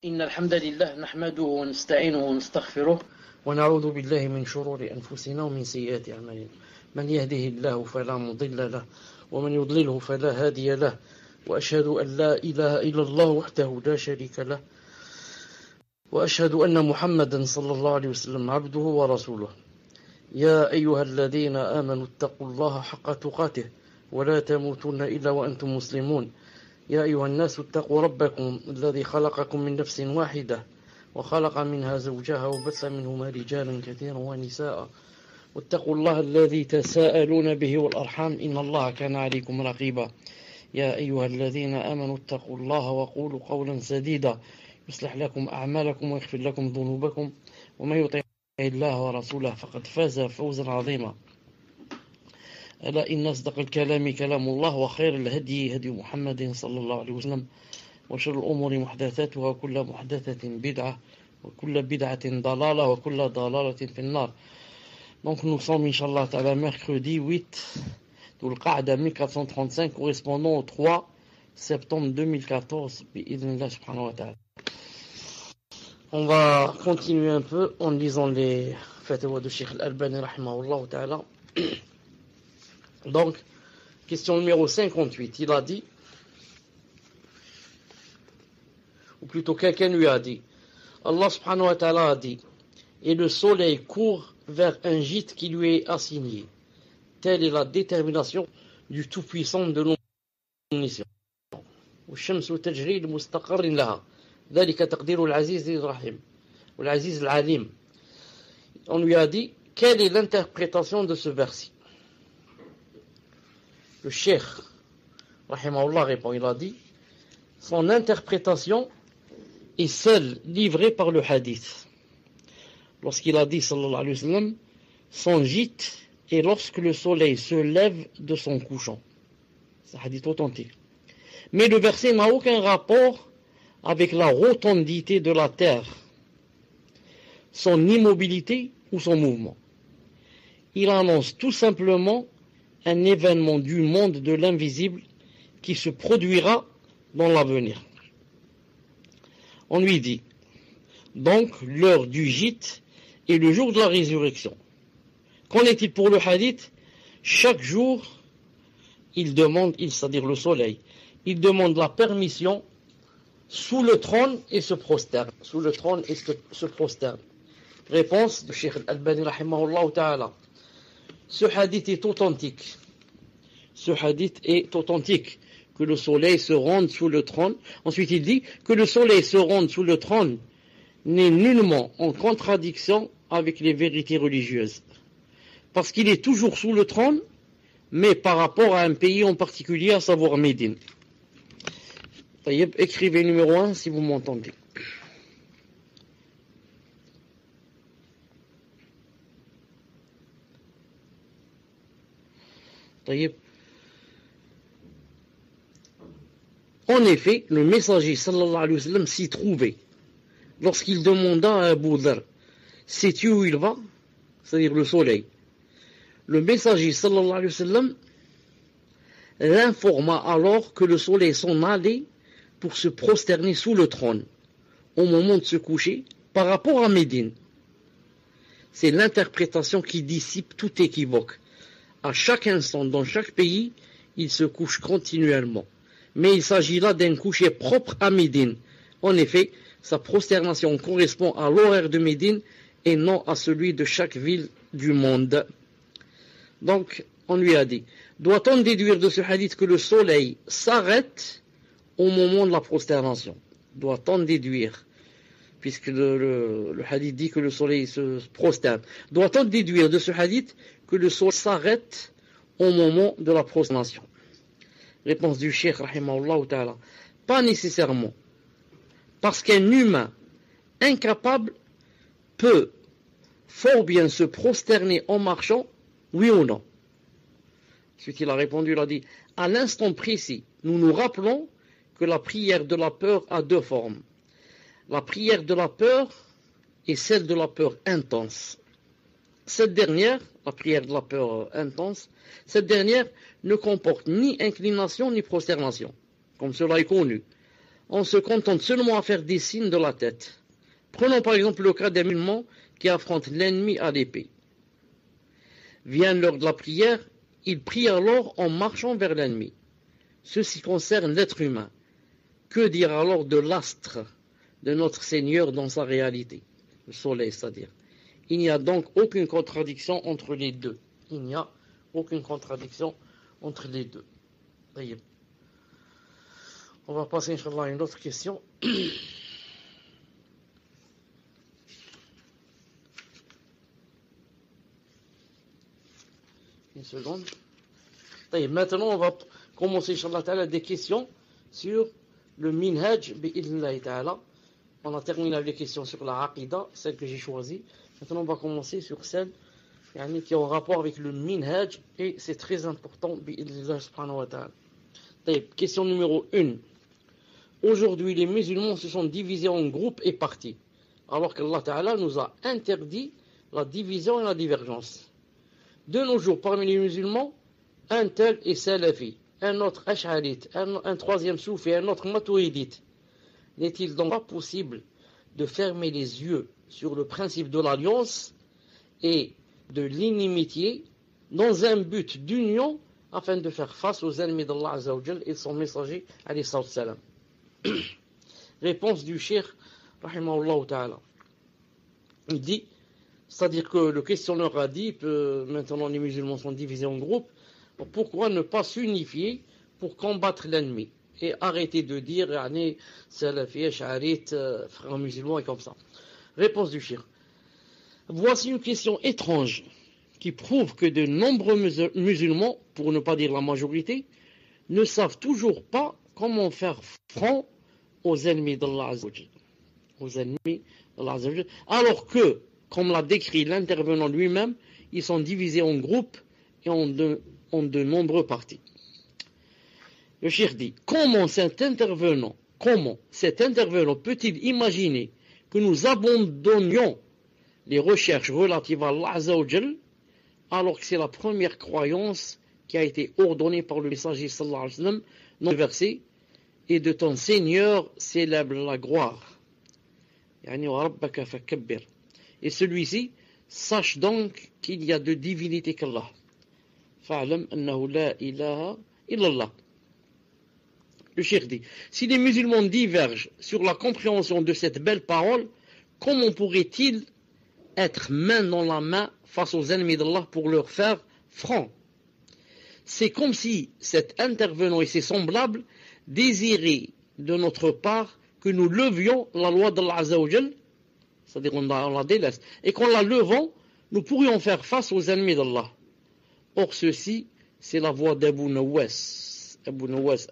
إن الحمد لله نحمده ونستعينه ونستغفره ونعوذ بالله من شرور أنفسنا ومن سيئات أعمالنا. من يهده الله فلا مضل له ومن يضلله فلا هادي له، وأشهد أن لا إله إلا الله وحده لا شريك له، وأشهد أن محمدا صلى الله عليه وسلم عبده ورسوله. يا أيها الذين آمنوا اتقوا الله حق تقاته ولا تموتن إلا وأنتم مسلمون. يا أيها الناس اتقوا ربكم الذي خلقكم من نفس واحدة وخلق منها زوجها وبث منهما رجالا كثيرا ونساء، واتقوا الله الذي تساءلون به والأرحام إن الله كان عليكم رقيبا. يا أيها الذين آمنوا اتقوا الله وقولوا قولا سديدا يصلح لكم أعمالكم ويغفر لكم ذنوبكم، ومن يطع الله ورسوله فقد فاز فوزا عظيما. ألا إن أصدق الكلام كلام الله، وخير الهدي هدي محمد صلى الله عليه وسلم، وشر الأمور محدثاتها وكل محدثة بدعة وكل بدعة ضلالة وكل ضلالة في النار. Donc nous sommes Inch'Allah Ta'ala mercredi 8 Dhul Qa'da 1435 correspondant au 3 septembre 2014 bi'idhnillah subhanahu wa ta'ala. On va continuer un peu en lisant les fatwas de Cheikh Al-Albani rahimahullah ta'ala. Donc, question numéro 58, il a dit, ou plutôt quelqu'un lui a dit, Allah subhanahu wa ta'ala a dit, et le soleil court vers un gîte qui lui est assigné. Telle est la détermination du Tout-Puissant de l'Omniscient. والشمس تجري لمستقر لها ذلك تقدير العزيز الرحيم والعزيز العليم. On lui a dit, quelle est l'interprétation de ce verset? Le cheikh, rahimahullah, répond, il a dit, son interprétation est celle livrée par le hadith. Lorsqu'il a dit, sallallahu alayhi wa sallam, son gîte est lorsque le soleil se lève de son couchant. C'est un hadith authentique. Mais le verset n'a aucun rapport avec la rotondité de la terre, son immobilité ou son mouvement. Il annonce tout simplement un événement du monde de l'invisible qui se produira dans l'avenir. On lui dit, donc l'heure du gîte est le jour de la résurrection. Qu'en est-il pour le hadith? Chaque jour, c'est-à-dire le soleil, il demande la permission sous le trône et se prosterne. Sous le trône et se prosterne. Réponse de Cheikh Al-Albani rahimahullah ta'ala. Ce hadith est authentique. Ce hadith est authentique. Que le soleil se rende sous le trône. Ensuite, il dit que le soleil se rende sous le trône n'est nullement en contradiction avec les vérités religieuses. Parce qu'il est toujours sous le trône, mais par rapport à un pays en particulier, à savoir Médine. Écrivez numéro 1 si vous m'entendez. En effet, le messager sallallahu alayhi wa sallam s'y trouvait lorsqu'il demanda à Abu Dhar, sais-tu où il va? C'est-à-dire le soleil. Le messager sallallahu alayhi wa sallam l'informa alors que le soleil s'en allait pour se prosterner sous le trône au moment de se coucher par rapport à Médine. C'est l'interprétation qui dissipe tout équivoque. À chaque instant, dans chaque pays, il se couche continuellement. Mais il s'agit là d'un coucher propre à Médine. En effet, sa prosternation correspond à l'horaire de Médine et non à celui de chaque ville du monde. Donc, on lui a dit, doit-on déduire de ce hadith que le soleil s'arrête au moment de la prosternation? Doit-on déduire, puisque le hadith dit que le soleil se prosterne, doit-on déduire de ce hadith que le soleil s'arrête au moment de la prosternation? Réponse du cheikh rahimahullah ta'ala, pas nécessairement, parce qu'un humain incapable peut fort bien se prosterner en marchant, oui ou non? Ce qu'il a répondu, il a dit, à l'instant précis, nous nous rappelons que la prière de la peur a deux formes. La prière de la peur est celle de la peur intense. Cette dernière, la prière de la peur intense, cette dernière ne comporte ni inclination ni prosternation, comme cela est connu. on se contente seulement à faire des signes de la tête. Prenons par exemple le cas des musulmans qui affrontent l'ennemi à l'épée. Vient l'heure de la prière, ils prient alors en marchant vers l'ennemi. Ceci concerne l'être humain. Que dire alors de l'astre de notre Seigneur dans sa réalité, le soleil, c'est-à-dire. Il n'y a donc aucune contradiction entre les deux. Il n'y a aucune contradiction entre les deux. D'ailleurs, on va passer, Inch'Allah, à une autre question. Une seconde. D'ailleurs, maintenant, on va commencer, Inch'Allah, des questions sur le minhaj, bi'idhnillahi ta'ala. On a terminé avec les questions sur la aqida, celle que j'ai choisie. Maintenant, on va commencer sur celle qui est en rapport avec le minhaj, et c'est très important, bi'idhnillahi subhanahu wa ta'ala. Question numéro 1. Aujourd'hui, les musulmans se sont divisés en groupes et partis, alors qu'Allah Ta'ala nous a interdit la division et la divergence. De nos jours, parmi les musulmans, un tel est salafi, un autre ash'arite, un troisième soufi, un autre maturidite. N'est-il donc pas possible de fermer les yeux sur le principe de l'alliance et de l'inimitié dans un but d'union afin de faire face aux ennemis d'Allah Azza wa Jal et son messager alayhi salam? Réponse du cheikh rahimahullah ta'ala. Il dit, c'est-à-dire que le questionneur a dit, maintenant les musulmans sont divisés en groupes, pourquoi ne pas s'unifier pour combattre l'ennemi et arrêter de dire salafi, ash'arite, frères musulmans et comme ça. Réponse du cheikh. Voici une question étrange qui prouve que de nombreux musulmans, pour ne pas dire la majorité, ne savent toujours pas comment faire front aux ennemis d'Allah Azza wa Jal. Aux ennemis d'Allah Azza wa Jal. Alors que, comme l'a décrit l'intervenant lui-même, ils sont divisés en groupes et en de nombreux partis. Le cheikh dit, comment cet intervenant peut-il imaginer que nous abandonnions les recherches relatives à Allah Azza wa Jal, alors que c'est la première croyance qui a été ordonnée par le messager sallallahu alayhi wa sallam dans le verset, et de ton Seigneur célèbre la gloire. Et celui-ci, sache donc qu'il y a de divinité qu'Allah. Fa'lam annahu la ilaha illallah. Le cheikh dit, si les musulmans divergent sur la compréhension de cette belle parole, comment pourraient-ils être main dans la main face aux ennemis d'Allah pour leur faire front? C'est comme si cet intervenant et ses semblables désiraient de notre part que nous levions la loi d'Allah Azza wa Jal, c'est-à-dire on la délaisse, et qu'en la levant, nous pourrions faire face aux ennemis d'Allah. Or ceci, c'est la voix d'Abu Nawas. Abu Nawas,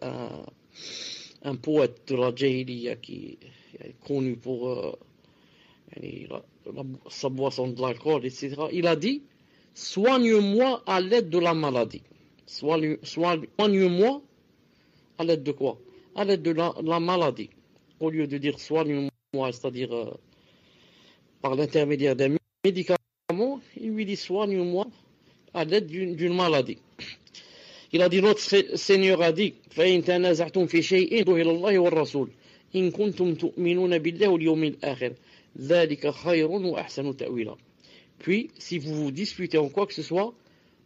un poète de la Jahiliya qui est connu pour sa boisson de l'alcool, etc. Il a dit, soigne-moi à l'aide de la maladie. Soigne-moi à l'aide de quoi? À l'aide de la maladie. Au lieu de dire soigne-moi, c'est-à-dire par l'intermédiaire d'un médicament, il lui dit soigne-moi à l'aide d'une maladie. Il a dit, notre Seigneur a dit, فَإِن تَنَازَعْتُمْ فِي شَيْءٍ فَإِلَى اللَّهِ وَالرَّسُولِ إِن كُنتُمْ تُؤْمِنُونَ بِاللَّهِ وَالْيَوْمِ الْآخِرِ ذَلِكَ خَيْرٌ وَأَحْسَنُ تَأْوِيلًا. Puis, si vous vous disputez en quoi que ce soit,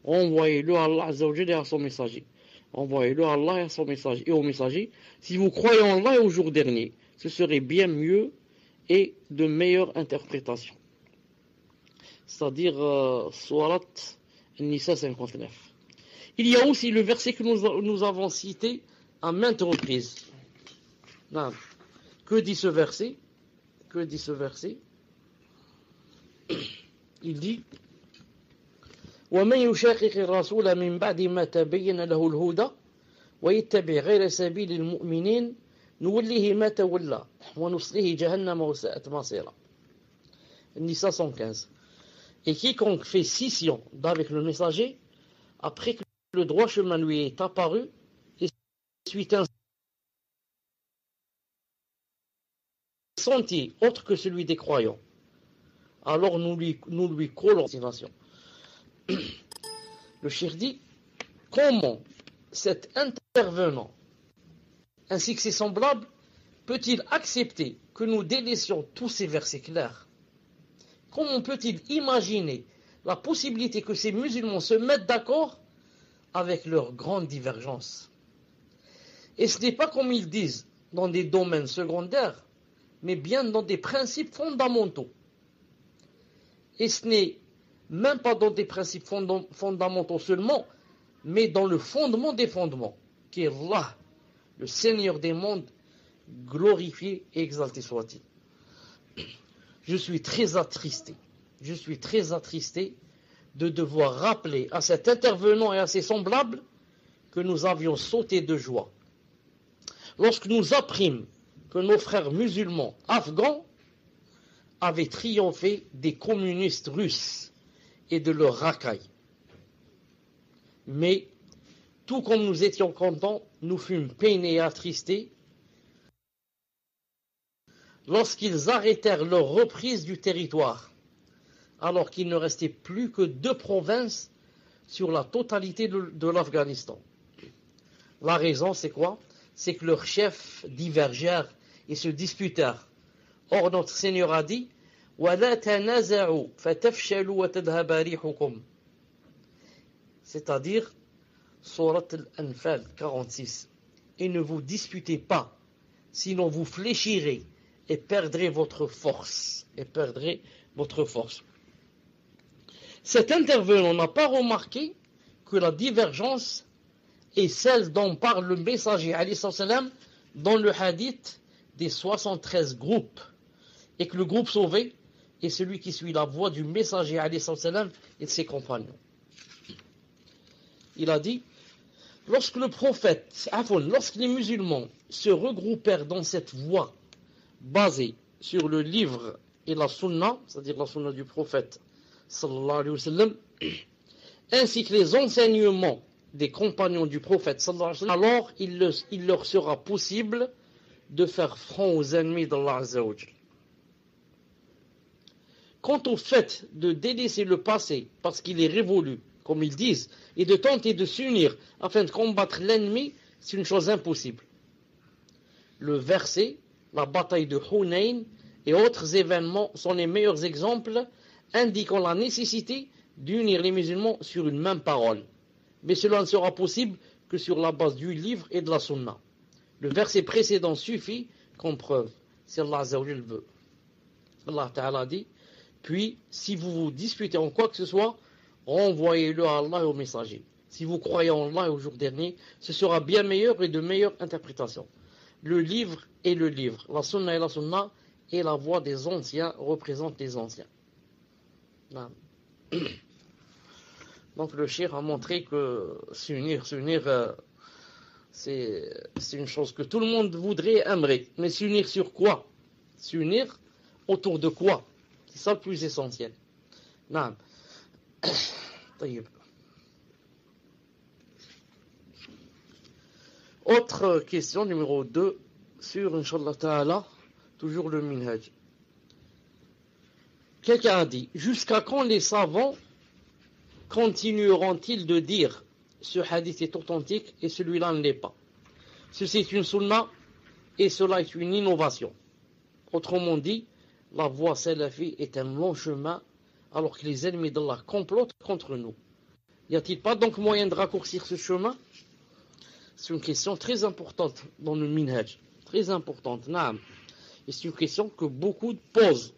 envoyez-le à Allah Azza wa Jalla et à son messager. Envoyez-le à Allah et à son messager et au messager. Si vous croyez en Allah et au jour dernier, ce serait bien mieux et de meilleure interprétation. C'est-à-dire Surat An-Nisa 59. Il y a aussi le verset que nous avons cité à maintes reprises. Que dit ce verset? Il dit وَمَنْ يُشَاقِقِ الرَّسُولَ مِنْ بَعْدِ مَا تَبَيَّنَ لَهُ الْهُدَى وَيَتَّبِعْ غَيْرَ سَبِيلِ الْمُؤْمِنِينَ نُوَلِّهِ مَا تَوَلَّى وَنُصْلِهِ جَهَنَّمَ وَسَاءَتْ مَصِيرًا. Nisa 115. Et quiconque fait scission d'avec le messager, après que le droit chemin lui est apparu, et suit un sentier autre que celui des croyants, alors nous lui collons destination. Le cheikh dit, comment cet intervenant ainsi que ses semblables peut-il accepter que nous délaissions tous ces versets clairs? Comment peut-il imaginer la possibilité que ces musulmans se mettent d'accord avec leurs grandes divergences? Et ce n'est pas comme ils disent dans des domaines secondaires, mais bien dans des principes fondamentaux. Et ce n'est même pas dans des principes fondamentaux seulement, mais dans le fondement des fondements, qui est Allah, le Seigneur des mondes, glorifié et exalté soit-il. Je suis très attristé de devoir rappeler à cet intervenant et à ses semblables que nous avions sauté de joie lorsque nous apprîmes que nos frères musulmans afghans avaient triomphé des communistes russes et de leurs racailles. Mais, tout comme nous étions contents, nous fûmes peinés et attristés lorsqu'ils arrêtèrent leur reprise du territoire, alors qu'il ne restait plus que 2 provinces sur la totalité de l'Afghanistan. La raison, c'est quoi? C'est que leurs chefs divergèrent et se disputèrent. Or, notre Seigneur a dit وَلَا تَنَازَعُوا فَتَفْشَلُوا وَتَذْهَبَ رِيحُكُمْ. C'est-à-dire, Surat Al-Anfal 46. Et ne vous disputez pas, sinon vous fléchirez et perdrez votre force. Cet intervenant n'a pas remarqué que la divergence est celle dont parle le messager alayhi salam dans le hadith des 73 groupes, et que le groupe sauvé est celui qui suit la voie du messager alayhi salam et de ses compagnons. Il a dit, lorsque les musulmans se regroupèrent dans cette voie basée sur le livre et la sunna, c'est-à-dire la sunna du prophète sallallahu alayhi wa sallam, ainsi que les enseignements des compagnons du prophète sallallahu alayhi wa sallam, alors il leur sera possible de faire front aux ennemis d'Allah Azza wa Jal. Quant au fait de délaisser le passé parce qu'il est révolu, comme ils disent, et de tenter de s'unir afin de combattre l'ennemi, c'est une chose impossible. Le verset, la bataille de Hunayn et autres événements sont les meilleurs exemples indiquant la nécessité d'unir les musulmans sur une même parole. Mais cela ne sera possible que sur la base du livre et de la sunna. Le verset précédent suffit comme preuve, si Allah Azza wa Jal veut. Allah Ta'ala dit, puis si vous vous disputez en quoi que ce soit, renvoyez-le à Allah et au messager. Si vous croyez en Allah et au jour dernier, ce sera bien meilleur et de meilleure interprétation. Le livre est le livre, la sunna et la sunna, et la voix des anciens représente les anciens. Donc le cheikh a montré que s'unir, c'est une chose que tout le monde voudrait, aimerait. Mais s'unir sur quoi? S'unir autour de quoi? C'est ça le plus essentiel. Non. Autre question, numéro 2, sur Inch'Allah Ta'ala, toujours le minhaj. Quelqu'un a dit, jusqu'à quand les savants continueront-ils de dire ce hadith est authentique et celui-là ne l'est pas? Ceci est une sunna et cela est une innovation. Autrement dit, la voie salafi est un long chemin alors que les ennemis d'Allah complotent contre nous. Y a-t-il pas donc moyen de raccourcir ce chemin? C'est une question très importante dans le minhaj. Très importante, naam. Et c'est une question que beaucoup posent.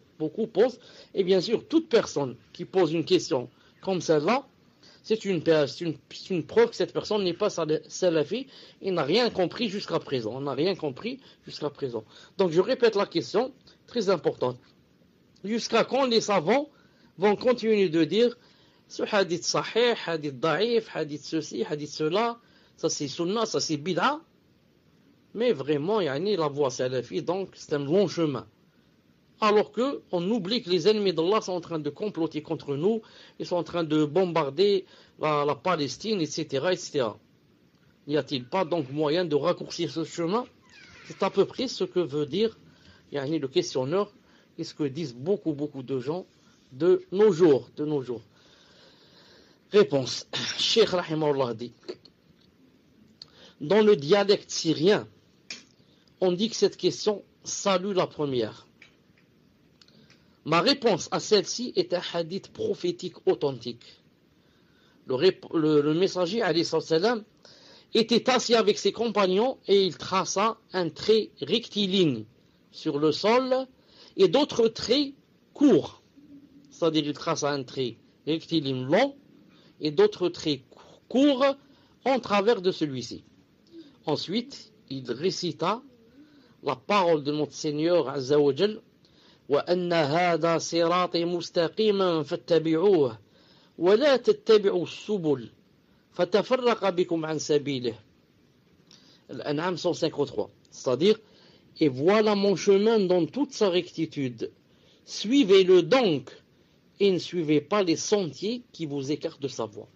Et bien sûr, toute personne qui pose une question comme celle-là, c'est une preuve que cette personne n'est pas salafi et n'a rien compris jusqu'à présent. Donc je répète la question, très importante. Jusqu'à quand les savants vont continuer de dire ce hadith sahih, hadith da'if, hadith ceci, hadith cela, ça c'est sunnah, ça c'est bid'a, mais vraiment, la voie salafi, donc c'est un long chemin. Alors qu'on oublie que les ennemis d'Allah sont en train de comploter contre nous, ils sont en train de bombarder la Palestine, etc. N'y a-t-il pas donc moyen de raccourcir ce chemin? C'est à peu près ce que veut dire le questionneur et ce que disent beaucoup de gens de nos jours. Réponse. Cheikh Rahimahullah dit, dans le dialecte syrien, on dit que cette question salue la première. Ma réponse à celle-ci est un hadith prophétique authentique. Le messager, alayhi salam, était assis avec ses compagnons et il traça un trait rectiligne sur le sol et d'autres traits courts. C'est-à-dire il traça un trait rectiligne long et d'autres traits courts en travers de celui-ci. Ensuite, il récita la parole de notre Seigneur Azza wa Jal, وَأَنَّ هَذَا صِرَاطِي مُسْتَقِيمًا فَاتَّبِعُوهُ وَلَا تَتَّبِعُوا السُّبُلَ فَتَفَرَّقَ بِكُمْ عَنْ سَبِيلِهِ. Al-An'am 153. C'est-à-dire, et voilà mon chemin dans toute sa rectitude. Suivez-le donc et ne suivez pas les sentiers qui vous écartent de sa voie.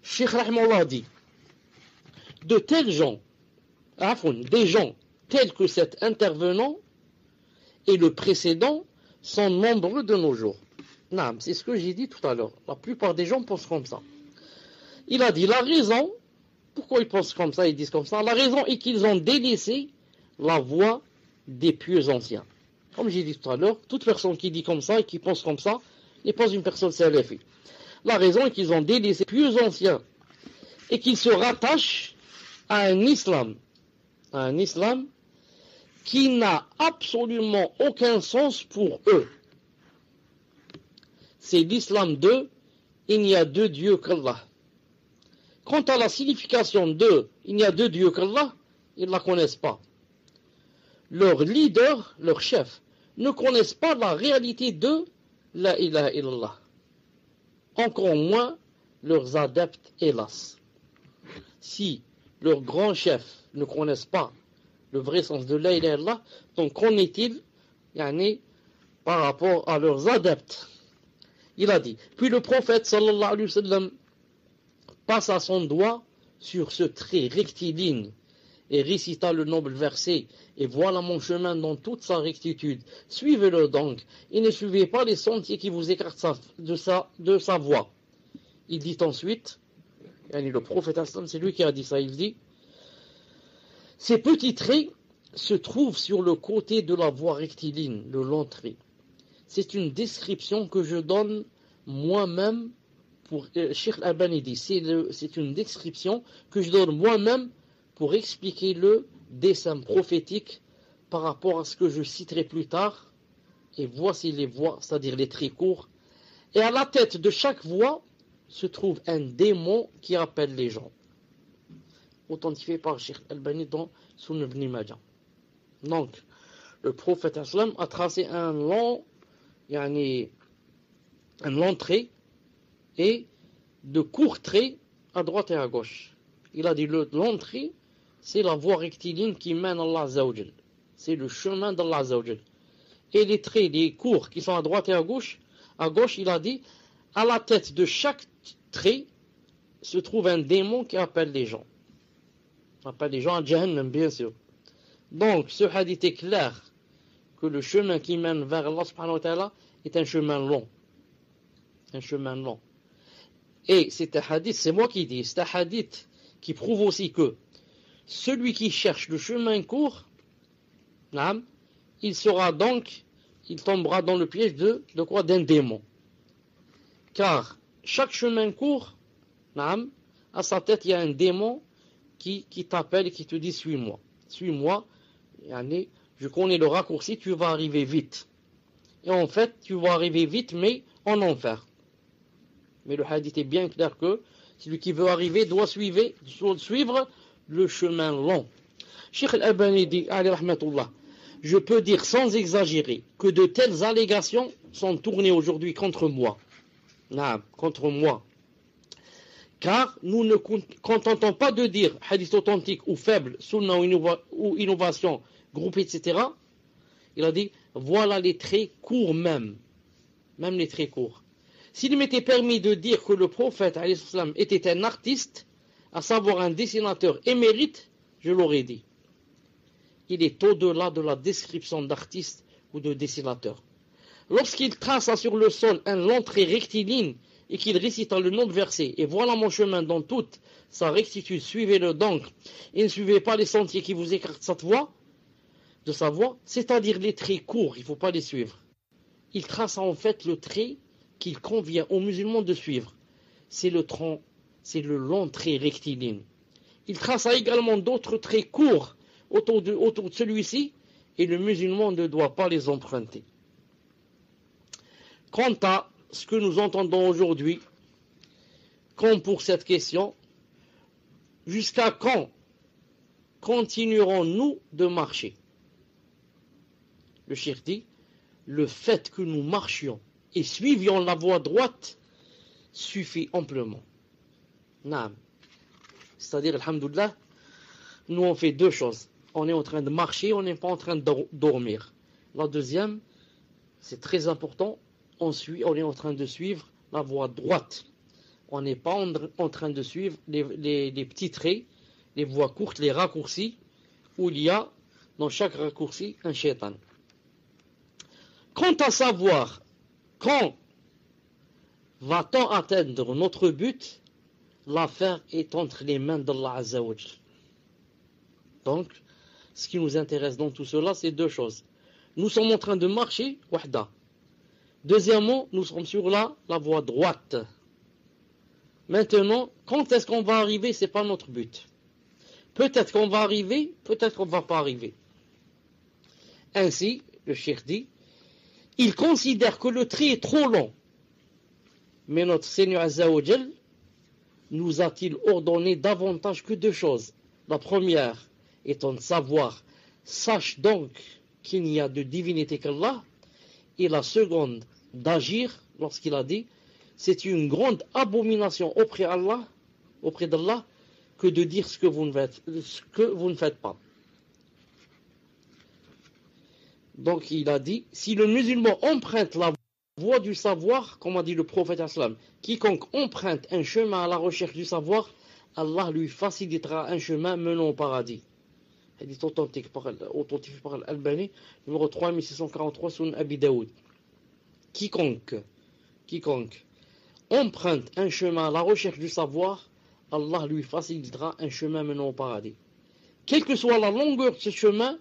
Cheikh Rahimullah dit, de tels gens, des gens tels que cet intervenant et le précédent sont nombreux de nos jours. Non, c'est ce que j'ai dit tout à l'heure. La plupart des gens pensent comme ça. Il a dit la raison, pourquoi ils pensent comme ça, ils disent comme ça, la raison est qu'ils ont délaissé la voie des pieux anciens. Comme j'ai dit tout à l'heure, toute personne qui dit comme ça et qui pense comme ça n'est pas une personne salafi. La raison est qu'ils ont délaissé les pieux anciens et qu'ils se rattachent à un islam qui n'a absolument aucun sens pour eux. C'est l'islam de « il n'y a deux dieux qu'Allah ». Quant à la signification de « il n'y a deux dieux qu'Allah », ils ne la connaissent pas. Leurs leaders, leurs chefs, ne connaissent pas la réalité de « la ilaha illallah ». Encore moins leurs adeptes, hélas. Si leurs grands chefs ne connaissent pas le vrai sens de la ilaha illallah, donc qu'en est-il par rapport à leurs adeptes? Il a dit, puis le prophète sallallahu alayhi wa sallam passa son doigt sur ce trait rectiligne et récita le noble verset, et voilà mon chemin dans toute sa rectitude. Suivez-le donc, et ne suivez pas les sentiers qui vous écartent de sa voie. Il dit ensuite, le prophète, c'est lui qui a dit ça, il dit, ces petits traits se trouvent sur le côté de la voie rectiligne, le long trait. C'est une description que je donne moi-même pour Cheikh Al-Albani dit, c'est une description que je donne moi-même pour expliquer le dessein prophétique par rapport à ce que je citerai plus tard. Et voici les voies, c'est-à-dire les traits courts. Et à la tête de chaque voie se trouve un démon qui appelle les gens. Authentifié par Cheikh Al-Albani dans Sunan Ibn Majah. Donc, le prophète islam a tracé un long trait et de courts traits à droite et à gauche. Il a dit le long trait, c'est la voie rectiligne qui mène à Allah Azza wa Jal. C'est le chemin d'Allah Azza wa Jal. Et les traits, les courts qui sont à droite et à gauche, il a dit, à la tête de chaque trait se trouve un démon qui appelle les gens. Appelle les gens à Jahannam, bien sûr. Donc, ce hadith est clair que le chemin qui mène vers Allah subhanahu wa ta'ala est un chemin long. Un chemin long. Et c'est un hadith, c'est moi qui dis, c'est un hadith qui prouve aussi que celui qui cherche le chemin court, il tombera dans le piège de quoi? D'un démon. Car chaque chemin court, à sa tête, il y a un démon qui t'appelle et qui te dit suis-moi. Suis-moi, je connais le raccourci, tu vas arriver vite. Et en fait, tu vas arriver vite, mais en enfer. Mais le hadith est bien clair que celui qui veut arriver doit suivre le chemin long. Cheikh Al-Albani dit, alayhi rahmatullah, je peux dire sans exagérer que de telles allégations sont tournées aujourd'hui contre moi. Contre moi. Car nous ne contentons pas de dire hadith authentique ou faible, sunna ou innovation, groupe, etc. Il a dit, voilà les traits courts même les traits courts. S'il m'était permis de dire que le prophète alayhi salam était un artiste, à savoir un dessinateur émérite, je l'aurais dit. Il est au-delà de la description d'artiste ou de dessinateur. Lorsqu'il traça sur le sol un long trait rectiligne et qu'il récita le nom de verset, et voilà mon chemin dans toute sa rectitude, suivez-le donc, et ne suivez pas les sentiers qui vous écartent cette voie, de sa voie, c'est-à-dire les traits courts, il ne faut pas les suivre. Il trace en fait le trait qu'il convient aux musulmans de suivre. C'est le long trait rectiligne. Il trace également d'autres traits courts autour de celui-ci, et le musulman ne doit pas les emprunter. Quant à ce que nous entendons aujourd'hui, comme pour cette question, jusqu'à quand continuerons-nous de marcher? Le cheikh dit, le fait que nous marchions et suivions la voie droite suffit amplement. Naam. C'est-à-dire, alhamdoulilah, nous on fait deux choses. On est en train de marcher, on n'est pas en train de dormir. La deuxième, c'est très important, on est en train de suivre la voie droite. On n'est pas en train de suivre les petits traits, les voies courtes, les raccourcis, où il y a dans chaque raccourci un shaitan. Quant à savoir quand va-t-on atteindre notre but, l'affaire est entre les mains d'Allah Azza wa Jal. Donc, ce qui nous intéresse dans tout cela, c'est deux choses. Nous sommes en train de marcher, wahda. Deuxièmement, nous sommes sur la voie droite. Maintenant, quand est-ce qu'on va arriver, ce n'est pas notre but. Peut-être qu'on va arriver, peut-être qu'on ne va pas arriver. Ainsi, le cheikh dit, il considère que le trait est trop long. Mais notre Seigneur Azza wa Jal nous a-t-il ordonné davantage que deux choses. La première étant de savoir, sache donc qu'il n'y a de divinité qu'Allah. Et la seconde, d'agir, lorsqu'il a dit, c'est une grande abomination auprès d'Allah, que de dire ce que vous ne faites pas. Donc il a dit, si le musulman emprunte la voie du savoir, comme a dit le prophète islam, quiconque emprunte un chemin à la recherche du savoir, Allah lui facilitera un chemin menant au paradis. Hadith authentifié par Al-Albani, numéro 3643 sur Abi Daoud. Quiconque emprunte un chemin à la recherche du savoir, Allah lui facilitera un chemin menant au paradis. Quelle que soit la longueur de ce chemin,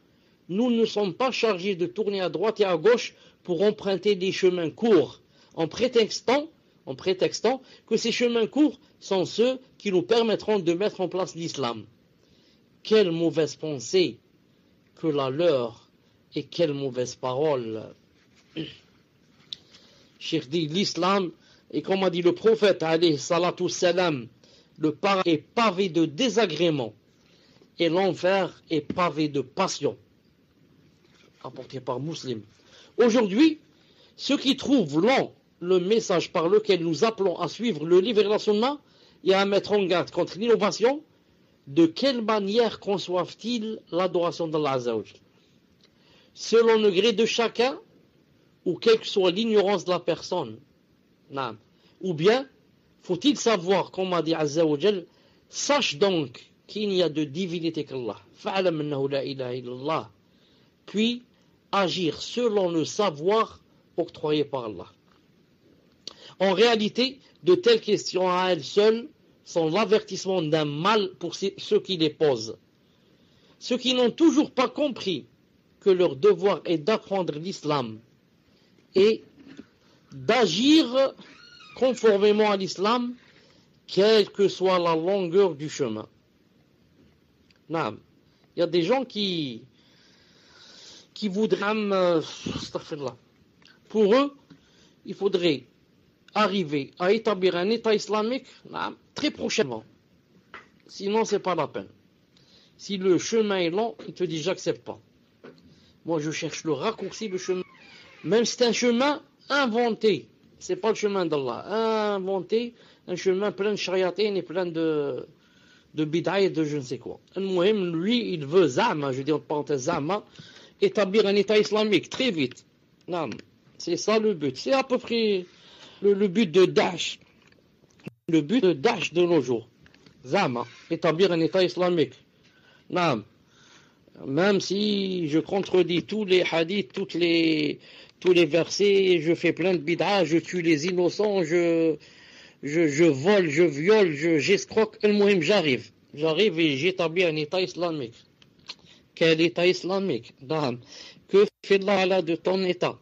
nous ne sommes pas chargés de tourner à droite et à gauche pour emprunter des chemins courts, en prétextant que ces chemins courts sont ceux qui nous permettront de mettre en place l'islam. Quelle mauvaise pensée que la leur, et quelle mauvaise parole. Cheikh dit, l'islam, et comme a dit le prophète, alayhi salatu salam, le paradis est pavé de désagréments, et l'enfer est pavé de passion. Apporté par Muslim. Aujourd'hui, ceux qui trouvent long le message par lequel nous appelons à suivre le livre et la sunna et à mettre en garde contre l'innovation, de quelle manière conçoivent-ils l'adoration d'Allah Azza wa Jal? Selon le gré de chacun, ou quelle que soit l'ignorance de la personne? Non. Ou bien, faut-il savoir, comme a dit Azza wa Jal, sache donc qu'il n'y a de divinité qu'Allah. Fa'alam annahu la ilaha illallah. Puis, agir selon le savoir octroyé par Allah. En réalité, de telles questions à elles seules sont l'avertissement d'un mal pour ceux qui les posent. Ceux qui n'ont toujours pas compris que leur devoir est d'apprendre l'islam et d'agir conformément à l'islam, quelle que soit la longueur du chemin. Il y a des gens qui voudraient, pour eux, il faudrait arriver à établir un État islamique très prochainement. Sinon, c'est pas la peine. Si le chemin est long, il te dit j'accepte pas. Moi, je cherche le raccourci, le chemin. Même si c'est un chemin inventé, c'est pas le chemin d'Allah. Inventé, un chemin plein de shariatin et plein de bid'a et de je ne sais quoi. Lui, il veut zama, je dis en parenthèse zama, établir un État islamique très vite. Non, c'est ça le but. C'est à peu près le but de Daesh. Le but de Daesh de nos jours. Zama, établir un État islamique. Non. Même si je contredis tous les hadiths, tous les versets, je fais plein de bid'a, je tue les innocents, je vole, je viole, j'escroque, j'arrive et j'établis un État islamique. quel État islamique. Que fait Allah de ton État?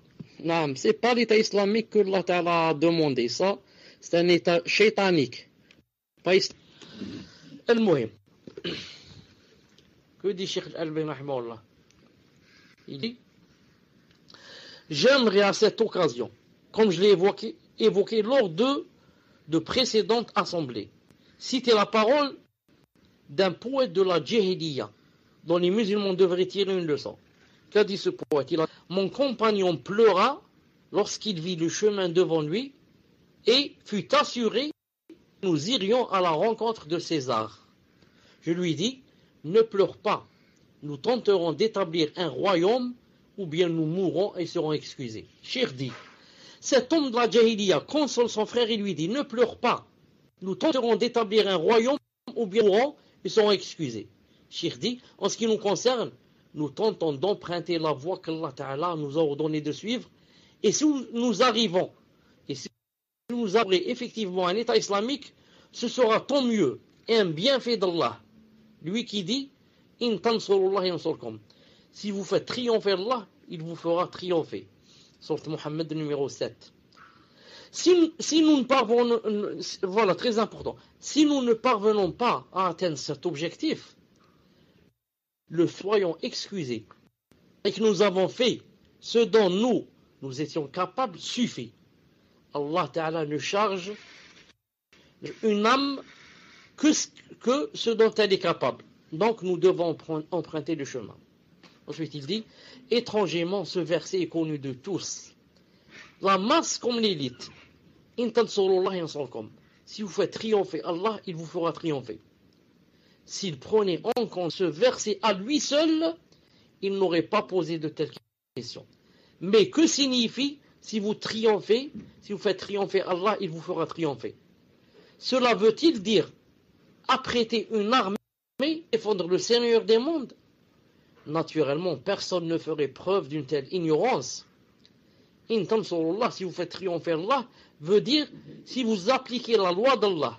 C'est pas l'État islamique que Allah Ta'ala a demandé. Ça, c'est un État shaitanique. Pas islamique. Que dit Cheikh Al-Albani rahimahullah? Il dit, j'aimerais à cette occasion, comme je l'ai évoqué lors de précédentes assemblées, citer la parole d'un poète de la Jahiliya, dont les musulmans devraient tirer une leçon. Qu'a dit ce poète? Il a dit, mon compagnon pleura lorsqu'il vit le chemin devant lui et fut assuré que nous irions à la rencontre de César. Je lui dis, ne pleure pas, nous tenterons d'établir un royaume ou bien nous mourrons et serons excusés. Cheikh dit, cet homme de la Jahiliya console son frère et lui dit, ne pleure pas, nous tenterons d'établir un royaume ou bien nous mourrons et serons excusés. Cheikh dit, en ce qui nous concerne, nous tentons d'emprunter la voie qu'Allah Ta'ala nous a ordonné de suivre, et si nous arrivons effectivement à un État islamique, ce sera tant mieux et un bienfait d'Allah. Lui qui dit, in tansurullah yansurkum. Si vous faites triompher Allah, il vous fera triompher. Sourate Muhammad numéro 7. Si nous ne parvenons, voilà, très important, si nous ne parvenons pas à atteindre cet objectif, le soyons excusés et que nous avons fait ce dont nous étions capables suffit. Allah Ta'ala ne charge une âme que ce dont elle est capable. Donc nous devons emprunter le chemin. Ensuite il dit, étrangement ce verset est connu de tous. La masse comme l'élite. Si vous faites triompher Allah, il vous fera triompher. S'il prenait en compte ce verset à lui seul, il n'aurait pas posé de telles questions. Mais que signifie, si vous faites triompher Allah, il vous fera triompher? Cela veut-il dire apprêter une armée et défendre le Seigneur des mondes? Naturellement, personne ne ferait preuve d'une telle ignorance. In tansurullah, si vous faites triompher Allah, veut dire si vous appliquez la loi d'Allah,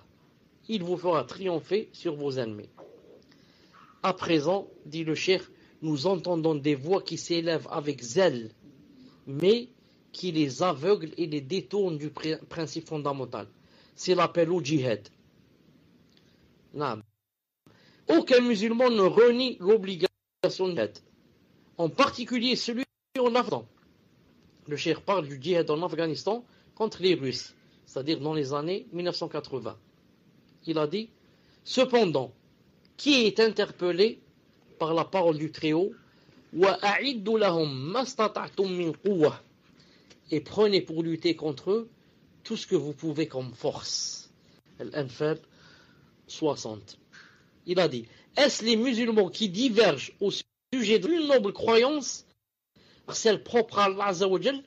il vous fera triompher sur vos ennemis. À présent, dit le cheikh, nous entendons des voix qui s'élèvent avec zèle, mais qui les aveuglent et les détournent du principe fondamental. C'est l'appel au djihad. Aucun musulman ne renie l'obligation de djihad, en particulier celui en Afghanistan. Le cheikh parle du djihad en Afghanistan contre les Russes, c'est-à-dire dans les années 1980. Il a dit, cependant, qui est interpellé par la parole du Très-Haut, et prenez pour lutter contre eux tout ce que vous pouvez comme force. Al-Anfal 60. Il a dit, est-ce les musulmans qui divergent au sujet de l'une noble croyance, celle propre à Allah Azza wa Jal,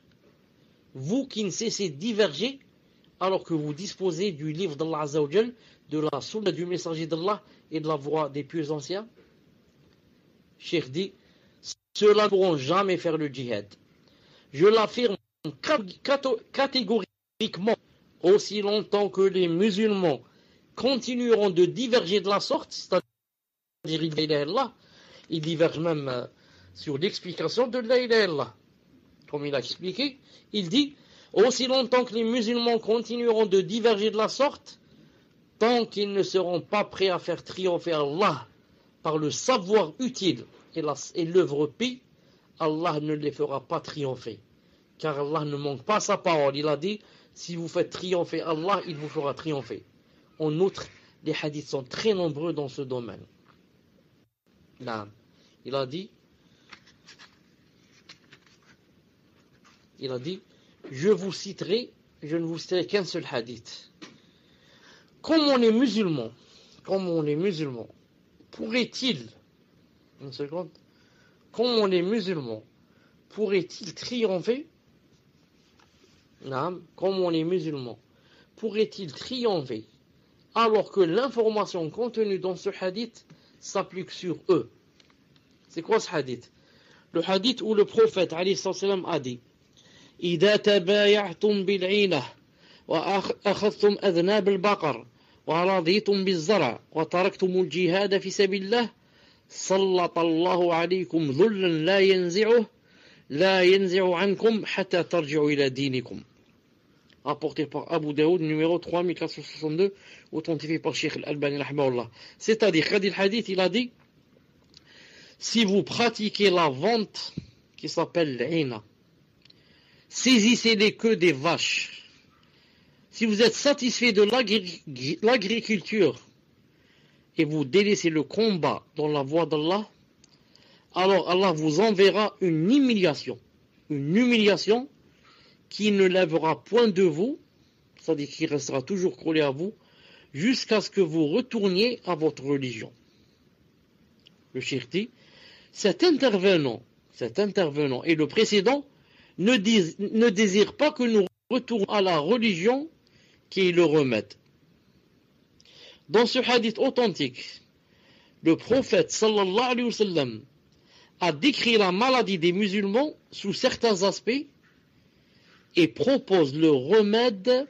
vous qui ne cessez de diverger, alors que vous disposez du livre d'Allah Azza wa Jal, de la sunna du messager d'Allah et de la voix des pieux anciens? Cheikh dit, ceux-là ne pourront jamais faire le djihad. Je l'affirme catégoriquement, aussi longtemps que les musulmans continueront de diverger de la sorte, c'est-à-dire ils divergent même sur l'explication de la ilaha illallah. Comme il a expliqué, il dit, aussi longtemps que les musulmans continueront de diverger de la sorte, tant qu'ils ne seront pas prêts à faire triompher Allah par le savoir utile et l'œuvre pie, Allah ne les fera pas triompher. Car Allah ne manque pas sa parole. Il a dit, si vous faites triompher Allah, il vous fera triompher. En outre, les hadiths sont très nombreux dans ce domaine. Là, il a dit, je ne vous citerai qu'un seul hadith. Comme on est musulman, pourrait-il triompher? Comme on est musulman, pourrait-il triompher alors que l'information contenue dans ce hadith s'applique sur eux? C'est quoi ce hadith? Le hadith où le prophète alayhi salam a dit, إذا تبايعتم بالعينة وأخذتم أذناب البقر ورضيتم بالزرع وتركتم الجهاد في سبيل الله سلط الله عليكم ذلا لا ينزع عنكم حتى ترجعوا إلى دينكم. Rapporté par Abu Daoud, numéro 3462, authentifié par Cheikh Al-Albani rahimahullah. C'est-à-dire, Khadil Hadith, il a dit, si vous pratiquez la vente qui s'appelle l'ina, saisissez les queues des vaches. Si vous êtes satisfait de l'agriculture et vous délaissez le combat dans la voie d'Allah, alors Allah vous enverra une humiliation qui ne lèvera point de vous, c'est-à-dire qui restera toujours collé à vous, jusqu'à ce que vous retourniez à votre religion. Le cheikh dit, cet intervenant et le précédent ne désirent pas que nous retournions à la religion qui est le remède. Dans ce hadith authentique, le prophète sallallahu alayhi wa sallam a décrit la maladie des musulmans sous certains aspects et propose le remède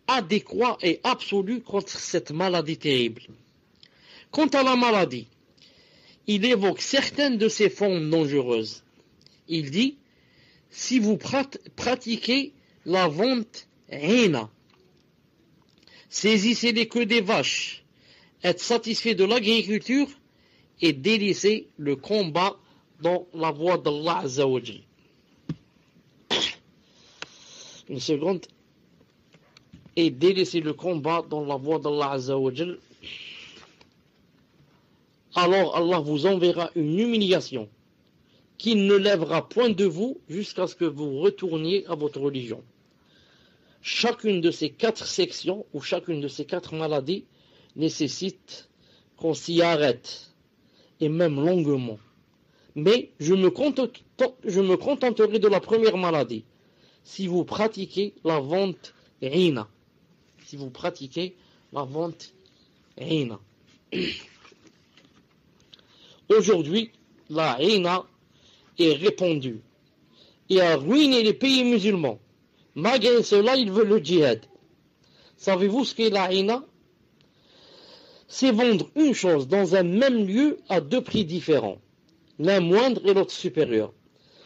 adéquat et absolu contre cette maladie terrible. Quant à la maladie, il évoque certaines de ses formes dangereuses. Il dit, si vous pratiquez la vente hina, saisissez les queues des vaches, êtes satisfait de l'agriculture et délaissez le combat dans la voie d'Allah Azza wa Jal. Une seconde. Et délaissez le combat dans la voie d'Allah Azza wa Jal. Alors Allah vous enverra une humiliation qui ne lèvera point de vous jusqu'à ce que vous retourniez à votre religion. Chacune de ces 4 sections ou chacune de ces 4 maladies nécessite qu'on s'y arrête, et même longuement. Mais je me contenterai de la première maladie. Si vous pratiquez la vente hina. Si vous pratiquez la vente hina. Aujourd'hui, la hina est répandue et a ruiné les pays musulmans. Malgré cela, ils veulent le djihad. Savez-vous ce qu'est la hina? C'est vendre une chose dans un même lieu à 2 prix différents, l'un moindre et l'autre supérieur.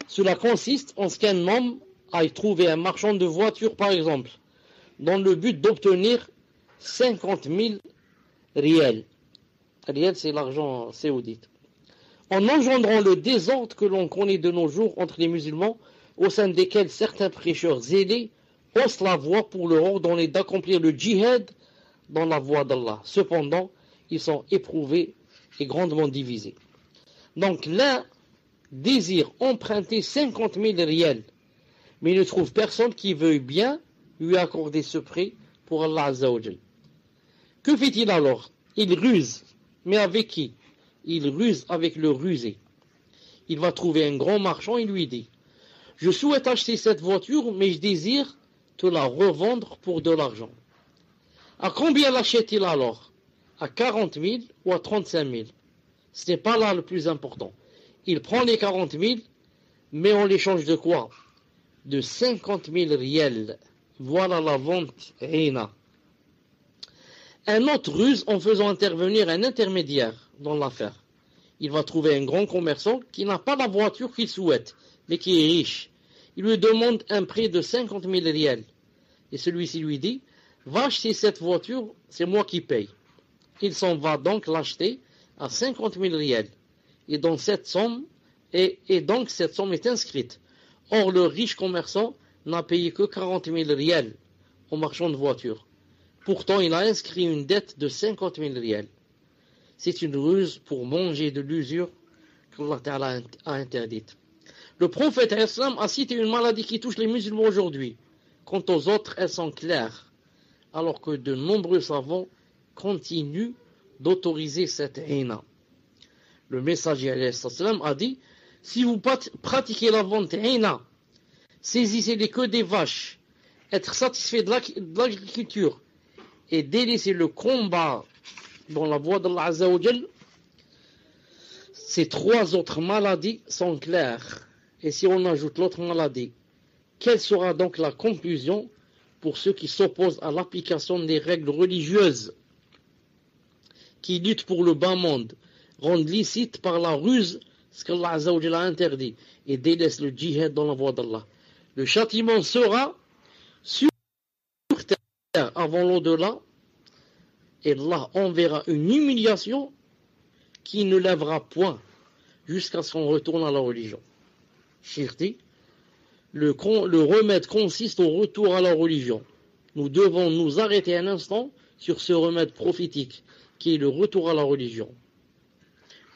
Cela consiste en ce qu'un homme aille trouver un marchand de voitures, par exemple, dans le but d'obtenir 50 000 riels. Riels, c'est l'argent saoudite. En engendrant le désordre que l'on connaît de nos jours entre les musulmans, au sein desquels certains prêcheurs zélés haussent la voix pour leur ordonner d'accomplir le djihad dans la voie d'Allah. Cependant, ils sont éprouvés et grandement divisés. Donc l'un désire emprunter 50 000 riels, mais il ne trouve personne qui veuille bien lui accorder ce prêt pour Allah Azza wa Jal. Que fait-il alors? Il ruse. Mais avec qui? Il ruse avec le rusé. Il va trouver un grand marchand et lui dit, je souhaite acheter cette voiture, mais je désire te la revendre pour de l'argent. À combien l'achète-t-il alors? À 40 000 ou à 35 000? Ce n'est pas là le plus important. Il prend les 40 000, mais on l'échange de quoi? De 50 000 riels. Voilà la vente hina. Un autre ruse en faisant intervenir un intermédiaire dans l'affaire. Il va trouver un grand commerçant qui n'a pas la voiture qu'il souhaite, mais qui est riche. Il lui demande un prêt de 50 000 riels. Et celui-ci lui dit, va acheter cette voiture, c'est moi qui paye. Il s'en va donc l'acheter à 50 000 riels. Et donc cette somme est inscrite. Or, le riche commerçant n'a payé que 40 000 riels au marchand de voitures. Pourtant, il a inscrit une dette de 50 000 riels. C'est une ruse pour manger de l'usure qu'Allah Ta'ala a interdite. Le prophète islam a cité une maladie qui touche les musulmans aujourd'hui. Quant aux autres, elles sont claires, alors que de nombreux savants continuent d'autoriser cette hina. Le messager a dit, si vous pratiquez la vente hina, saisissez les queues des vaches, être satisfait de l'agriculture et délaisser le combat dans la voie d'Allah Azza wa Jal, ces 3 autres maladies sont claires. Et si on ajoute l'autre maladie, quelle sera donc la conclusion pour ceux qui s'opposent à l'application des règles religieuses, qui luttent pour le bas monde, rendent licite par la ruse ce qu'Allah Azza wa Jalla a interdit et délaissent le djihad dans la voie d'Allah. Le châtiment sera sur terre avant l'au-delà et Allah enverra une humiliation qui ne lèvera point jusqu'à ce qu'on retourne à la religion. Cheikh dit, le remède consiste au retour à la religion. Nous devons nous arrêter un instant sur ce remède prophétique qui est le retour à la religion.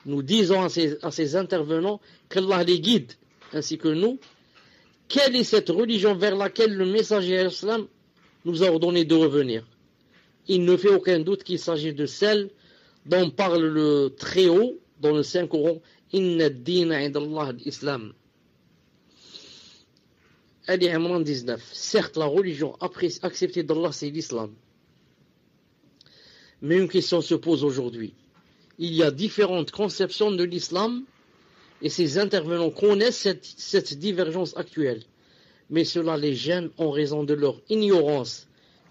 Nous disons à ces intervenants qu'Allah les guide, ainsi que nous, quelle est cette religion vers laquelle le messager islam nous a ordonné de revenir. Il ne fait aucun doute qu'il s'agit de celle dont parle le Très-Haut dans le Saint-Coran, Inna ad-dina 'inda Allah al-Islam. Ali Imran 19. Certes, la religion acceptée d'Allah, c'est l'islam. Mais une question se pose aujourd'hui. Il y a différentes conceptions de l'islam et ces intervenants connaissent cette divergence actuelle. Mais cela les gêne en raison de leur ignorance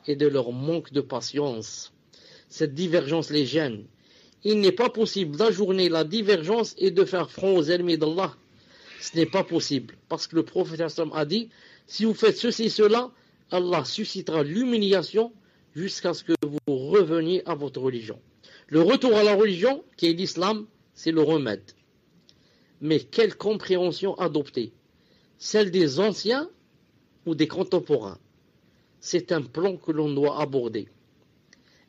et de leur manque de patience. Cette divergence les gêne. Il n'est pas possible d'ajourner la divergence et de faire front aux ennemis d'Allah. Ce n'est pas possible, parce que le prophète a dit, si vous faites ceci, cela, Allah suscitera l'humiliation jusqu'à ce que vous reveniez à votre religion. Le retour à la religion, qui est l'islam, c'est le remède. Mais quelle compréhension adopter? Celle des anciens ou des contemporains? C'est un plan que l'on doit aborder.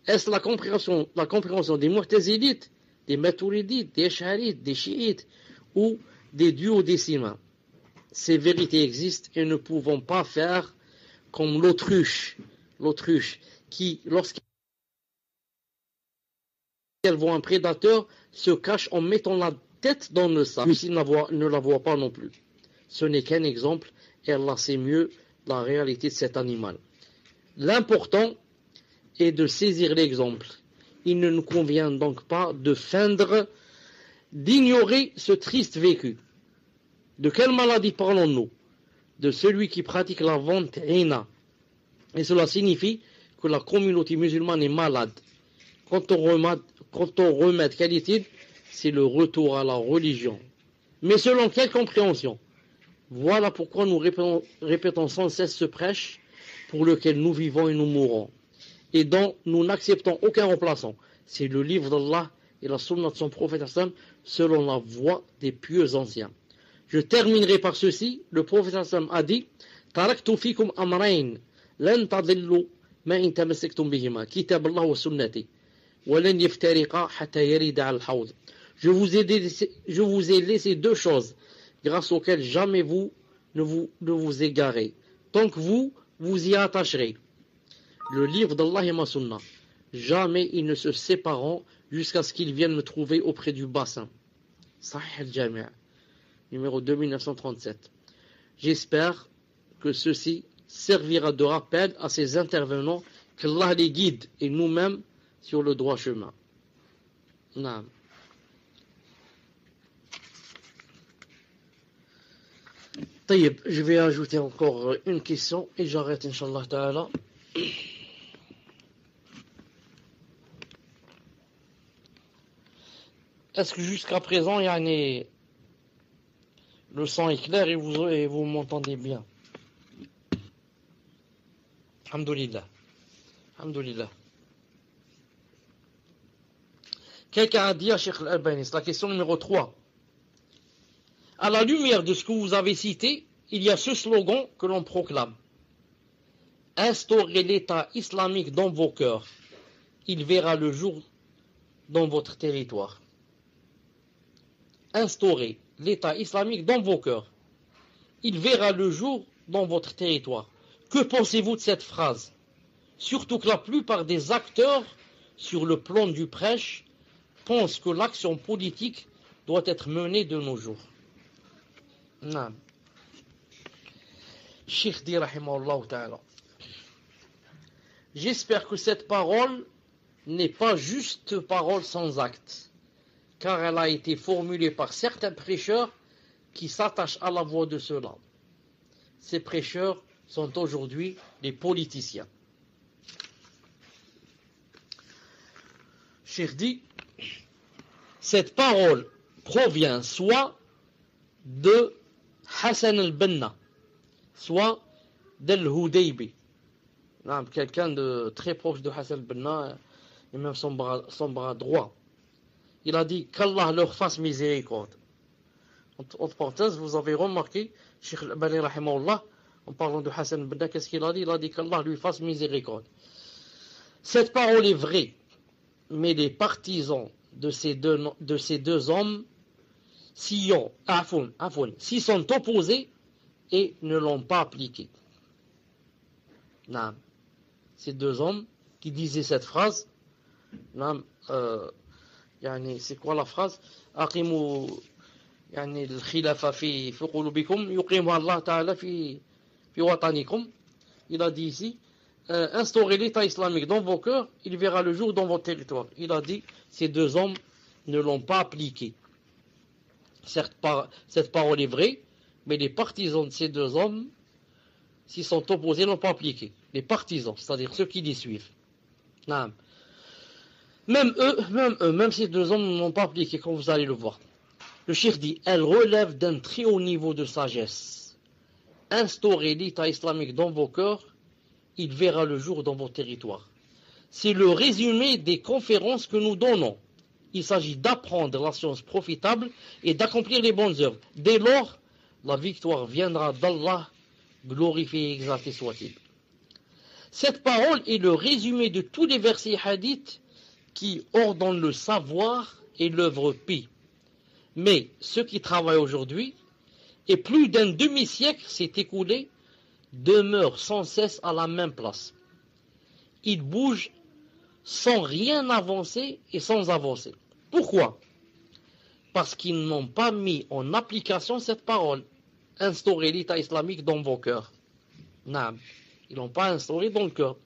Est-ce la compréhension des Mu'tazilites, des Maturidites, des Ash'arites, des Chiites ou des duodécimains? Ces vérités existent et ne pouvons pas faire comme l'autruche qui, lorsqu'elle voit un prédateur, se cache en mettant la tête dans le sable. Celui-ci ne la voit pas non plus. Ce n'est qu'un exemple et Allah sait mieux la réalité de cet animal. L'important est de saisir l'exemple. Il ne nous convient donc pas de feindre, d'ignorer ce triste vécu. De quelle maladie parlons-nous? De celui qui pratique la vente Hina. Et cela signifie que la communauté musulmane est malade. Quand on remède qualité, c'est le retour à la religion. Mais selon quelle compréhension? Voilà pourquoi nous répétons sans cesse ce prêche pour lequel nous vivons et nous mourons, et dont nous n'acceptons aucun remplaçant. C'est le livre d'Allah et la sunna de son prophète selon la voie des pieux anciens. Je terminerai par ceci. Le prophète a dit, Taraktu fikum amrayn lan tadillu ma in tamassaktum bihima kitab Allah wa sunnati wa lan yaftariqa hatta yarida al-hawd. Je vous ai laissé deux choses grâce auxquelles jamais vous ne vous égarez, tant que vous y attacherez. Le livre d'Allah et ma sunna. Jamais ils ne se sépareront jusqu'à ce qu'ils viennent me trouver auprès du bassin. Sahih al-Jami', numéro 2937. J'espère que ceci servira de rappel à ces intervenants, qu'Allah les guide et nous-mêmes sur le droit chemin. Naam. طيب, je vais ajouter encore une question et j'arrête, Inch'Allah Ta'ala. Est-ce que jusqu'à présent, le son est clair et vous m'entendez bien? Alhamdulillah. Alhamdulillah. Quelqu'un a dit à Cheikh Al-Albani, c'est la question numéro 3. À la lumière de ce que vous avez cité, il y a ce slogan que l'on proclame. Instaurez l'État islamique dans vos cœurs. Il verra le jour dans votre territoire. Instaurez l'État islamique dans vos cœurs. Il verra le jour dans votre territoire. Que pensez-vous de cette phrase? Surtout que la plupart des acteurs sur le plan du prêche pensent que l'action politique doit être menée de nos jours. Non. Cheikh dit rahimahullah ta'ala. J'espère que cette parole n'est pas juste parole sans acte, car elle a été formulée par certains prêcheurs qui s'attachent à la voix de ceux-là. Ces prêcheurs sont aujourd'hui les politiciens. Cheikh dit, Cette parole provient soit de Hassan al-Banna, soit d'Al-Hudaybi. Quelqu'un de très proche de Hassan al-Banna, et même son bras droit. Il a dit qu'Allah leur fasse miséricorde. Entre parenthèses, vous avez remarqué, Cheikh al-Albani rahimahullah, en parlant de Hassan al-Banna, qu'est-ce qu'il a dit? Il a dit qu'Allah lui fasse miséricorde. Cette parole est vraie, mais les partisans de ces deux hommes s'y sont opposés et ne l'ont pas appliquée. Ces deux hommes qui disaient cette phrase, c'est quoi la phrase? Aqimu al-khilafa fi qulubikum yuqimu Allah ta'ala fi watanikum. Il a dit ici, instaurez l'État islamique dans vos cœurs, il verra le jour dans vos territoires. Il a dit, ces deux hommes ne l'ont pas appliqué. Certes, cette parole est vraie, mais les partisans de ces deux hommes s'y sont opposés, n'ont pas appliqué. Les partisans, c'est-à-dire ceux qui les suivent. Même ces deux hommes n'ont pas appliqué, comme vous allez le voir. Le cheikh dit, elle relève d'un très haut niveau de sagesse. Instaurez l'État islamique dans vos cœurs, il verra le jour dans vos territoires. C'est le résumé des conférences que nous donnons. Il s'agit d'apprendre la science profitable et d'accomplir les bonnes œuvres. Dès lors, la victoire viendra d'Allah, glorifié et exalté soit-il. Cette parole est le résumé de tous les versets hadiths qui ordonnent le savoir et l'œuvre paix. Mais ceux qui travaillent aujourd'hui, et plus d'un demi-siècle s'est écoulé, demeurent sans cesse à la même place. Ils bougent sans rien avancer et sans avancer. Pourquoi? Parce qu'ils n'ont pas mis en application cette parole. Instaurer l'État islamique dans vos cœurs. Non, ils n'ont pas instauré dans le cœur.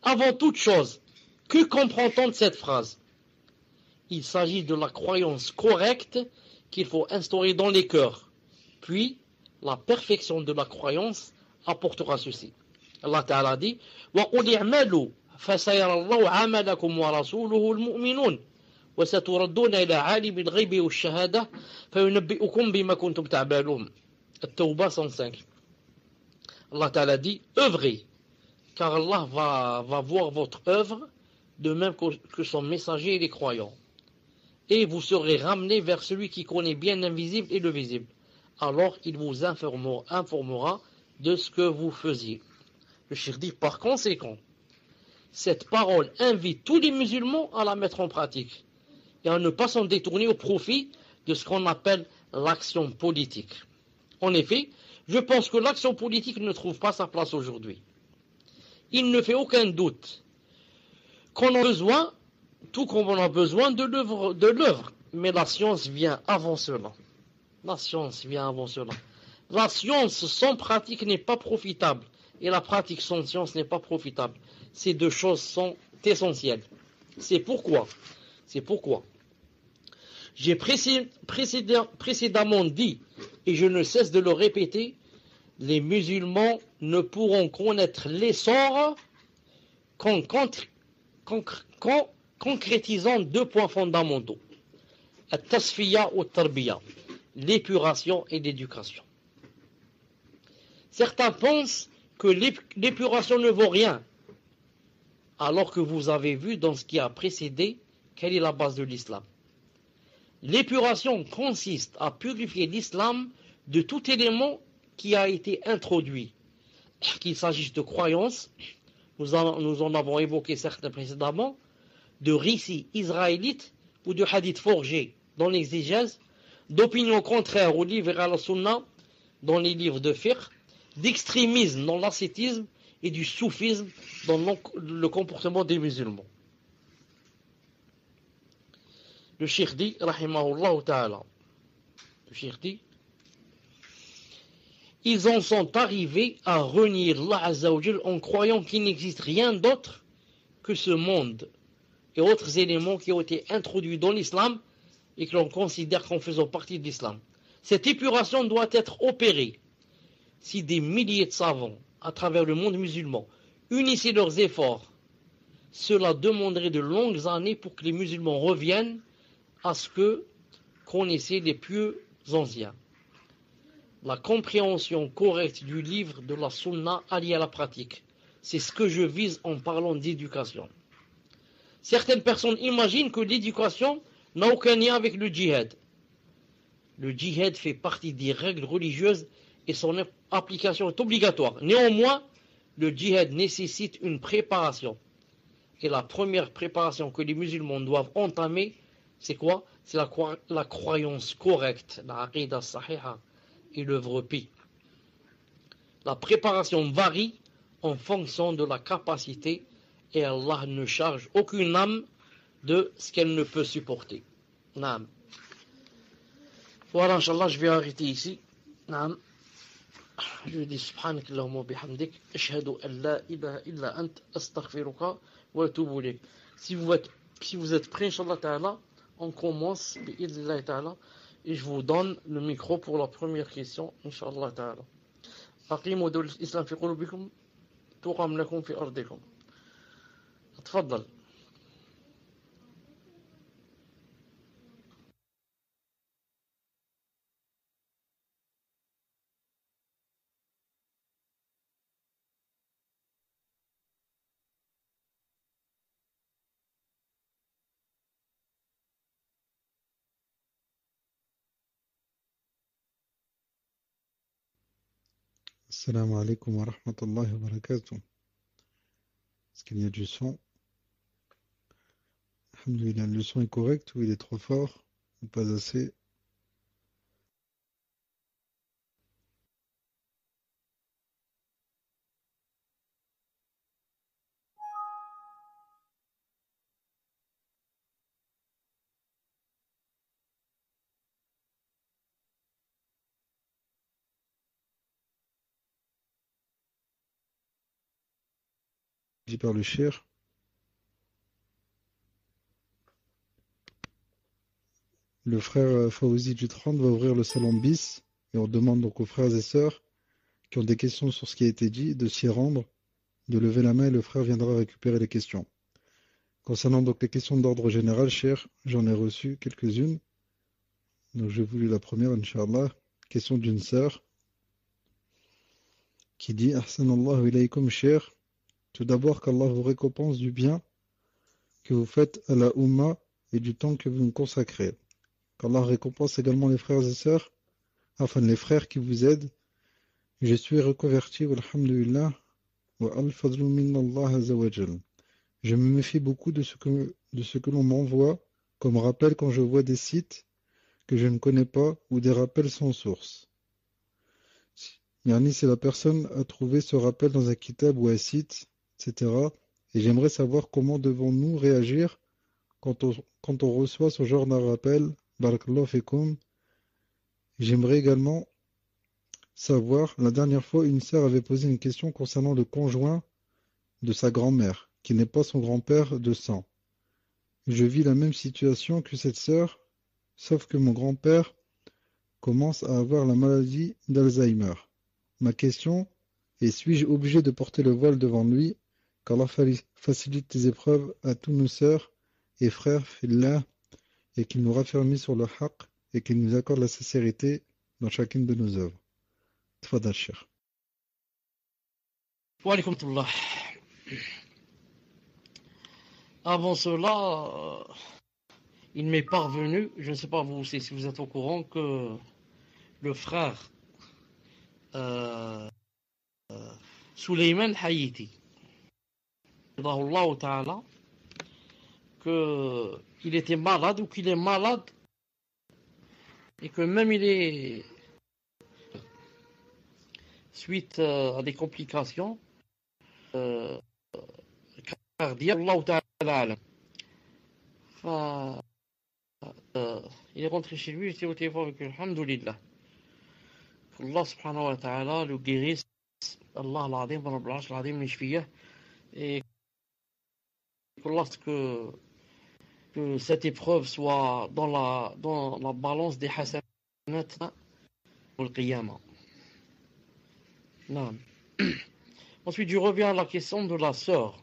Avant toute chose, que comprend-on de cette phrase? Il s'agit de la croyance correcte qu'il faut instaurer dans les cœurs. Puis, la perfection de la croyance apportera ceci. Allah Ta'ala dit وَقُلْ اعْمَلُوا فَسَيَرَى اللَّهُ عَمَلَكُمْ وَرَسُولُهُ الْمُؤْمِنُونَ وَسَتُرَدُّونَ إِلَى عَالِمِ الْغَيْبِ وَالشَّهَادَةِ فَيُنَبِّئُكُم بِمَا كُنتُمْ تَعْمَلُونَ. At-Tawbah 105. Allah Ta'ala dit œuvrez, car Allah va voir votre œuvre, de même que son messager et les croyants. Et vous serez ramenés vers celui qui connaît bien l'invisible et le visible. Alors il vous informera de ce que vous faisiez. Le cheikh dit par conséquent, cette parole invite tous les musulmans à la mettre en pratique et à ne pas s'en détourner au profit de ce qu'on appelle l'action politique. En effet, je pense que l'action politique ne trouve pas sa place aujourd'hui. Il ne fait aucun doute qu'on a besoin, tout comme on a besoin de l'œuvre, mais la science vient avant cela. La science vient avant cela. La science sans pratique n'est pas profitable, et la pratique sans science n'est pas profitable. Ces deux choses sont essentielles. C'est pourquoi j'ai précédemment dit, et je ne cesse de le répéter, les musulmans ne pourront connaître l'essor qu'en concrétisant deux points fondamentaux. At-tasfiya ou tarbiya, l'épuration et l'éducation. Certains pensent que l'épuration ne vaut rien, alors que vous avez vu dans ce qui a précédé quelle est la base de l'islam. L'épuration consiste à purifier l'islam de tout élément qui a été introduit, qu'il s'agisse de croyances, nous en avons évoqué certains précédemment, de récits israélites ou de hadiths forgés dans l'exégèse, d'opinions contraires aux livres et à la sunna dans les livres de fiqh, d'extrémisme dans l'ascétisme et du soufisme dans le comportement des musulmans. Le cheikh dit, rahimahullah ta'ala, le cheikh dit, ils en sont arrivés à renier Allah Azza wa Jal en croyant qu'il n'existe rien d'autre que ce monde et autres éléments qui ont été introduits dans l'islam et que l'on considère comme faisant partie de l'islam. Cette épuration doit être opérée. Si des milliers de savants à travers le monde musulman unissaient leurs efforts, cela demanderait de longues années pour que les musulmans reviennent à ce que connaissaient les pieux anciens. La compréhension correcte du livre de la Sunna alliée à la pratique. C'est ce que je vise en parlant d'éducation. Certaines personnes imaginent que l'éducation n'a aucun lien avec le djihad. Le djihad fait partie des règles religieuses et son application est obligatoire. Néanmoins, le djihad nécessite une préparation. Et la première préparation que les musulmans doivent entamer, c'est quoi? C'est la croyance correcte, la aqidah sahiha et l'œuvre pi. La préparation varie en fonction de la capacité et Allah ne charge aucune âme de ce qu'elle ne peut supporter. Naam. Voilà, Inch'Allah, je vais arrêter ici. Naam. Je dis subhanak Allahumma bihamdik, ashhadu an la ilaha illa ant, astaghfiruka wa atubu ilayk. Si vous êtes prêts, Inch'Allah ta'ala, on commence, bi'idhnillah ta'ala, et je vous donne le micro pour la première question, Inch'Allah ta'ala. أقيموا دولة الإسلام في قلوبكم تقام لكم في أرضكم. تفضل. Assalamu alaikum wa rahmatullahi wa barakatuh. Est-ce qu'il y a du son? Alhamdulillah, le son est correct ou il est trop fort ou pas assez? Dit par le cheikh. Le frère Fawzi du 30 va ouvrir le salon bis et on demande donc aux frères et sœurs qui ont des questions sur ce qui a été dit de s'y rendre, de lever la main et le frère viendra récupérer les questions. Concernant donc les questions d'ordre général, cheikh, j'en ai reçu quelques-unes. Donc j'ai voulu la première, Inch'Allah. Question d'une sœur qui dit Ahsanallahu ilaykum, cheikh. Tout d'abord, qu'Allah vous récompense du bien que vous faites à la Ummah et du temps que vous nous consacrez. Qu'Allah récompense également les frères et sœurs, enfin les frères qui vous aident. Je suis reconverti, walhamdulillah, wa al-fadlu minallah azawajal. Je me méfie beaucoup de ce que l'on m'envoie comme rappel quand je vois des sites que je ne connais pas ou des rappels sans source. Yani, si la personne a trouvé ce rappel dans un kitab ou un site, etc. Et j'aimerais savoir comment devons-nous réagir quand on reçoit ce genre de rappel. Barakallahu fikum. J'aimerais également savoir, la dernière fois, une sœur avait posé une question concernant le conjoint de sa grand-mère, qui n'est pas son grand-père de sang. Je vis la même situation que cette sœur, sauf que mon grand-père commence à avoir la maladie d'Alzheimer. Ma question est, suis-je obligé de porter le voile devant lui? Qu'Allah facilite les épreuves à tous nos sœurs et frères, fillah, et qu'il nous raffermisse sur le haqq et qu'il nous accorde la sincérité dans chacune de nos œuvres. Tfadal, cheikh. Wa alaykum tullah. Avant cela, il m'est parvenu, je ne sais pas vous aussi si vous êtes au courant, que le frère Suleiman Hayiti, qu'il était malade ou qu'il est malade et que même il est suite à des complications cardiaques, il est rentré chez lui, j'étais au téléphone avec lui, alhamdoulilah. Allah subhanahu wa ta'ala le guérisse, Allah al-Azim, Rabbul Arsh al-Azim, l'ishfiyah, et que cette épreuve soit dans la balance des hasanat pour le qiyamah. Non. Ensuite, je reviens à la question de la sœur.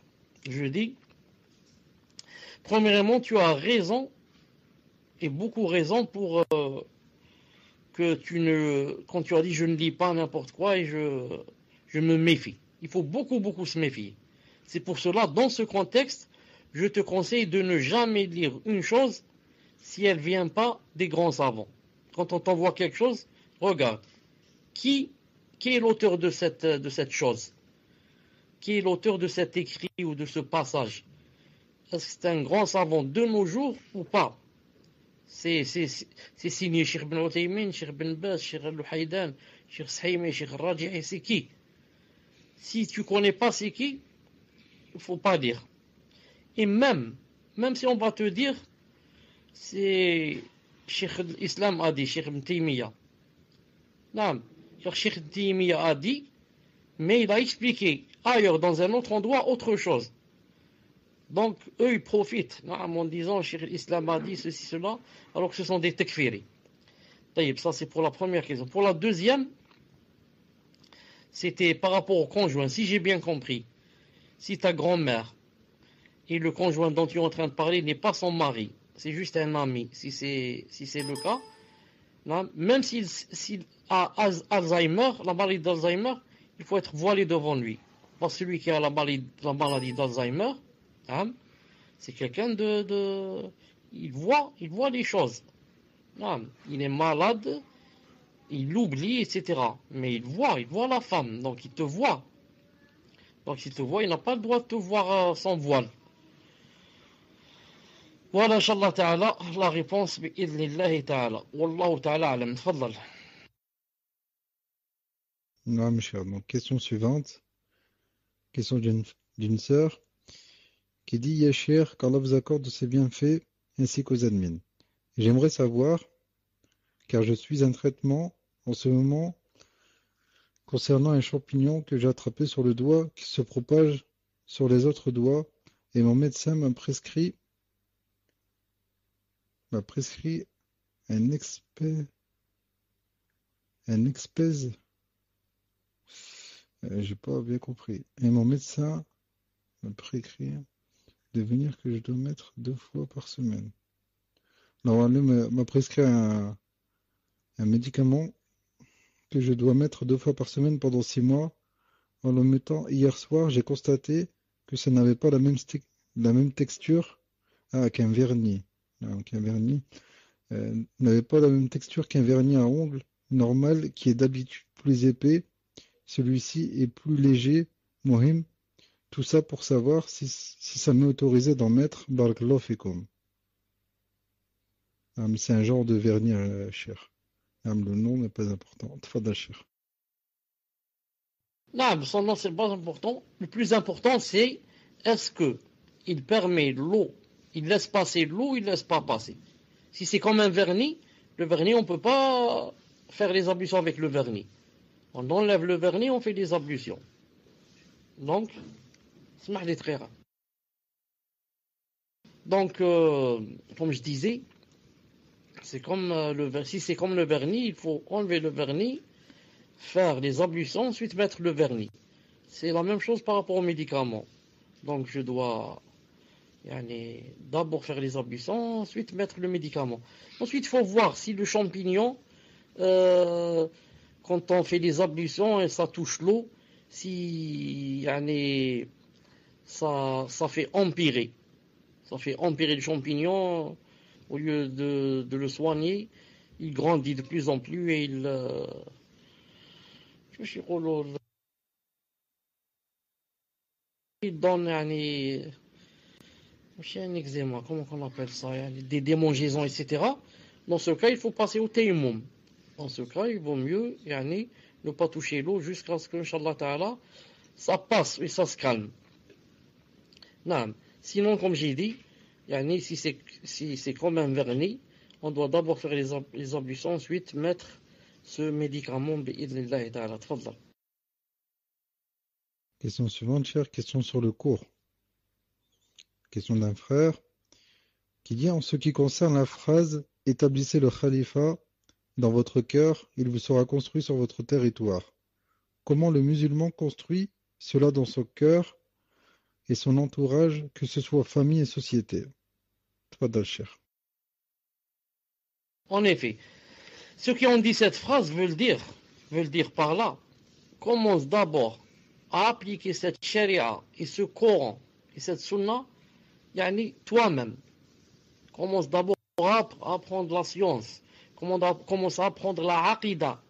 Je dis, premièrement, tu as raison et beaucoup raison pour quand tu as dit je ne lis pas n'importe quoi et je me méfie. Il faut beaucoup se méfier. C'est pour cela, dans ce contexte, je te conseille de ne jamais lire une chose si elle ne vient pas des grands savants. Quand on t'envoie quelque chose, regarde. Qui est l'auteur de cette chose? Qui est l'auteur de cet écrit ou de ce passage? Est-ce que c'est un grand savant de nos jours ou pas? C'est signé Cheikh Ben Othaymin, Cheikh Ben Baz, Cheikh Al-Luhaydan, Cheikh Sahimi, Cheikh Raji'i, c'est qui? Si tu connais pas c'est qui, il faut pas dire. Et même si on va te dire, c'est Cheikh l'Islam a dit, Cheikh Ibn Taymiyyah. Non, Cheikh Ibn Taymiyyah a dit, mais il a expliqué ailleurs, dans un autre endroit, autre chose. Donc, eux, ils profitent en disant Cheikh l'Islam a dit ceci, cela, alors que ce sont des tekfiris. Ça, c'est pour la première question. Pour la deuxième, c'était par rapport au conjoint. Si j'ai bien compris, si ta grand-mère et le conjoint dont tu es en train de parler n'est pas son mari, c'est juste un ami, si c'est le cas, même s'il a Alzheimer, la maladie d'Alzheimer, il faut être voilé devant lui. Parce que celui qui a la maladie d'Alzheimer, c'est quelqu'un il voit les choses. Il est malade, il l'oublie, etc. Mais il voit la femme, donc il te voit. Donc s'il te voit, il n'a pas le droit de te voir sans voile. Voilà, Inch'Allah Ta'ala, la réponse, bi'idhnillahi Ta'ala. Wallahu Ta'ala alam, tfaddal. Non, mes chers. Donc, question suivante. Question d'une sœur qui dit Yachir, qu'Allah vous accorde de ses bienfaits ainsi qu'aux admins. J'aimerais savoir, car je suis un traitement en ce moment concernant un champignon que j'ai attrapé sur le doigt qui se propage sur les autres doigts et mon médecin m'a prescrit un expèse. J'ai pas bien compris. Et mon médecin m'a prescrit de venir que je dois mettre 2 fois par semaine. Normalement, m'a prescrit un médicament que je dois mettre 2 fois par semaine pendant 6 mois. En le mettant hier soir, j'ai constaté que ça n'avait pas la même texture qu'un vernis. Donc un vernis n'avait pas la même texture qu'un vernis à ongles normal qui est d'habitude plus épais. Celui-ci est plus léger, mohim. Tout ça pour savoir si ça m'est autorisé d'en mettre. Barakallahu fikum. C'est un genre de vernis cher. Le nom n'est pas important. Tfadal cher. Non, son nom, c'est pas important. Le plus important, c'est est-ce que il permet l'eau, il laisse passer l'eau, il laisse pas passer. Si c'est comme un vernis, le vernis, on peut pas faire les ablutions avec le vernis. On enlève le vernis, on fait des ablutions. Donc, smah les très rare. Donc, comme je disais, c'est comme si c'est comme le vernis, il faut enlever le vernis, faire les ablutions, ensuite mettre le vernis. C'est la même chose par rapport aux médicaments. Donc je dois d'abord faire les ablutions, ensuite mettre le médicament. Ensuite, il faut voir si le champignon, quand on fait les ablutions et ça touche l'eau, si ça fait empirer. Ça fait empirer le champignon, au lieu de le soigner, il grandit de plus en plus et il donne un eczéma, comment on appelle ça, des démangeaisons, etc. Dans ce cas, il faut passer au tayammum. Dans ce cas, il vaut mieux ne pas toucher l'eau jusqu'à ce que, Inch'Allah Ta'ala, ça passe et ça se calme. Non. Sinon, comme j'ai dit, si c'est comme un vernis, on doit d'abord faire les ablutions, ensuite mettre ce médicament, bi'idhnillahi ta'ala. Tfadal. Question suivante, cher. Question sur le cours. Question d'un frère qui dit en ce qui concerne la phrase « Établissez le khalifa dans votre cœur, il vous sera construit sur votre territoire ». Comment le musulman construit cela dans son cœur et son entourage, que ce soit famille et société? Tfadal, cher. En effet, ceux qui ont dit cette phrase veulent dire par là, commence d'abord à appliquer cette charia et ce Coran et cette sunna, yani toi-même. Commence d'abord à apprendre la science, commence à apprendre la aqida,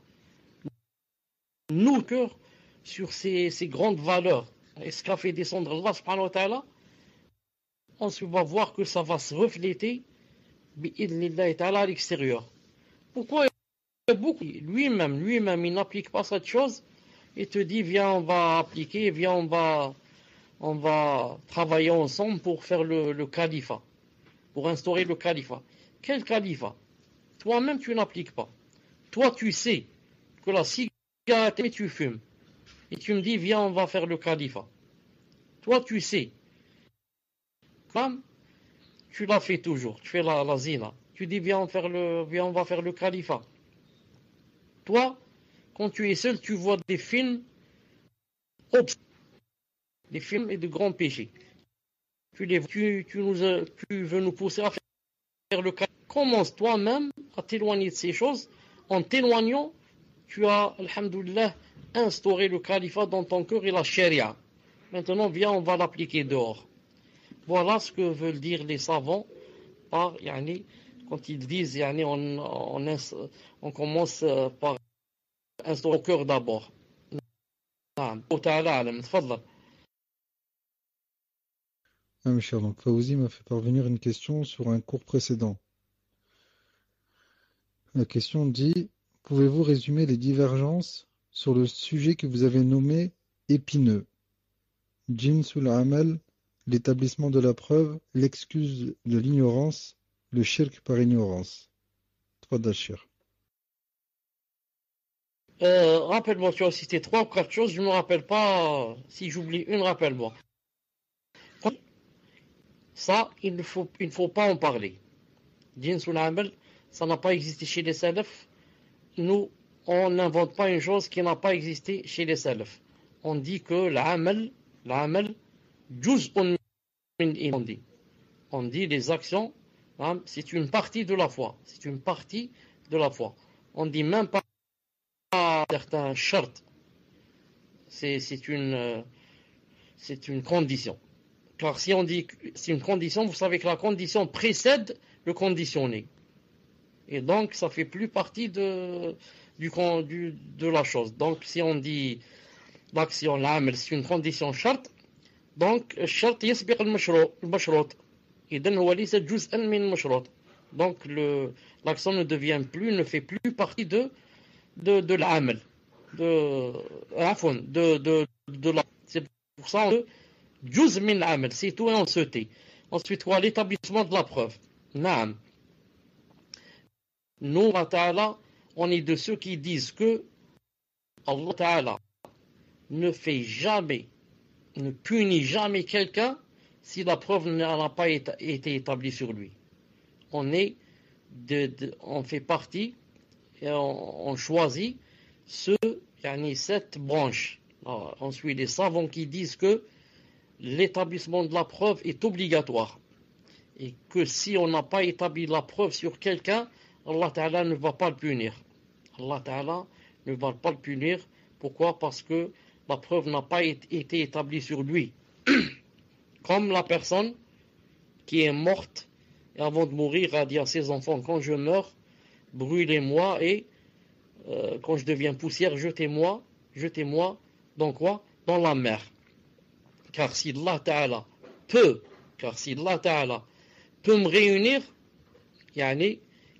nous cœur sur ces grandes valeurs. Et ce qu'a fait descendre Allah subhanahu wa ta'ala, ensuite on va voir que ça va se refléter à l'extérieur. Pourquoi beaucoup lui-même, il n'applique pas cette chose et te dit viens on va appliquer, viens on va travailler ensemble pour faire le califat, pour instaurer le califat. Quel califat? Toi-même tu n'appliques pas. Toi tu sais que la cigarette et tu fumes et tu me dis viens on va faire le califat. Toi tu sais, comme tu l'as fait toujours, tu fais la zina. Tu dis viens on va faire le califat. Toi, quand tu es seul, tu vois des films des films et de grands péchés. Tu veux nous pousser à faire le califat. Commence toi-même à t'éloigner de ces choses. En t'éloignant, tu as, alhamdoulilah, instauré le califat dans ton cœur et la charia. Maintenant, viens, on va l'appliquer dehors. Voilà ce que veulent dire les savants par, quand ils disent, on commence par instaurer au cœur d'abord. Mes chers, donc Fawzi m'a fait parvenir une question sur un cours précédent. La question dit: pouvez-vous résumer les divergences sur le sujet que vous avez nommé épineux? Jinsul amal, l'établissement de la preuve, l'excuse de l'ignorance, le shirk par ignorance. Tfadal Cheikh. Rappelle-moi, tu as cité 3 ou 4 choses, je ne me rappelle pas. Si j'oublie une, rappelle-moi. Ça, il ne faut pas en parler. Jinsul amal, ça n'a pas existé chez les salafs. Nous, on n'invente pas une chose qui n'a pas existé chez les salafs. On dit que l'amal, juz'un min iman. On dit les actions, c'est une partie de la foi. C'est une partie de la foi. On dit même pas certains shart. C'est une condition. Car si on dit que c'est une condition, vous savez que la condition précède le conditionné. Et donc, ça fait plus partie de la chose. Donc, si on dit l'action, l'amal, c'est une condition shart, donc, shart yasbiq al-mashrut. إذن هو ليس جزءا من المشروط. Donc, l'action ne fait plus partie de l'amal. C'est pour ça que juz min amal, c'est tout et on se tait. Ensuite, quoi, l'établissement de la preuve. Naam. Nous, Allah Ta'ala, on est de ceux qui disent que Allah Ta'ala ne punit jamais quelqu'un si la preuve n'a pas été établie sur lui. On fait partie et on choisit cette branche. Alors, on suit les savants qui disent que l'établissement de la preuve est obligatoire et que si on n'a pas établi la preuve sur quelqu'un, Allah Ta'ala ne va pas le punir. Allah Ta'ala ne va pas le punir. Pourquoi? Parce que la preuve n'a pas été établie sur lui. Comme la personne qui est morte et avant de mourir a dit à ses enfants: quand je meurs, brûlez-moi et quand je deviens poussière, jetez-moi dans quoi? Dans la mer. Car si Allah Ta'ala peut me réunir,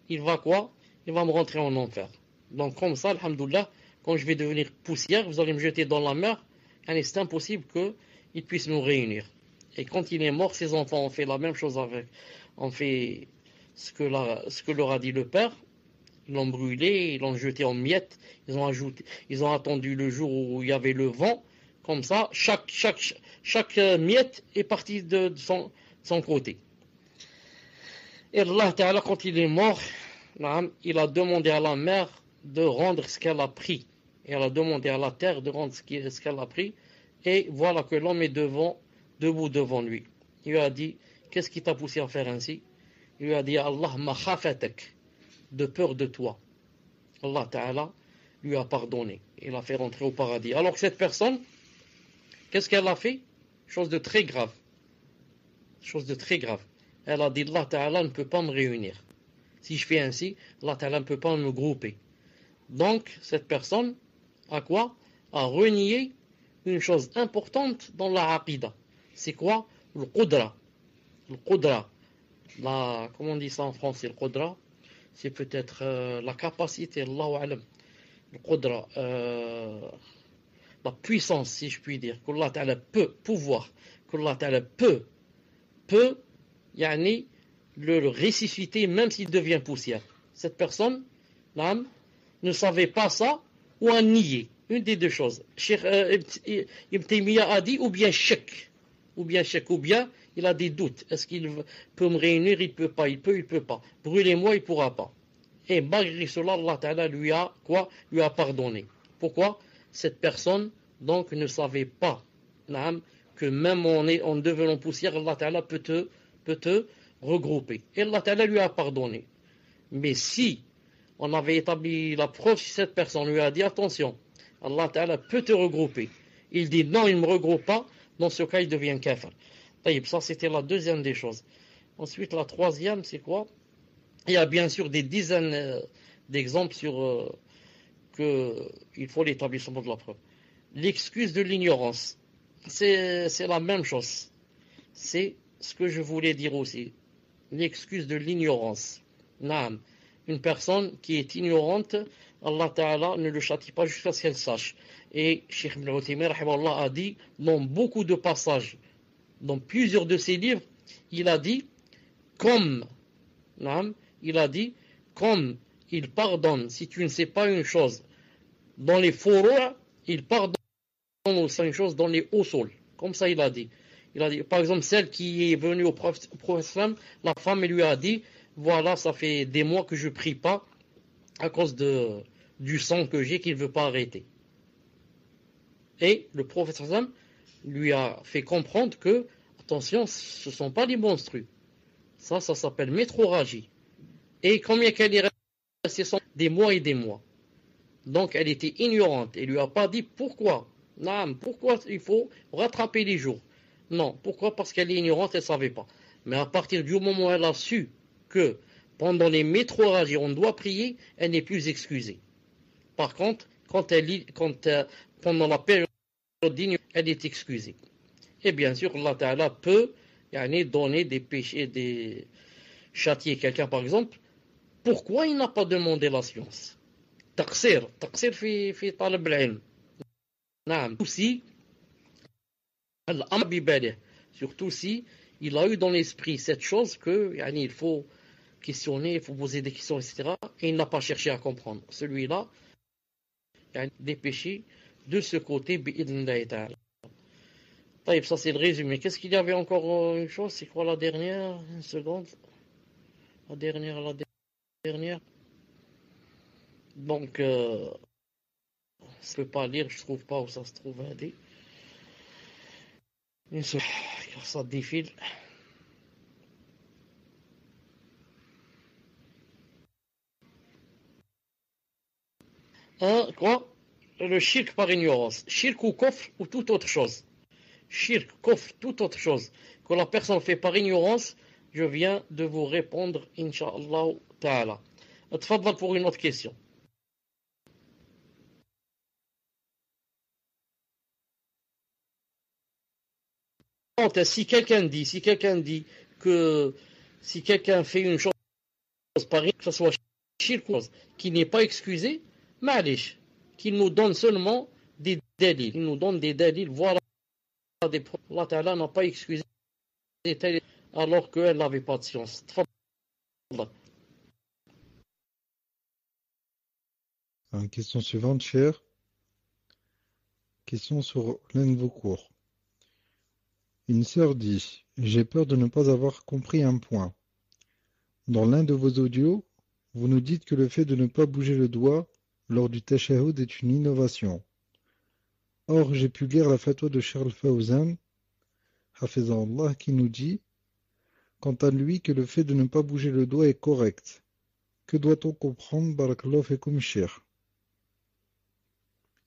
il va quoi? Il va me rentrer en enfer. Donc comme ça, alhamdoulilah, quand je vais devenir poussière, vous allez me jeter dans la mer, c'est impossible qu'il puisse nous réunir. Et quand il est mort, ses enfants ont fait la même chose ont fait ce que leur a dit le père. Ils l'ont brûlé, ils l'ont jeté en miettes, ils ont attendu le jour où il y avait le vent. Comme ça, chaque miette est partie de son côté. Et Allah Ta'ala, quand il est mort, il a demandé à la mer de rendre ce qu'elle a pris. Et elle a demandé à la terre de rendre ce qu'elle a pris. Et voilà que l'homme est debout devant lui. Il lui a dit: qu'est-ce qui t'a poussé à faire ainsi? Il lui a dit: Allah ma khafatak. de peur de toi. Allah Ta'ala lui a pardonné. Il l'a fait rentrer au paradis. Alors que cette personne, qu'est-ce qu'elle a fait? Chose de très grave. Chose de très grave. Elle a dit, Allah Ta'ala ne peut pas me réunir. Si je fais ainsi, Allah Ta'ala ne peut pas me grouper. Donc, cette personne, a quoi? A renié une chose importante dans la aqidah. C'est quoi? Le qudra. Le qudra. Comment on dit ça en français? Le qudra, c'est peut-être la capacité, Allahu alam. Le qudra, la puissance, si je puis dire, qu'Allah Ta'ala peut pouvoir, qu'Allah Ta'ala peut, yani, le ressusciter même s'il devient poussière. Cette personne, l'âme, ne savait pas ça ou a nié. Une des deux choses. Cheikh Ibn Taymiyyah a dit ou bien chèque, ou bien il a des doutes. Est-ce qu'il peut me réunir? Il peut pas. Il peut pas. Brûlez-moi, il pourra pas. Et malgré cela, Allah Ta'ala lui a pardonné. Pourquoi? Cette personne donc ne savait pas que même en devenant poussière, Allah Ta'ala peut te regrouper. Et Allah Ta'ala lui a pardonné. Mais si on avait établi la preuve, si cette personne lui a dit attention, Allah Ta'ala peut te regrouper, il dit non, il ne me regroupe pas, dans ce cas il devient kafir. Ça c'était la deuxième des choses. Ensuite la troisième c'est quoi? Il y a bien sûr des dizaines d'exemples sur qu'il faut l'établissement de la preuve. L'excuse de l'ignorance, c'est la même chose. C'est ce que je voulais dire aussi. L'excuse de l'ignorance. Naam. Une personne qui est ignorante, Allah Ta'ala ne le châtie pas jusqu'à ce qu'elle sache. Et Cheikh Ibn Uthaymin a dit, dans beaucoup de passages, dans plusieurs de ses livres, il a dit, comme il pardonne, si tu ne sais pas une chose, dans les furu', il pardonne aussi une chose dans les usul. Comme ça il a dit. Il a dit, par exemple, celle qui est venue au prophète, la femme lui a dit, voilà, ça fait des mois que je ne prie pas à cause du sang que j'ai qu'il ne veut pas arrêter. Et le prophète lui a fait comprendre que, attention, ce ne sont pas des monstrues. Ça s'appelle métroragie. Et combien qu'elle est restée des mois et des mois. Donc elle était ignorante. Elle ne lui a pas dit pourquoi. Non, pourquoi il faut rattraper les jours. Non, pourquoi? Parce qu'elle est ignorante, elle ne savait pas. Mais à partir du moment où elle a su que pendant les métroragies, on doit prier, elle n'est plus excusée. Par contre, pendant la période d'ignorance, elle est excusée. Et bien sûr, Allah Ta'ala peut donner des péchés, châtier quelqu'un par exemple. Pourquoi il n'a pas demandé la science? Taqsir fi talab al-ilm. Naam. Aussi, surtout si il a eu dans l'esprit cette chose que il faut questionner, il faut poser des questions, etc. Et il n'a pas cherché à comprendre. Celui-là, il y a des péchés de ce côté, bi'idhnillahi ta'ala. Ça c'est le résumé. Qu'est-ce qu'il y avait encore une chose? C'est quoi la dernière? Une seconde. La dernière. Donc, je ne peux pas lire, je ne trouve pas où ça se trouve. Une seconde. Ça défile. Quoi? Le shirk par ignorance. Shirk ou kofr ou toute autre chose. Shirk, kofr, toute autre chose. Que la personne fait par ignorance, je viens de vous répondre, Inch'Allah Ta'ala. Tfadal pour une autre question. Si quelqu'un dit que si quelqu'un fait une chose pareille, que ce soit shirk qui n'est pas excusé, ma'alish, qu'il nous donne seulement des dalils. Il nous donne des dalils, voilà des preuves. Allah Ta'ala n'a pas excusé alors qu'elle n'avait pas de science. Question suivante, cher. Question sur l'un de vos cours. Une sœur dit, j'ai peur de ne pas avoir compris un point. Dans l'un de vos audios, vous nous dites que le fait de ne pas bouger le doigt lors du tashahhud est une innovation. Or, j'ai pu lire la fatwa de Charles Fawzan, Hafizahullah, qui nous dit, quant à lui, que le fait de ne pas bouger le doigt est correct. Que doit-on comprendre, barakallahu fikum, cher?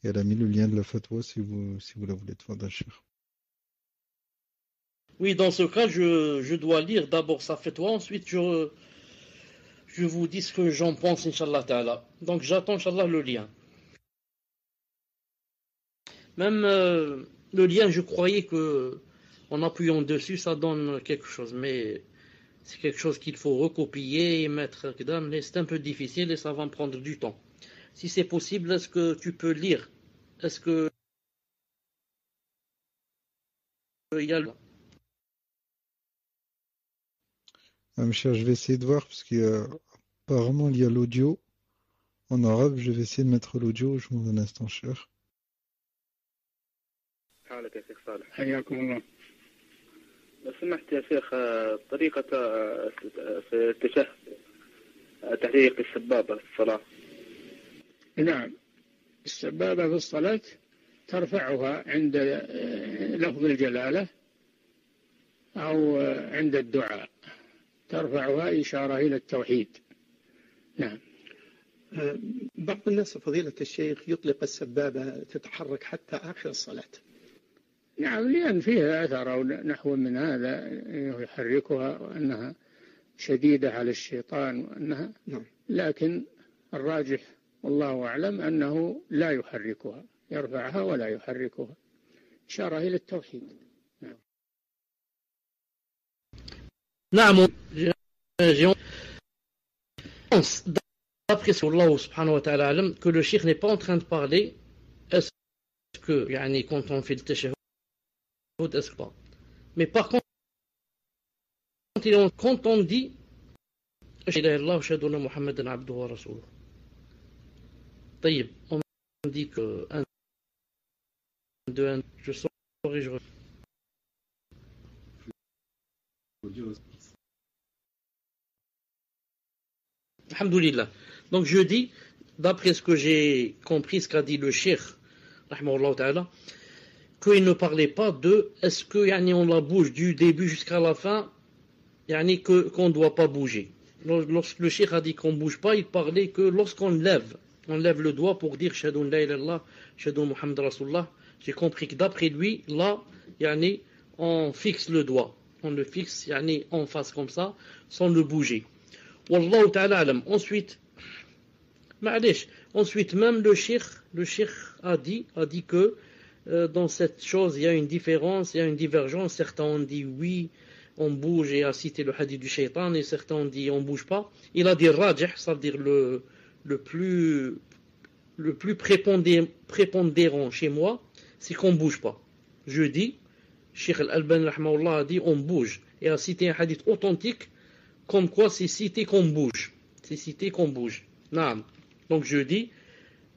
Et elle a mis le lien de la fatwa si vous la voulez, tfadal, cher. Oui, dans ce cas, je dois lire d'abord sa fatwa, ensuite je vous dis ce que j'en pense, Inch'Allah Ta'ala. Donc j'attends, Inch'Allah, le lien. Même le lien, je croyais que en appuyant dessus, ça donne quelque chose, mais c'est quelque chose qu'il faut recopier et mettre, mais c'est un peu difficile et ça va me prendre du temps. Si c'est possible, est-ce que tu peux lire? Est-ce que il y a Cher, je vais essayer de voir, parce qu'apparemment il y a l'audio en arabe. Je vais essayer de mettre l'audio. Je vous donne un instant, cher. حالك يا شيخ صالح حياكم الله لو سمحت يا شيخ طريقة في التشهد تحريك السبابة في الصلاة. نعم السبابة في الصلاة ترفعها عند لفظ الجلالة أو عند الدعاء ترفعها إشارة إلى التوحيد. نعم. بعض الناس فضيلة الشيخ يطلق السبابة تتحرك حتى آخر الصلاة. نعم لأن فيها أثر أو نحو من هذا يحركها وأنها شديدة على الشيطان وأنها نعم. لكن الراجح والله أعلم أنه لا يحركها يرفعها ولا يحركها إشارة إلى التوحيد. نعم. نعم. D'après ce Allah subhanahu wa ta'ala que le cheikh n'est pas en train de parler est-ce que quand on fait le tashahhud est-ce que pas. Mais par contre quand on dit ashhadu anna Muhammadan abduhu wa rasuluhu طيب on dit que 1 2 1 je sors et je Alhamdulillah. Donc je dis, d'après ce que j'ai compris, ce qu'a dit le cheikh, rahmahullah ta'ala, qu'il ne parlait pas de est-ce que on la bouge du début jusqu'à la fin, qu'on ne doit pas bouger. Lorsque le cheikh a dit qu'on ne bouge pas, il parlait que lorsqu'on lève le doigt pour dire Shahadun la ilaha illallah, Shahadun Muhammad Rasulullah, j'ai compris que d'après lui, là, on fixe le doigt. On le fixe en face comme ça, sans le bouger. Wallahu ta'ala alam. Ensuite, même le cheikh a dit que dans cette chose, il y a une différence, il y a une divergence. Certains ont dit oui, on bouge et a cité le hadith du shaitan, et certains ont dit on bouge pas. Il a dit rajih, c'est-à-dire le plus prépondérant chez moi, c'est qu'on bouge pas. Je dis, Cheikh Al-Albani rahimahullah a dit on bouge et a cité un hadith authentique comme quoi c'est cité qu'on bouge. C'est cité qu'on bouge. Naam. Donc je dis,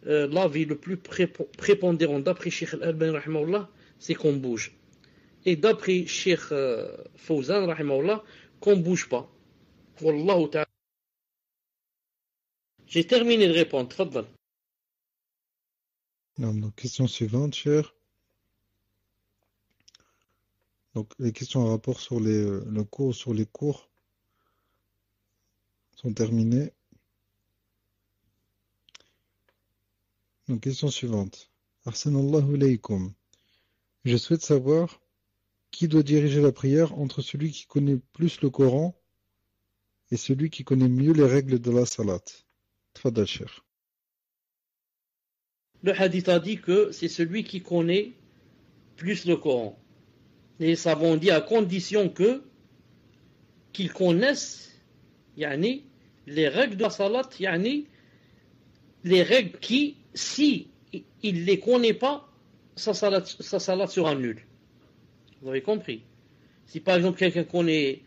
l'avis le plus prépondérant d'après Cheikh Al-Albani rahimahullah, c'est qu'on bouge. Et d'après Cheikh Fawzan rahimahullah, qu'on bouge pas. Wallahu ta'ala. J'ai terminé de répondre. Tfaddal. Donc, question suivante, cher. Donc, les questions en rapport sur le cours, sur les cours sont terminées. Donc, question suivante. Arsanallahu alaykum. Je souhaite savoir qui doit diriger la prière entre celui qui connaît plus le Coran et celui qui connaît mieux les règles de la salat. Tfadal, cher. Le hadith a dit que c'est celui qui connaît plus le Coran. Les savants dit à condition qu'ils connaissent les règles de la salat, les règles qui, si il ne les connaît pas, sa salat sera nulle. Vous avez compris? Si par exemple quelqu'un connaît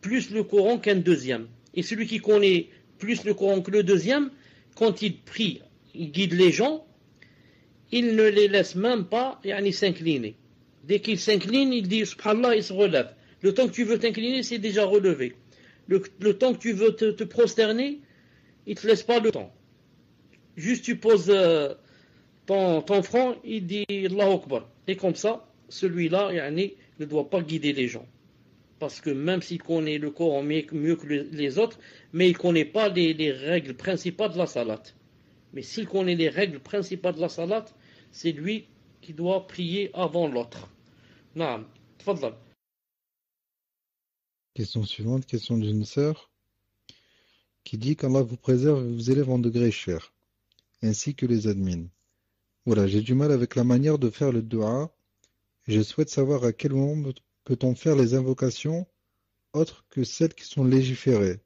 plus le Coran qu'un deuxième, et celui qui connaît plus le Coran que le deuxième, quand il prie, il guide les gens, il ne les laisse même pas s'incliner. Dès qu'il s'incline, il dit subhanallah, il se relève. Le temps que tu veux t'incliner, c'est déjà relevé. Le temps que tu veux te prosterner, il ne te laisse pas le temps. Juste tu poses ton front, il dit Allahu Akbar. Et comme ça, celui-là ne doit pas guider les gens. Parce que même s'il connaît le Coran mieux que les autres, mais il ne connaît pas les règles principales de la salat. Mais s'il connaît les règles principales de la salat, c'est lui qui doit prier avant l'autre. Naam, tfaddal. Question suivante, question d'une sœur qui dit qu'Allah vous préserve et vous élève en degré cher, ainsi que les admins. Voilà, j'ai du mal avec la manière de faire le dua et je souhaite savoir à quel moment peut-on faire les invocations autres que celles qui sont légiférées,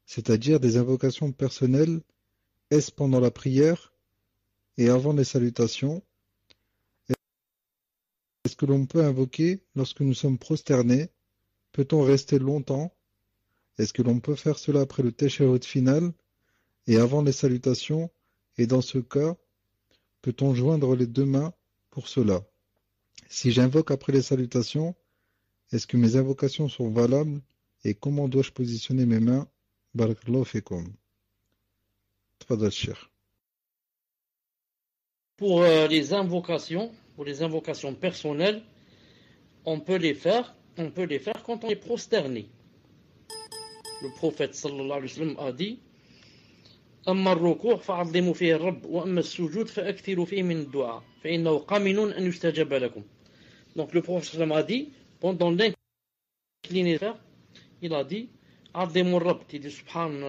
c'est-à-dire des invocations personnelles. Est-ce pendant la prière et avant les salutations? Est-ce que l'on peut invoquer lorsque nous sommes prosternés? Peut-on rester longtemps? Est-ce que l'on peut faire cela après le tashahhud final et avant les salutations? Et dans ce cas, peut-on joindre les deux mains pour cela? Si j'invoque après les salutations, est-ce que mes invocations sont valables? Et comment dois-je positionner mes mains? Barakallahu fikum. Tfadal Cheikh. Pour les invocations personnelles, on peut les faire quand on est prosterné. Le prophète sallallahu alayhi wa sallam a dit: أما الركوع فعظموا فيه الرب وأما السجود فأكثروا فيه من الدعاء فإنه قامن أن يستجاب لكم. Donc le prophète sallallahu alayhi wa sallam a dit, pendant l'inclinaison, il a dit عظموا الرب, il dit Subhan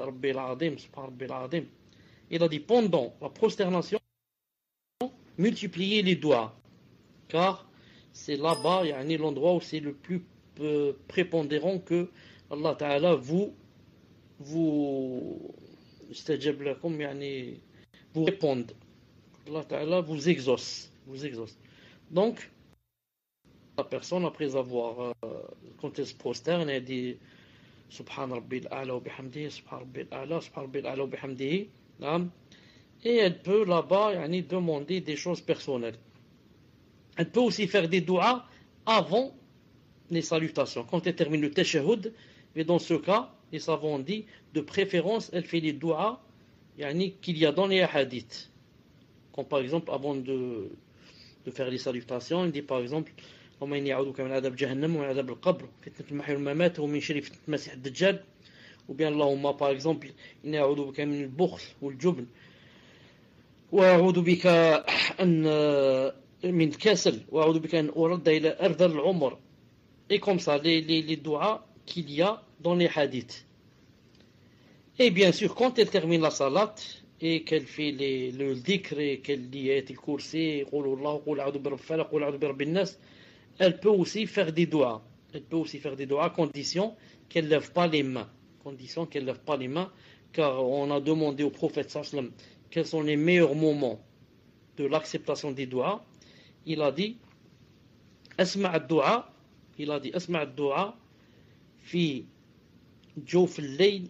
Rabbil Azim, Subhan Rabbil Azim. Il a dit pendant la prosternation, multipliez les doigts, car c'est là-bas, l'endroit où c'est le plus prépondérant que Allah Ta'ala vous réponde. Allah Ta'ala vous exauce. Donc, la personne, après avoir, quand elle se prosterne, elle dit Subhan Rabbil A'la wa bihamdihi, Subhan Rabbil A'la, Subhan Rabbil A'la wa bihamdihi. Et elle peut là-bas demander des choses personnelles. Elle peut aussi faire des doigts avant les salutations. Quand elle termine le tashahhud, et dans ce cas, les savants ont dit, de préférence, elle fait les doigts qu'il y a dans les hadiths. Comme par exemple, avant de faire les salutations, elle dit par exemple, اللهم إني أعوذ بك من عذاب جهنم ومن عذاب القبر فتنة المحيا والممات ومن شر فتنة المسيح الدجال. Ou bien اللهم par exemple إني أعوذ بك من البخل والجبن وأعوذ بك من الكسل وأعوذ بك أن أرد إلى أرذل العمر. Et comme ça, les doigts qu'il y a dans les hadiths. Et bien sûr, quand elle termine la salat et qu'elle fait le dhikr et qu'elle dit Ayat al-Kursi, Qul Allah, Qul a'udhu bi rabbil falaq, Qul a'udhu bi rabbin nas, elle peut aussi faire des doigts. À condition qu'elle ne lève pas les mains. Car on a demandé au prophète sallallahu alayhi wa sallam quels sont les meilleurs moments de l'acceptation des doigts. Il a dit Asma' ad-du'a, fi jawf al-layl,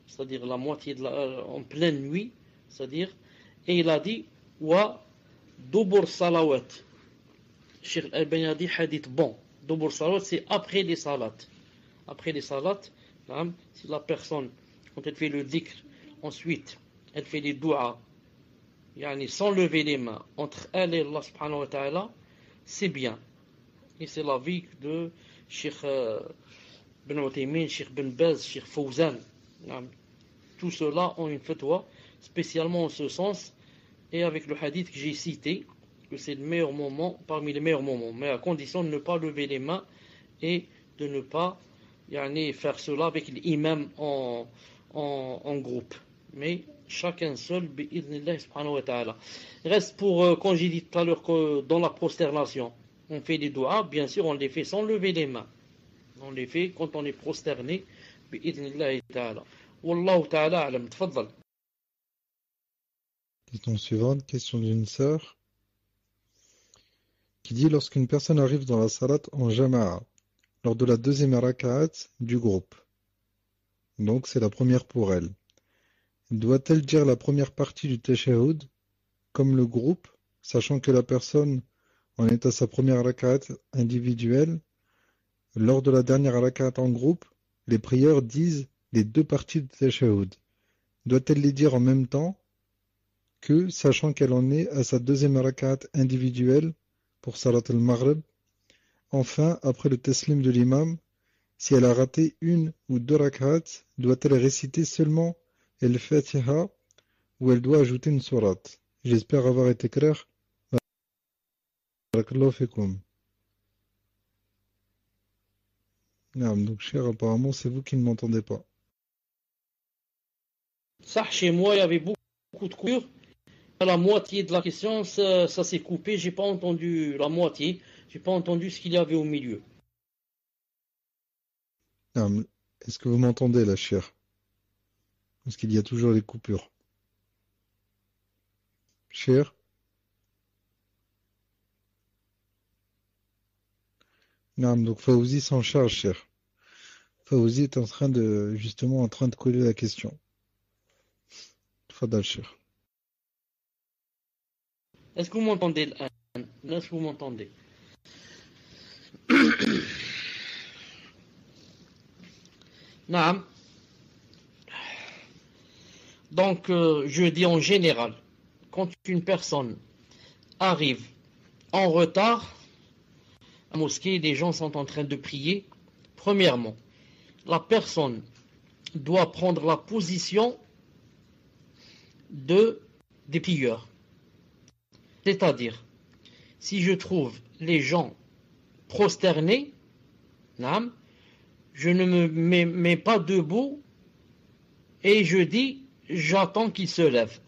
c'est-à-dire la moitié en pleine nuit, c'est-à-dire, et il a dit wa dubur salawat. Cheikh Al-Albani a dit hadith bon. Dubur salawat, c'est après les salats. Si la personne, quand elle fait le dhikr, ensuite elle fait les doigts, sans lever les mains, entre elle et Allah subhanahu wa ta'ala, c'est bien. Et c'est l'avis de Cheikh Ben Uthaymin, Cheikh Ben Baz, Cheikh Fawzan. Tout cela ont une fatwa, spécialement en ce sens, et avec le hadith que j'ai cité, que c'est le meilleur moment, parmi les meilleurs moments, mais à condition de ne pas lever les mains et de ne pas faire cela avec l'imam en groupe. Mais chacun seul, bi'idhnillah subhanahu wa ta'ala. Reste pour, quand j'ai dit tout à l'heure que dans la prosternation, on fait des doigts, bien sûr, on les fait sans lever les mains. On les fait quand on est prosterné, bi'idhnillah ta'ala. Wallahu ta'ala alam, tfaddal. Question suivante, question d'une sœur qui dit lorsqu'une personne arrive dans la salat en jama'a, lors de la deuxième raka'at du groupe, donc c'est la première pour elle, doit-elle dire la première partie du tashahhud comme le groupe, sachant que la personne en est à sa première raka'at individuelle? Lors de la dernière raka'at en groupe, les prieurs disent les deux parties du tashahhud. Doit-elle les dire en même temps que, sachant qu'elle en est à sa deuxième raka'at individuelle pour salat al-maghrib? Enfin, après le taslim de l'imam, Si elle a raté une ou deux rak'at, doit-elle réciter seulement el-Fatiha ou elle doit ajouter une sourate? J'espère avoir été clair. Barakallahu fikum. Naam, donc cher, apparemment c'est vous qui ne m'entendez pas. Ça, chez moi, il y avait beaucoup de coupures. À la moitié de la question, ça s'est coupé. J'ai pas entendu la moitié. J'ai pas entendu ce qu'il y avait au milieu. Naam, est-ce que vous m'entendez là, cher? Parce qu'il y a toujours des coupures. Cher? Naam, donc Fawzi s'en charge, cher. Fawzi est justement en train de coller la question. Fadal, cher. Est-ce que vous m'entendez? Est-ce que vous m'entendez? Naam. Donc, je dis en général, quand une personne arrive en retard, à la mosquée, des gens sont en train de prier. Premièrement, la personne doit prendre la position des prieurs. C'est-à-dire, si je trouve les gens prosternés, je ne me mets pas debout et je dis, j'attends qu'ils se lèvent.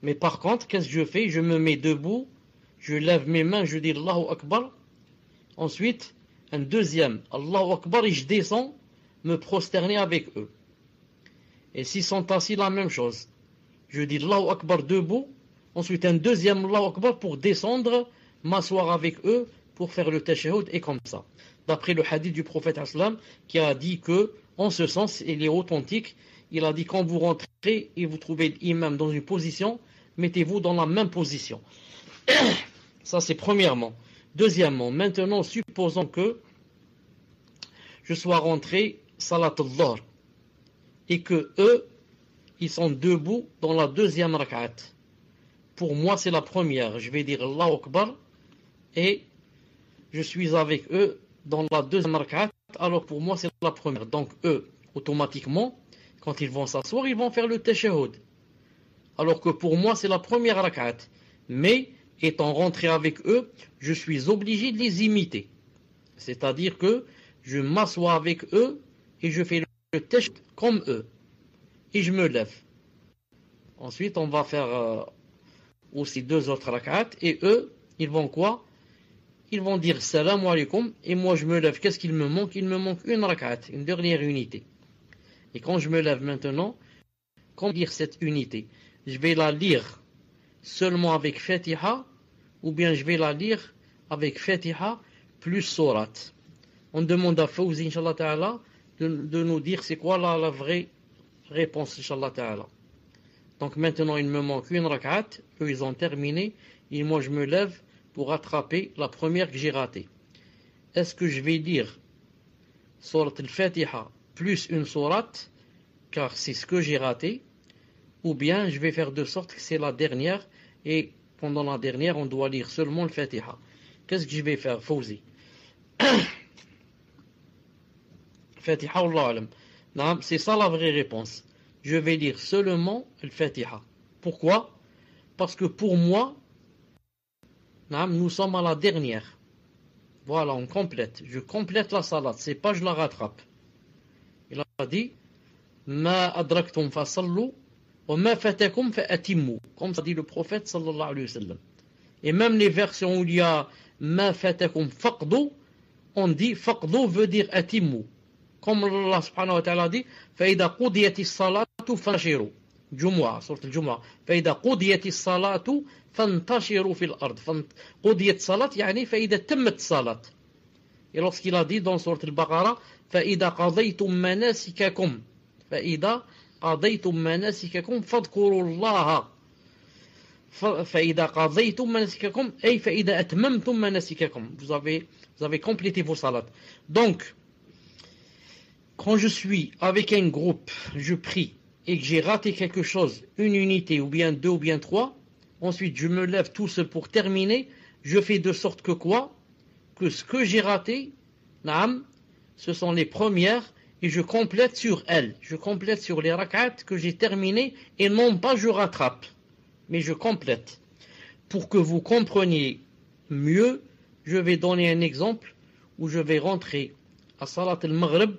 Mais par contre, qu'est-ce que je fais? Je me mets debout, je lève mes mains, je dis Allahu Akbar. Ensuite, un deuxième Allahu Akbar et je descends me prosterner avec eux. Et s'ils sont assis, la même chose. Je dis Allahu Akbar debout. Ensuite, un deuxième Allahu Akbar pour descendre, m'asseoir avec eux, pour faire le tashahhud, et comme ça. D'après le hadith du prophète Aslam, qui a dit que, en ce sens, il est authentique, il a dit quand vous rentrez et vous trouvez l'imam dans une position, mettez-vous dans la même position. Ça, c'est premièrement. Deuxièmement, maintenant, supposons que je sois rentré salat al-dhuhr et que eux, ils sont debout dans la deuxième rak'at. Pour moi, c'est la première. Je vais dire Allahu Akbar et je suis avec eux dans la deuxième rak'at. Alors pour moi, c'est la première. Donc eux, automatiquement, quand ils vont s'asseoir, ils vont faire le tashahhud. Alors que pour moi, c'est la première rak'at. Mais, étant rentré avec eux, je suis obligé de les imiter. C'est-à-dire que je m'assois avec eux et je fais le tashahhud comme eux. Et je me lève. Ensuite, on va faire aussi deux autres rak'at. Et eux, ils vont quoi? Ils vont dire salam alaikum. Et moi, je me lève. Qu'est-ce qu'il me manque? Il me manque une rak'at, une dernière unité. Et quand je me lève maintenant, comment dire cette unité? Je vais la lire seulement avec Fatiha, ou bien je vais la lire avec Fatiha plus Surat. On demande à Fawzi, Inch'Allah Ta'ala, de nous dire c'est quoi la vraie réponse, Inch'Allah Ta'ala. Donc maintenant, il me manque une rak'at, eux ils ont terminé, et moi je me lève pour rattraper la première que j'ai ratée. Est-ce que je vais lire Surat al-Fatiha plus une sourate, car c'est ce que j'ai raté, ou bien je vais faire de sorte que c'est la dernière, et pendant la dernière, on doit lire seulement le Fatiha. Qu'est-ce que je vais faire, Fawzi? Fatiha, Wallahu alam. C'est ça la vraie réponse. Je vais lire seulement le Fatiha. Pourquoi? Parce que pour moi, nous sommes à la dernière. Voilà, on complète. Je complète la salat, c'est pas je la rattrape. Il a dit Ma adraktum fa sallu wa ma fatakum fa atimmu. Comme ça dit le prophète sallallahu alayhi wa sallam. Et même les versions où il y a Ma fatakum faqdu, on dit faqdu veut dire atimmu. Comme Allah subhanahu wa ta'ala dit fa idha qudiyatis salatu fantashiru. Jumu'ah, surat al-Jumu'ah. Fa idha qudiyatis salatu fantashiru fil ard. Qudiyat salat yani fa idha tammat salat. Et lorsqu'il a dit dans surat al-Baqarah فإذا قضيتم مناسككم فاذكروا الله فإذا قضيتم مناسككم أي فإذا أتممتم مناسككم. Vous avez complété vos salats. Donc, quand je suis avec un groupe, je prie et que j'ai raté quelque chose, une unité ou bien deux ou bien trois, ensuite je me lève tout seul pour terminer, je fais de sorte que quoi? Que ce que j'ai raté, ce sont les premières et je complète sur elles. Je complète sur les rak'at que j'ai terminées et non pas je rattrape, mais je complète. Pour que vous compreniez mieux, je vais donner un exemple où je vais rentrer à Salat al-Maghrib.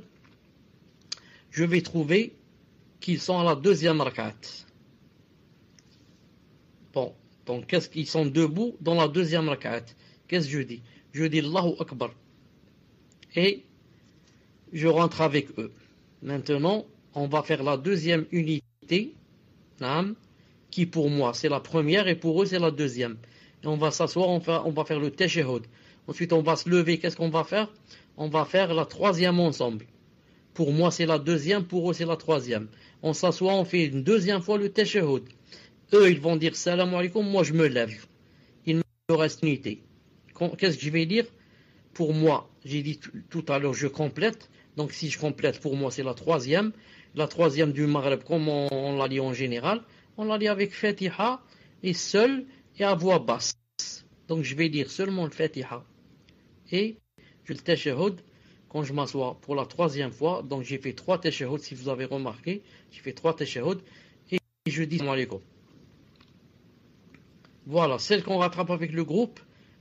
Je vais trouver qu'ils sont à la deuxième rak'at. Bon, donc qu'est-ce qu'ils sont debout dans la deuxième rak'at? Qu'est-ce que je dis? Je dis Allahu Akbar. Et je rentre avec eux. Maintenant, on va faire la deuxième unité, qui pour moi c'est la première et pour eux c'est la deuxième. Et on va s'asseoir, on va faire le tashahhud. Ensuite on va se lever, qu'est-ce qu'on va faire? On va faire la troisième ensemble. Pour moi c'est la deuxième, pour eux c'est la troisième. On s'assoit, on fait une deuxième fois le tashahhud. Eux ils vont dire salam alaikum, moi je me lève. Il me reste une unité. Qu'est-ce que je vais dire? Pour moi, j'ai dit tout à l'heure, je complète. Donc si je complète, pour moi c'est la troisième. La troisième du Maghreb, comme on la lit en général, on la lit avec Fatiha et seul et à voix basse. Donc je vais dire seulement le Fatiha. Et je le tashahhud quand je m'assois pour la troisième fois. Donc j'ai fait 3 tashahhud, si vous avez remarqué. J'ai fait 3 tashahhud et je dis salam alaikum. Voilà, celle qu'on rattrape avec le groupe,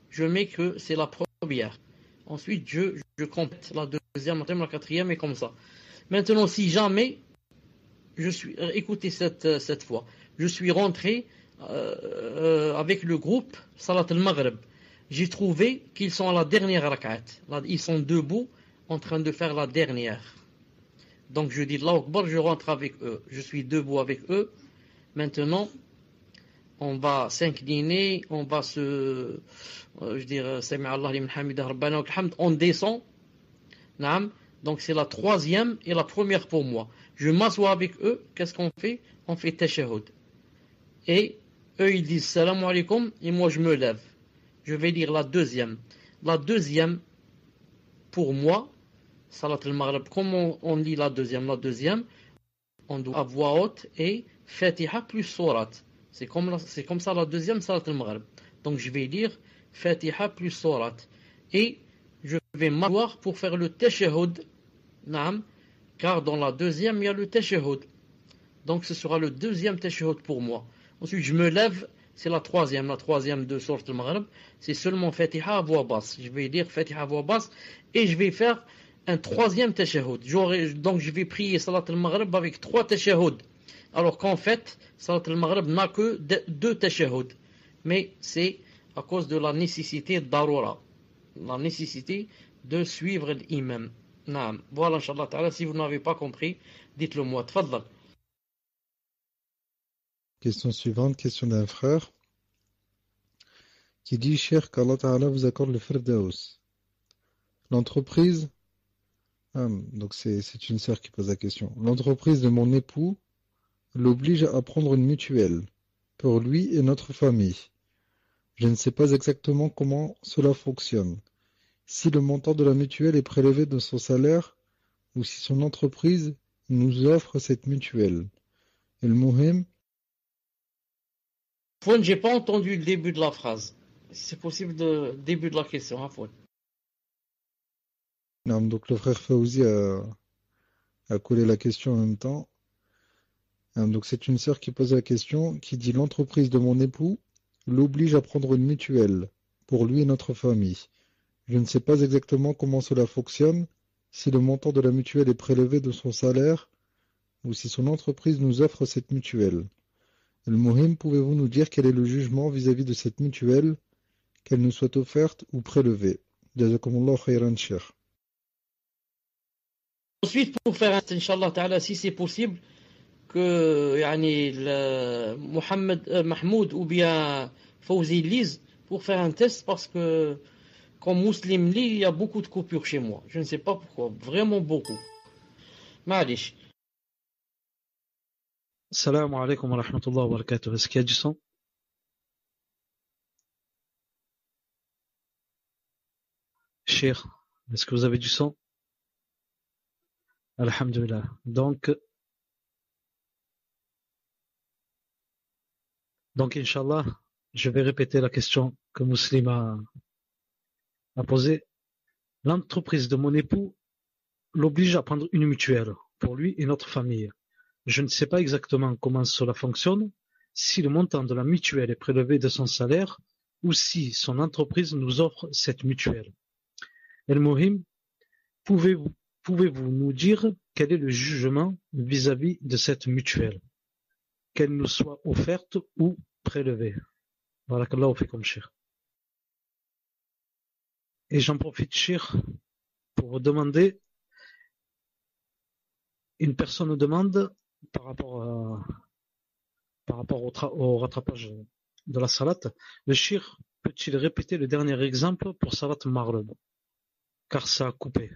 je mets que c'est la première. Ensuite, je complète la deuxième, la quatrième et comme ça. Maintenant, si jamais, écoutez cette fois, je suis rentré avec le groupe Salat al-Maghrib. J'ai trouvé qu'ils sont à la dernière rak'at. Ils sont debout en train de faire la dernière. Donc je dis Allahu Akbar, je rentre avec eux. Je suis debout avec eux. Maintenant, on va s'incliner, on va on descend. Donc c'est la troisième et la première pour moi. Je m'assois avec eux, qu'est-ce qu'on fait? On fait tashahhud. Et eux ils disent salam alaikum et moi je me lève. Je vais dire la deuxième. La deuxième, pour moi, Salat al-Maghrib, comment on lit la deuxième? La deuxième, on doit à voix haute et Fatiha plus Surat. C'est comme ça la deuxième Salat al-Maghrib. Donc je vais lire Fatiha plus Surat. Et je vais m'asseoir pour faire le tashahhud. Car dans la deuxième, il y a le tashahhud. Donc ce sera le deuxième tashahhud pour moi. Ensuite je me lève, c'est la troisième de Surat al-Maghrib. C'est seulement Fatiha à voix basse. Je vais lire Fatiha à voix basse et je vais faire un troisième tashahhud. Donc je vais prier Salat al-Maghrib avec 3 tashahhud. Alors qu'en fait, Salat al-Maghrib n'a que 2 tashahhud. Mais c'est à cause de la nécessité d'Arura. La nécessité de suivre l'imam. Voilà, Inch'Allah Ta'ala, si vous n'avez pas compris, dites-le moi. Tfaddal. Question suivante, question d'un frère qui dit: Cher qu'Allah Ta'ala vous accorde le Firdaus. L'entreprise, donc c'est une sœur qui pose la question. L'entreprise de mon époux l'oblige à prendre une mutuelle pour lui et notre famille. Je ne sais pas exactement comment cela fonctionne. Si le montant de la mutuelle est prélevé de son salaire ou si son entreprise nous offre cette mutuelle. Et le muhim. Je n'ai pas entendu le début de la phrase. Si c'est possible, le début de la question. Non, donc le frère Fawzi a collé la question en même temps. Donc c'est une sœur qui pose la question, qui dit: l'entreprise de mon époux l'oblige à prendre une mutuelle pour lui et notre famille. Je ne sais pas exactement comment cela fonctionne, si le montant de la mutuelle est prélevé de son salaire ou si son entreprise nous offre cette mutuelle. El Mohim, pouvez-vous nous dire quel est le jugement vis-à-vis de cette mutuelle, qu'elle nous soit offerte ou prélevée? Jazakumullah khayran, Cheikh. Ensuite, pour faire un test, Inch'Allah Ta'ala, si c'est possible, que Mahmoud ou bien Fawzi lise pour faire un test, parce que comme musulman lit, il y a beaucoup de coupures chez moi. Je ne sais pas pourquoi, vraiment beaucoup. Malish. Assalamu alaikum wa rahmatullahi wa barakatuh. Est-ce qu'il y a du son? Cheikh, est-ce que vous avez du son? Alhamdulillah. Donc, Inch'Allah, je vais répéter la question que Muslim a posée. L'entreprise de mon époux l'oblige à prendre une mutuelle pour lui et notre famille. Je ne sais pas exactement comment cela fonctionne, si le montant de la mutuelle est prélevé de son salaire ou si son entreprise nous offre cette mutuelle. El Mohim, pouvez-vous nous dire quel est le jugement vis-à-vis de cette mutuelle, qu'elle nous soit offerte ou prélevée? Barakallahu fikum, Cheikh. Et j'en profite, Cheikh, pour vous demander, une personne demande par rapport au rattrapage de la salat, le Cheikh peut-il répéter le dernier exemple pour salat Maghrib, car ça a coupé.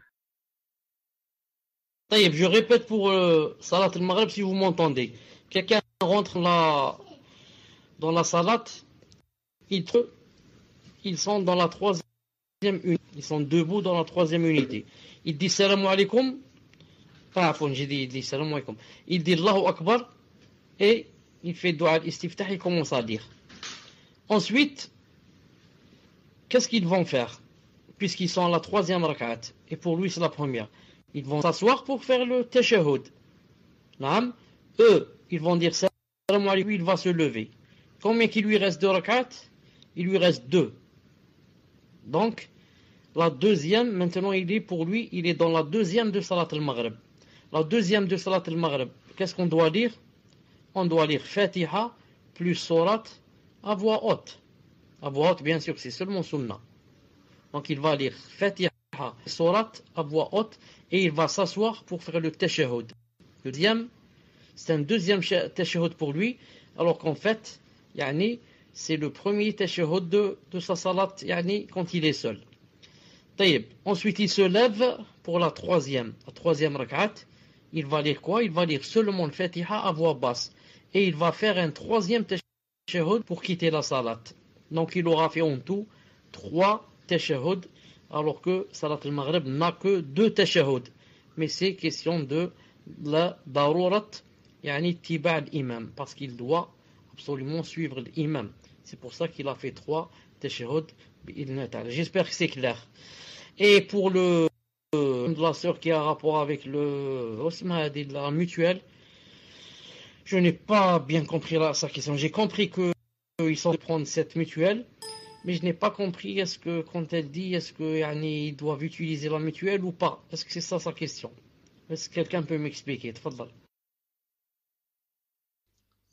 Je répète pour salat al-Maghrib si vous m'entendez. Quelqu'un rentre dans la salat, ils sont dans la troisième unité. Ils sont debout dans la troisième unité. Il dit salam alaikum. Il dit salam alaikum. Il dit Allahu Akbar et il fait dua al-istiftah, il commence à dire. Ensuite, qu'est-ce qu'ils vont faire? Puisqu'ils sont à la troisième rak'at, et pour lui c'est la première. Ils vont s'asseoir pour faire le tashahhud. Eux, ils vont dire salam alaikum, il va se lever. Combien qu'il lui reste de rak'at? Il lui reste 2. Donc, la deuxième, maintenant il est dans la deuxième de salat al-Maghrib. La deuxième de salat al-Maghrib, qu'est-ce qu'on doit lire? On doit lire Fatiha plus Surat à voix haute. À voix haute, bien sûr, c'est seulement Sunnah. Donc il va lire Fatiha, Surat à voix haute et il va s'asseoir pour faire le tashahhud. C'est un deuxième tashahhud pour lui, alors qu'en fait, c'est le premier tashahhud de sa salat quand il est seul. Ensuite, il se lève pour la troisième rak'at. Il va lire quoi? Il va lire seulement le Fatiha à voix basse. Et il va faire un troisième tashahhud pour quitter la salat. Donc il aura fait en tout 3 tashahhud, alors que salat al-Maghrib n'a que 2 tashahhud. Mais c'est question de la darurat, tiba' al-imam, parce qu'il doit absolument suivre l'imam. C'est pour ça qu'il a fait 3 tashahhud. J'espère que c'est clair. Et pour la sœur qui a rapport avec la mutuelle, je n'ai pas bien compris sa question. J'ai compris qu'ils sont de prendre cette mutuelle, mais je n'ai pas compris quand elle dit ils doivent utiliser la mutuelle ou pas. Est-ce que c'est ça sa question? Est-ce que quelqu'un peut m'expliquer? Tfadal.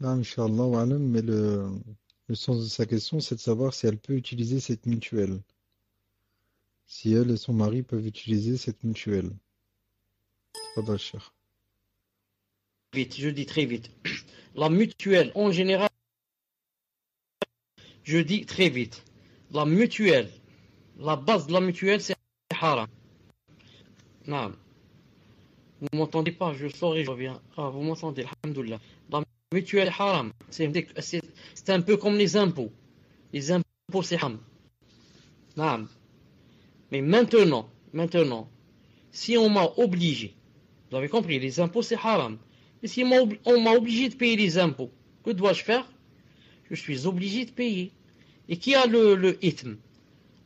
Là, Inch'Allah, mais le sens de sa question, c'est de savoir si elle peut utiliser cette mutuelle. Si elle et son mari peuvent utiliser cette mutuelle. Tfadal, Cheikh. Vite, je dis très vite. La mutuelle, en général, je dis très vite. La mutuelle, la base de la mutuelle, c'est haram. Non. Vous m'entendez pas? Je sors et je reviens. Vous m'entendez? Alhamdoulilah. La mutuelle haram. C'est un peu comme les impôts. Les impôts, c'est haram. Non. Mais maintenant, si on m'a obligé, vous avez compris, les impôts, c'est haram. Mais si on m'a obligé de payer les impôts, que dois-je faire? Je suis obligé de payer. Et qui a le ithme?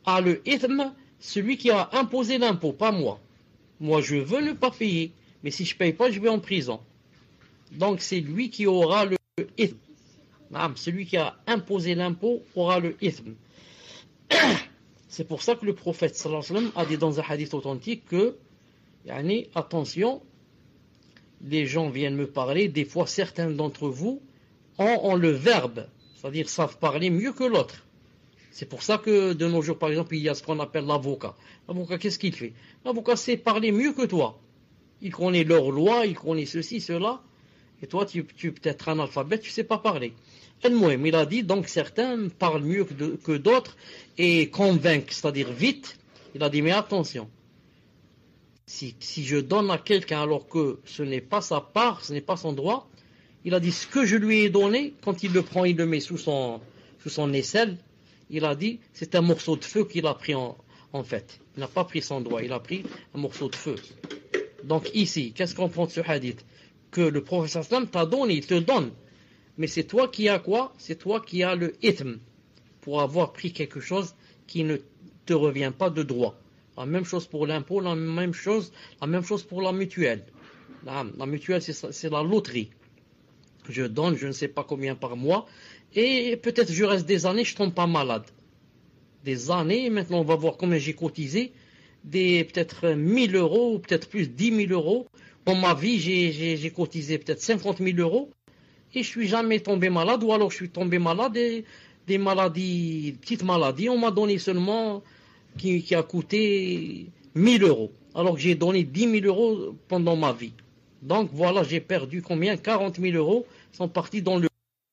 Le ithme, celui qui a imposé l'impôt, pas moi. Moi, je veux ne pas payer. Mais si je ne paye pas, je vais en prison. Donc, c'est lui qui aura le ithme. Celui qui a imposé l'impôt aura le ithme. C'est pour ça que le prophète sallallahu alayhi wa sallam a dit dans un hadith authentique que, attention, les gens viennent me parler, des fois certains d'entre vous ont le verbe, c'est-à-dire savent parler mieux que l'autre. C'est pour ça que de nos jours, par exemple, il y a ce qu'on appelle l'avocat. L'avocat, qu'est-ce qu'il fait? L'avocat sait parler mieux que toi. Il connaît leurs lois, il connaît ceci, cela, et toi, tu es peut-être analphabète, tu ne sais pas parler. Il a dit, donc certains parlent mieux que d'autres et convainquent, c'est-à-dire vite. Il a dit, mais attention, si je donne à quelqu'un alors que ce n'est pas sa part, ce n'est pas son droit, il a dit, ce que je lui ai donné, quand il le prend, il le met sous son aisselle, il a dit, c'est un morceau de feu qu'il a pris en fait. Il n'a pas pris son doigt, il a pris un morceau de feu. Donc ici, qu'est-ce qu'on prend de ce hadith? Que le prophète sallam t'a donné, il te donne. Mais c'est toi qui as quoi? C'est toi qui as le ithme pour avoir pris quelque chose qui ne te revient pas de droit. La même chose pour l'impôt, la même chose pour la mutuelle. La mutuelle, c'est la loterie. Je donne, je ne sais pas combien par mois, et peut-être je reste des années, je ne tombe pas malade. Des années, maintenant on va voir combien j'ai cotisé, peut-être 1000 euros, ou peut-être plus 10 000 euros. Dans ma vie, j'ai cotisé peut-être 50 000 euros, et je suis jamais tombé malade, ou alors je suis tombé malade, et des maladies, petites maladies, on m'a donné seulement, qui a coûté 1000 euros, alors que j'ai donné 10 000 euros pendant ma vie. Donc voilà, j'ai perdu combien? 40 000 euros sont partis dans le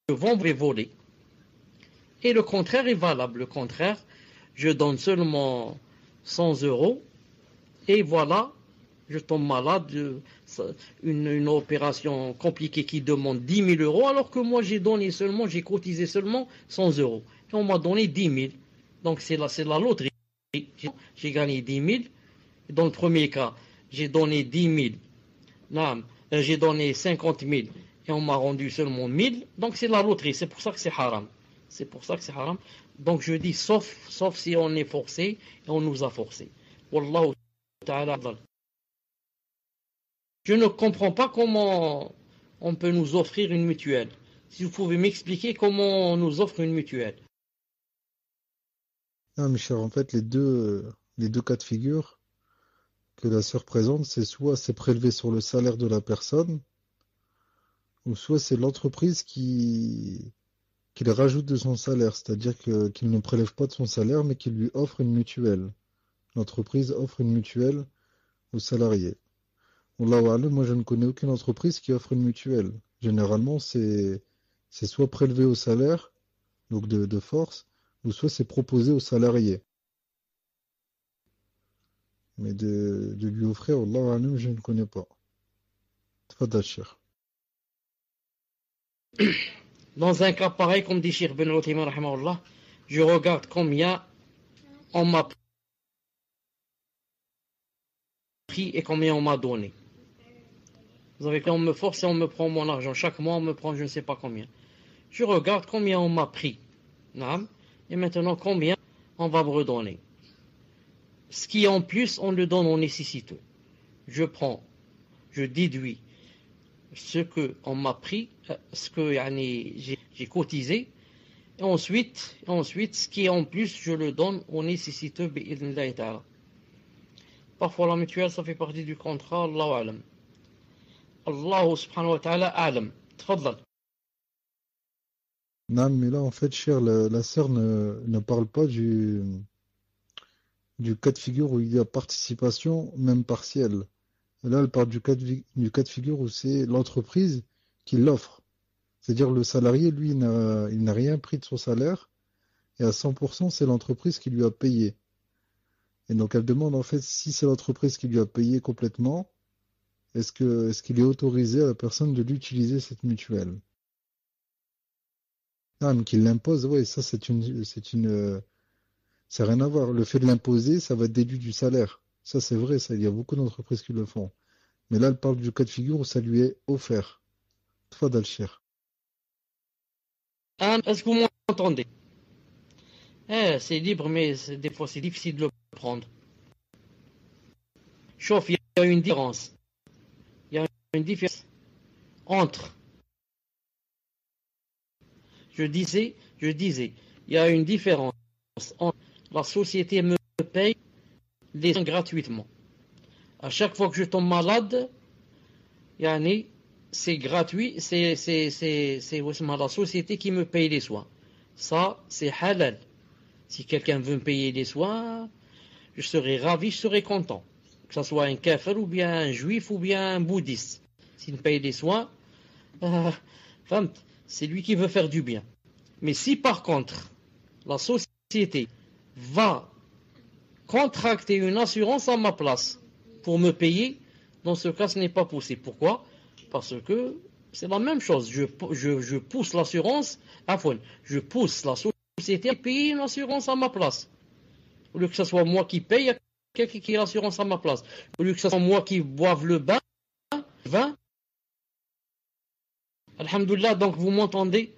vent et volés. Et le contraire est valable. Le contraire, je donne seulement 100 euros et voilà, je tombe malade, une opération compliquée qui demande 10 000 euros, alors que moi j'ai cotisé seulement 100 euros. Et on m'a donné 10 000. Donc c'est la loterie. J'ai gagné 10 000. Dans le premier cas, j'ai donné 10 000. Non, j'ai donné 50 000 et on m'a rendu seulement 1000. Donc c'est la loterie. C'est pour ça que c'est haram. Donc je dis sauf si on est forcé et on nous a forcé. Wallahu ta'ala. Je ne comprends pas comment on peut nous offrir une mutuelle. Si vous pouvez m'expliquer comment on nous offre une mutuelle. Ah, Michel, en fait, les deux cas de figure que la sœur présente, c'est soit c'est prélevé sur le salaire de la personne, ou soit c'est l'entreprise qui le rajoute de son salaire, c'est-à-dire qu'il ne prélève pas de son salaire, mais qu'il lui offre une mutuelle. L'entreprise offre une mutuelle aux salariés. Wallahu a'lam, moi je ne connais aucune entreprise qui offre une mutuelle. Généralement, c'est soit prélevé au salaire, donc de force, ou soit c'est proposé aux salariés. Mais de lui offrir, Wallahu a'lam, je ne connais pas. Tfadal, Cheikh. Dans un cas pareil, comme dit Cheikh Ben Uthaymin rahimahullah, je regarde combien on m'a pris et combien on m'a donné. Vous avez quand on me force et on me prend mon argent. Chaque mois, on me prend je ne sais pas combien. Je regarde combien on m'a pris. Et maintenant, combien on va me redonner. Ce qui en plus, on le donne aux nécessiteux. Je déduis ce qu'on m'a pris, ce que j'ai cotisé, et ensuite, ce qui en plus, je le donne aux nécessiteux. Parfois, la mutuelle, ça fait partie du contrat. Allahu a'lam. Allah subhanahu wa ta'ala a'lam. Tfadal. Non, mais là, en fait, cher, la sœur ne parle pas du cas de figure où il y a participation, même partielle. Et là, elle parle du cas de figure où c'est l'entreprise qui l'offre. C'est-à-dire le salarié, lui, il n'a rien pris de son salaire, et à 100%, c'est l'entreprise qui lui a payé. Et donc, elle demande, en fait, si c'est l'entreprise qui lui a payé complètement, est-ce qu'il est autorisé à la personne de l'utiliser, cette mutuelle? Ah, mais qu'il l'impose, ouais, ça, c'est rien à voir. Le fait de l'imposer, ça va être déduit du salaire. Ça, c'est vrai, ça, il y a beaucoup d'entreprises qui le font. Mais là, elle parle du cas de figure où ça lui est offert. Tfadal, Cheikh. Est-ce que vous m'entendez? C'est libre, mais des fois, c'est difficile de le prendre. Chauffe, il y a une différence. Il y a une différence entre... Je disais, il y a une différence entre la société me paye les soins gratuitement. À chaque fois que je tombe malade, c'est gratuit, c'est la société qui me paye les soins. Ça, c'est halal. Si quelqu'un veut me payer les soins, je serai ravi, je serai content. Que ce soit un kafir ou bien un juif ou bien un bouddhiste. S'il me paye les soins, c'est lui qui veut faire du bien. Mais si par contre, la société va contracter une assurance à ma place pour me payer, dans ce cas, ce n'est pas possible. Pourquoi? Parce que c'est la même chose. Je pousse l'assurance, je pousse la société à payer une assurance à ma place. Au lieu que ce soit moi qui paye, il y a quelqu'un qui a l'assurance à ma place. Au lieu que ce soit moi qui boive le vin, alhamdoulilah, donc vous m'entendez?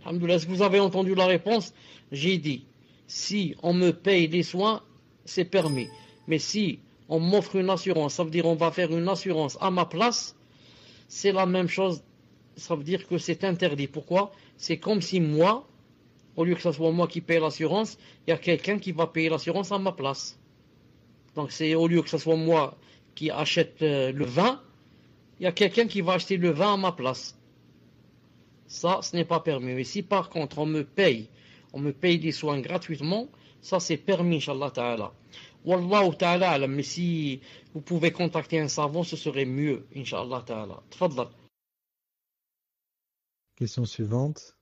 Alhamdoulilah, est-ce que vous avez entendu la réponse? J'ai dit, si on me paye les soins, c'est permis. Mais si on m'offre une assurance, ça veut dire on va faire une assurance à ma place, c'est la même chose, ça veut dire que c'est interdit. Pourquoi? C'est comme si moi, au lieu que ce soit moi qui paye l'assurance, il y a quelqu'un qui va payer l'assurance à ma place. Donc c'est au lieu que ce soit moi qui achète le vin, il y a quelqu'un qui va acheter le vin à ma place. Ça, ce n'est pas permis. Mais si par contre on me paye des soins gratuitement, ça c'est permis, Inch'Allah Ta'ala. Wallahu Ta'ala alam, mais si vous pouvez contacter un savant, ce serait mieux, Inch'Allah Ta'ala. Tfadlal. Question suivante.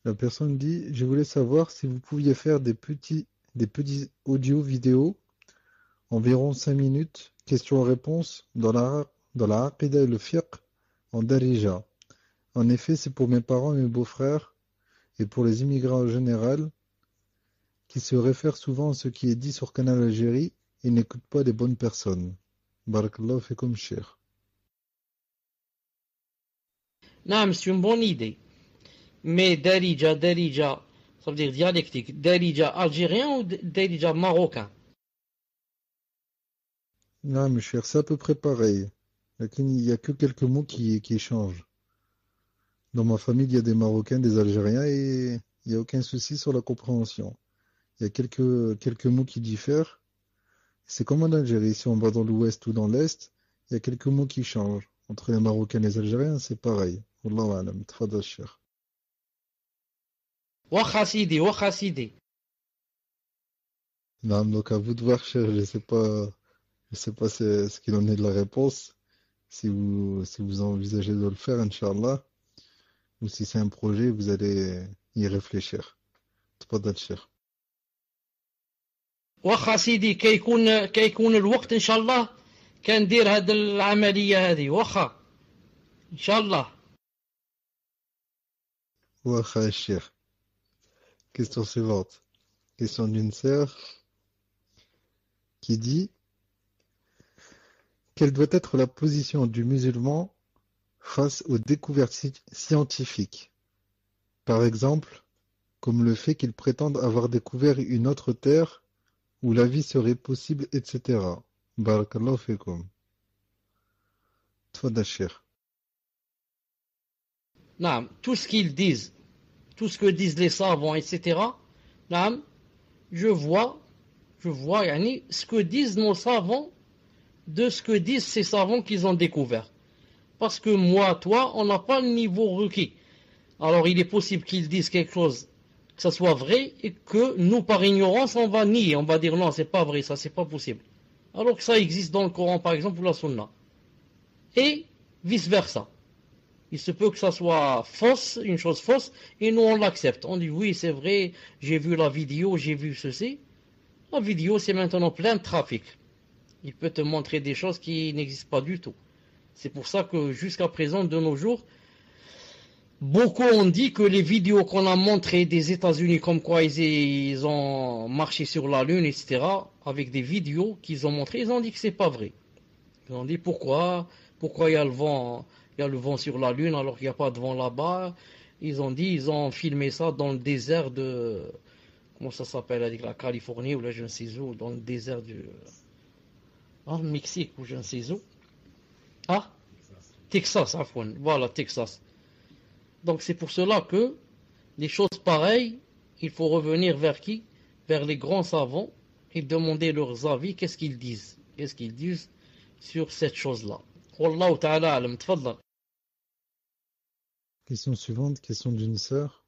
La personne dit, je voulais savoir si vous pouviez faire des petits audio vidéos, environ 5 minutes, questions-réponses dans la Aqidah et le fiqh en Darija. En effet, c'est pour mes parents et mes beaux-frères et pour les immigrants en général qui se réfèrent souvent à ce qui est dit sur Canal Algérie et n'écoutent pas les bonnes personnes. Barakallahu fikum, cheikh. Non, c'est une bonne idée. Mais Darija, ça veut dire dialectique. Darija algérien ou Darija marocain? Non, mes chers, c'est à peu près pareil. Il n'y a que quelques mots qui changent. Dans ma famille, il y a des Marocains, des Algériens et il n'y a aucun souci sur la compréhension. Il y a quelques mots qui diffèrent. C'est comme en Algérie, si on va dans l'ouest ou dans l'est, il y a quelques mots qui changent. Entre les Marocains et les Algériens, c'est pareil. Wallahu alam, tfadal cheikh. Wacha Sidi. Non, donc à vous de voir, cher, je sais pas ce qu'il en est de la réponse, si vous envisagez de le faire, Inch'Allah, ou si c'est un projet, vous allez y réfléchir. تفضل شيخ. واخا سيدي كيكون الوقت ان شاء الله كندير هاد العمليه هذه واخا ان شاء الله. واخا الشيخ. Question suivante. Question d'une sœur qui dit: quelle doit être la position du musulman face aux découvertes scientifiques? Par exemple, comme le fait qu'il prétende avoir découvert une autre terre où la vie serait possible, etc. Barakallahu fikum. Tfadal cheikh. Non, tout ce qu'ils disent, tout ce que disent les savants, etc. Non, je vois yani, ce que disent nos savants de ce que disent ces savants qu'ils ont découvert. Parce que moi, toi, on n'a pas le niveau requis. Alors il est possible qu'ils disent quelque chose, que ça soit vrai, et que nous, par ignorance, on va nier. On va dire non, c'est pas vrai, ça, c'est pas possible. Alors que ça existe dans le Coran, par exemple, ou la Sunna. Et vice-versa. Il se peut que ça soit fausse, une chose fausse, et nous, on l'accepte. On dit oui, c'est vrai, j'ai vu la vidéo, j'ai vu ceci. La vidéo, c'est maintenant plein de trafic. Il peut te montrer des choses qui n'existent pas du tout. C'est pour ça que jusqu'à présent, de nos jours, beaucoup ont dit que les vidéos qu'on a montrées des États-Unis, comme quoi ils ont marché sur la Lune, etc., avec des vidéos qu'ils ont montrées, ils ont dit que c'est pas vrai. Ils ont dit pourquoi il y a le vent sur la Lune alors qu'il n'y a pas de vent là-bas. Ils ont filmé ça dans le désert de, comment ça s'appelle, avec la Californie ou là je ne sais où, dans le désert du, le Mexique ou je ne sais où. Ah, Texas, voilà, Texas. Donc c'est pour cela que les choses pareilles, il faut revenir vers qui? Vers les grands savants et demander leurs avis, qu'est-ce qu'ils disent sur cette chose-là. Wallahu ta'ala alam, tfadlal. Question suivante, question d'une sœur.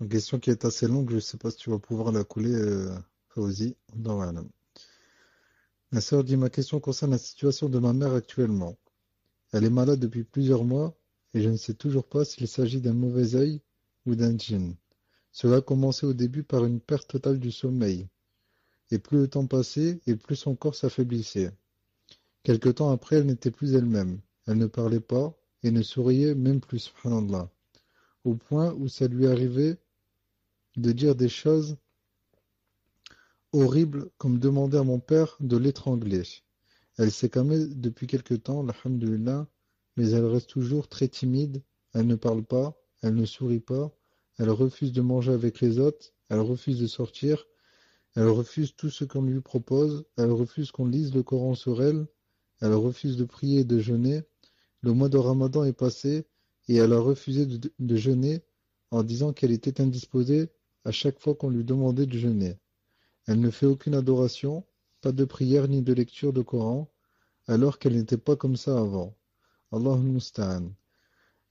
Une question qui est assez longue, je ne sais pas si tu vas pouvoir la couler, Fawzi. La sœur dit: ma question concerne la situation de ma mère actuellement. Elle est malade depuis plusieurs mois et je ne sais toujours pas s'il s'agit d'un mauvais œil ou d'un djinn. Cela a commencé au début par une perte totale du sommeil. Et plus le temps passait, et plus son corps s'affaiblissait. Quelque temps après, elle n'était plus elle-même. Elle ne parlait pas et ne souriait même plus, subhanallah. Au point où ça lui arrivait de dire des choses horribles comme demander à mon père de l'étrangler. Elle s'est calmée depuis quelque temps, alhamdoulilah, mais elle reste toujours très timide, elle ne parle pas, elle ne sourit pas, elle refuse de manger avec les autres, elle refuse de sortir, elle refuse tout ce qu'on lui propose, elle refuse qu'on lise le Coran sur elle, elle refuse de prier et de jeûner. Le mois de Ramadan est passé et elle a refusé de jeûner en disant qu'elle était indisposée à chaque fois qu'on lui demandait de jeûner. Elle ne fait aucune adoration, pas de prière ni de lecture de Coran, alors qu'elle n'était pas comme ça avant. Allahul Musta'an.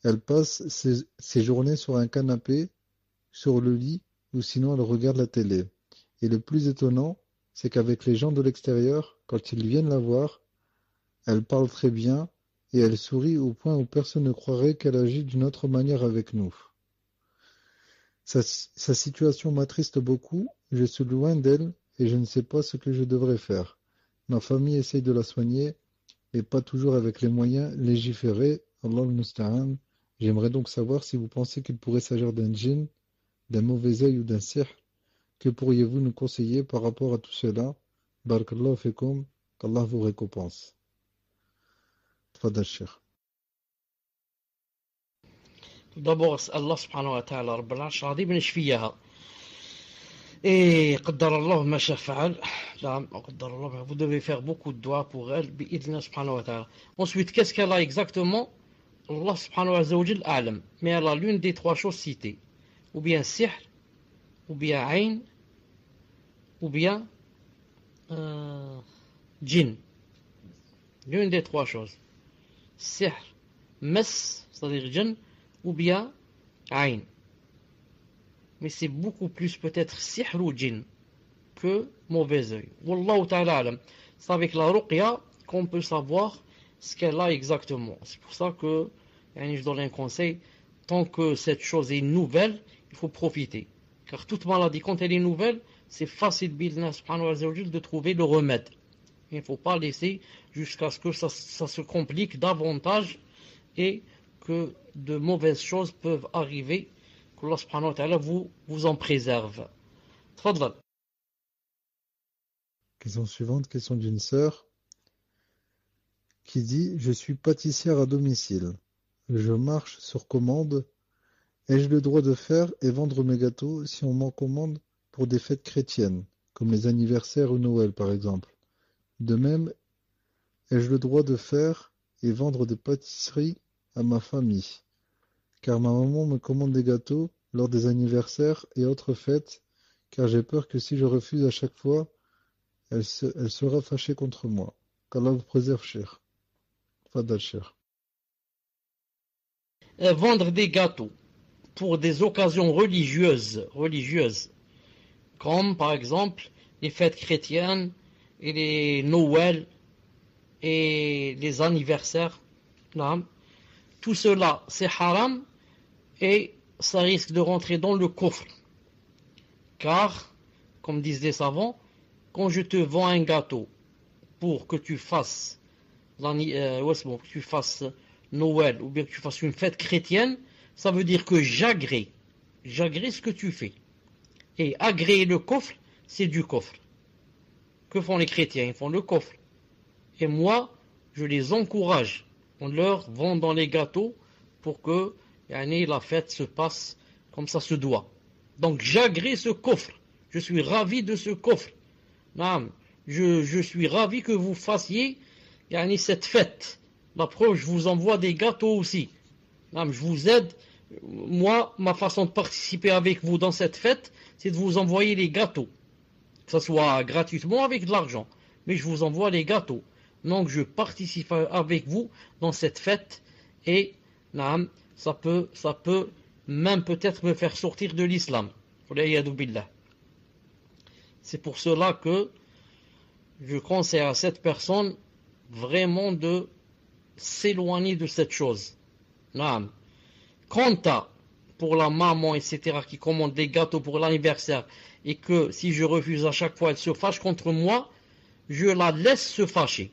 Elle passe ses journées sur un canapé, sur le lit, ou sinon elle regarde la télé. Et le plus étonnant, c'est qu'avec les gens de l'extérieur, quand ils viennent la voir, elle parle très bien et elle sourit au point où personne ne croirait qu'elle agit d'une autre manière avec nous. Sa situation m'attriste beaucoup, je suis loin d'elle et je ne sais pas ce que je devrais faire. Ma famille essaye de la soigner, mais pas toujours avec les moyens légiférés. Allah al-Musta'an. J'aimerais donc savoir si vous pensez qu'il pourrait s'agir d'un djinn, d'un mauvais œil ou d'un sihr. Que pourriez-vous nous conseiller par rapport à tout cela? Barakallahu fikum, qu'Allah vous récompense. Tfadal Cheikh. Tout d'abord, Allah subhanahu wa ta'ala, Rabbal Arsh al-Azim, nashfiyaha. Et qaddar Allah ma sha fa'al. Qaddar Allah, vous devez faire beaucoup de doigts pour elle, bi'idna subhanahu wa ta'ala. Ensuite, qu'est-ce qu'elle a exactement? Allah subhanahu wa ta'ala a'lam. Mais elle a l'une des trois choses citées. Ou bien sihr, ou bien ayn, ou bien djinn. L'une des trois choses. Sihr, mess, c'est-à-dire djinn, ou bien ayn. Mais c'est beaucoup plus peut-être sihr ou djinn que mauvais œil. Wallahu ta'ala alam. C'est avec la ruqya qu'on peut savoir ce qu'elle a exactement. C'est pour ça que je donne un conseil, tant que cette chose est nouvelle, il faut profiter. Car toute maladie, quand elle est nouvelle, c'est facile de trouver le remède. Il ne faut pas laisser jusqu'à ce que ça se complique davantage et que de mauvaises choses peuvent arriver, que Allah subhanahu wa ta'ala vous en préserve. Tfadlal. Question suivante, question d'une sœur qui dit « Je suis pâtissière à domicile. Je marche sur commande. Ai-je le droit de faire et vendre mes gâteaux si on m'en commande pour des fêtes chrétiennes, comme les anniversaires ou Noël par exemple? De même, ai-je le droit de faire et vendre des pâtisseries à ma famille? Car ma maman me commande des gâteaux lors des anniversaires et autres fêtes, car j'ai peur que si je refuse à chaque fois, elle sera fâchée contre moi. Qu'Allah vous préserve, cher. Fadal, cher. Vendre des gâteaux pour des occasions religieuses, comme par exemple les fêtes chrétiennes et les Noël et les anniversaires, tout cela c'est haram et ça risque de rentrer dans le kufr. Car, comme disent les savants, quand je te vends un gâteau pour que tu fasses Noël ou bien que tu fasses une fête chrétienne, ça veut dire que j'agrée ce que tu fais. Et agréer le kufr, c'est du kufr. Que font les chrétiens? Ils font le kufr. Et moi, je les encourage en leur vendant les gâteaux pour que la fête se passe comme ça se doit. Donc j'agrée ce kufr. Je suis ravi de ce kufr. Je suis ravi que vous fassiez cette fête. La preuve, je vous envoie des gâteaux aussi. Je vous aide. Moi, ma façon de participer avec vous dans cette fête, c'est de vous envoyer les gâteaux. Que ce soit gratuitement avec de l'argent. Mais je vous envoie les gâteaux. Donc je participe avec vous dans cette fête. Et ça peut même peut-être me faire sortir de l'islam. C'est pour cela que je conseille à cette personne vraiment de s'éloigner de cette chose. Quant à pour la maman, etc., qui commande des gâteaux pour l'anniversaire, et que si je refuse à chaque fois, elle se fâche contre moi, je la laisse se fâcher.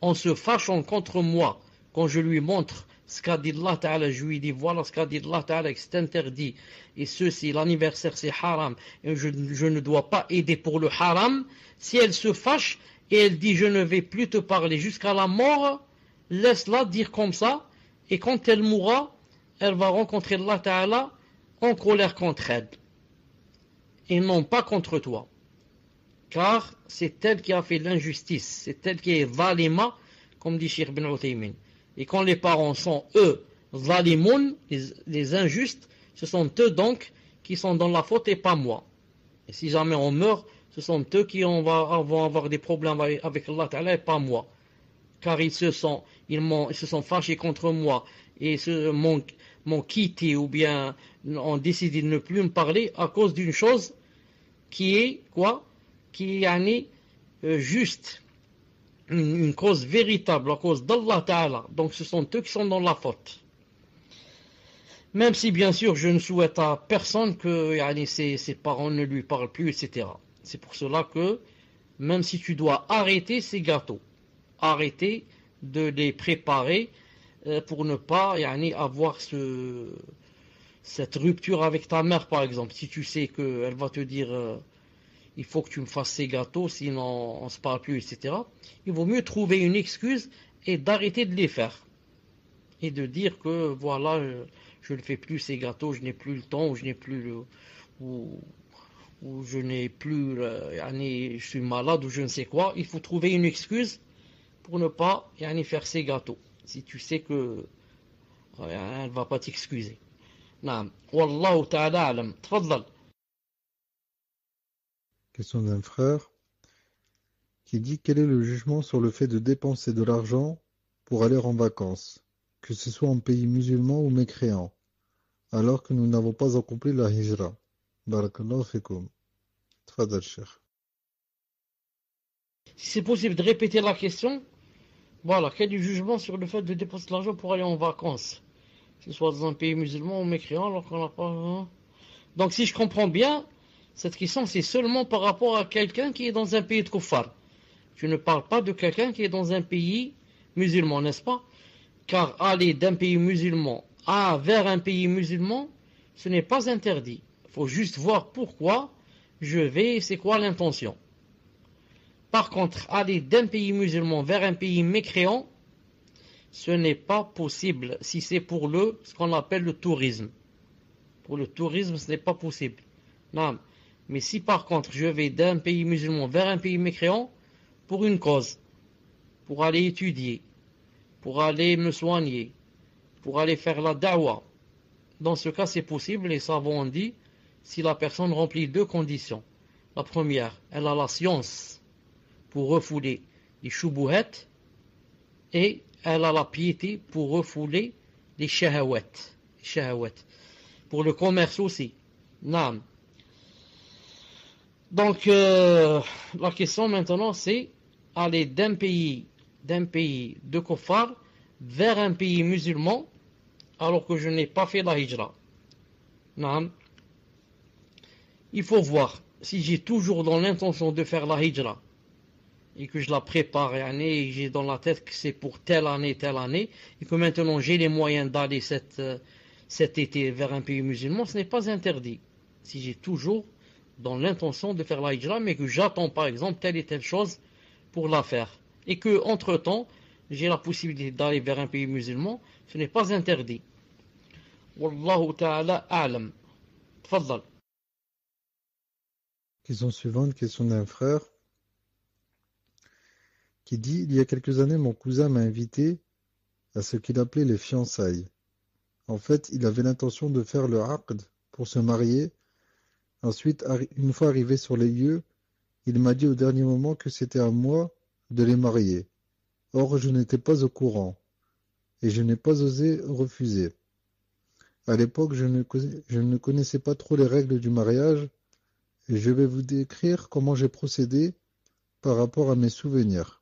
En se fâchant contre moi, quand je lui montre ce qu'a dit Allah Ta'ala, je lui dis voilà ce qu'a dit Allah Ta'ala, que c'est interdit, et ceci, l'anniversaire c'est haram, et je ne dois pas aider pour le haram. Si elle se fâche et elle dit je ne vais plus te parler jusqu'à la mort, laisse-la dire comme ça, et quand elle mourra, elle va rencontrer Allah Ta'ala en colère contre elle et non pas contre toi. Car c'est elle qui a fait l'injustice, c'est elle qui est zalima, comme dit Cheikh Ibn Uthaymin. Et quand les parents sont eux zalimoun, les injustes, ce sont eux donc qui sont dans la faute et pas moi. Et si jamais on meurt, ce sont eux qui vont avoir des problèmes avec Allah Ta'ala et pas moi. Car ils se sont fâchés contre moi et m'ont quitté ou bien ont décidé de ne plus me parler à cause d'une chose qui est quoi? Qui est juste, une cause véritable, à cause d'Allah Ta'ala. Donc ce sont eux qui sont dans la faute. Même si bien sûr je ne souhaite à personne que ses parents ne lui parlent plus, etc. C'est pour cela que même si tu dois arrêter ces gâteaux, arrêter de les préparer pour ne pas avoir cette rupture avec ta mère par exemple. Si tu sais qu'elle va te dire il faut que tu me fasses ces gâteaux, sinon on ne se parle plus, etc. Il vaut mieux trouver une excuse et d'arrêter de les faire. Et de dire que voilà, je ne fais plus ces gâteaux, je n'ai plus le temps, ou je n'ai plus ou je n'ai plus, je suis malade ou je ne sais quoi. Il faut trouver une excuse pour ne pas faire ces gâteaux. Si tu sais que elle ne va pas t'excuser. Naam. Wallahu ta'ala alam. Tfaddal. Question d'un frère qui dit quel est le jugement sur le fait de dépenser de l'argent pour aller en vacances, que ce soit en pays musulman ou mécréant, alors que nous n'avons pas accompli la hijra. Barakallahu fikum. Tfadal Cheikh. Si c'est possible de répéter la question, voilà, quel est le jugement sur le fait de dépenser de l'argent pour aller en vacances, que ce soit dans un pays musulman ou mécréant, alors qu'on n'a pas... Donc si je comprends bien, cette question c'est seulement par rapport à quelqu'un qui est dans un pays de kuffar. Tu ne parles pas de quelqu'un qui est dans un pays musulman, n'est-ce pas? Car aller d'un pays musulman vers un pays musulman, ce n'est pas interdit. Il faut juste voir pourquoi je vais, c'est quoi l'intention. Par contre, aller d'un pays musulman vers un pays mécréant, ce n'est pas possible si c'est pour ce qu'on appelle le tourisme. Pour le tourisme, ce n'est pas possible. Non. Mais si par contre je vais d'un pays musulman vers un pays mécréant, pour une cause, pour aller étudier, pour aller me soigner, pour aller faire la da'wa, dans ce cas c'est possible, les savants ont dit, si la personne remplit deux conditions. La première, elle a la science pour refouler les shubuhat, et elle a la piété pour refouler les shahawat. Pour le commerce aussi. Naam. Donc, la question maintenant, c'est aller d'un pays de kuffar vers un pays musulman, alors que je n'ai pas fait la hijra. Non. Il faut voir si j'ai toujours dans l'intention de faire la hijra et que je la prépare et j'ai dans la tête que c'est pour telle année, et que maintenant j'ai les moyens d'aller cet été vers un pays musulman, ce n'est pas interdit. Si j'ai toujours dans l'intention de faire la hijra, mais que j'attends par exemple telle et telle chose pour la faire, et que entre temps j'ai la possibilité d'aller vers un pays musulman, ce n'est pas interdit. Wallahu ta'ala a'lam. Tfaddal. Question suivante, question d'un frère qui dit il y a quelques années mon cousin m'a invité à ce qu'il appelait les fiançailles. En fait, il avait l'intention de faire le aqd pour se marier. Ensuite, une fois arrivé sur les lieux, il m'a dit au dernier moment que c'était à moi de les marier. Or, je n'étais pas au courant, et je n'ai pas osé refuser. À l'époque, je ne connaissais pas trop les règles du mariage, et je vais vous décrire comment j'ai procédé par rapport à mes souvenirs.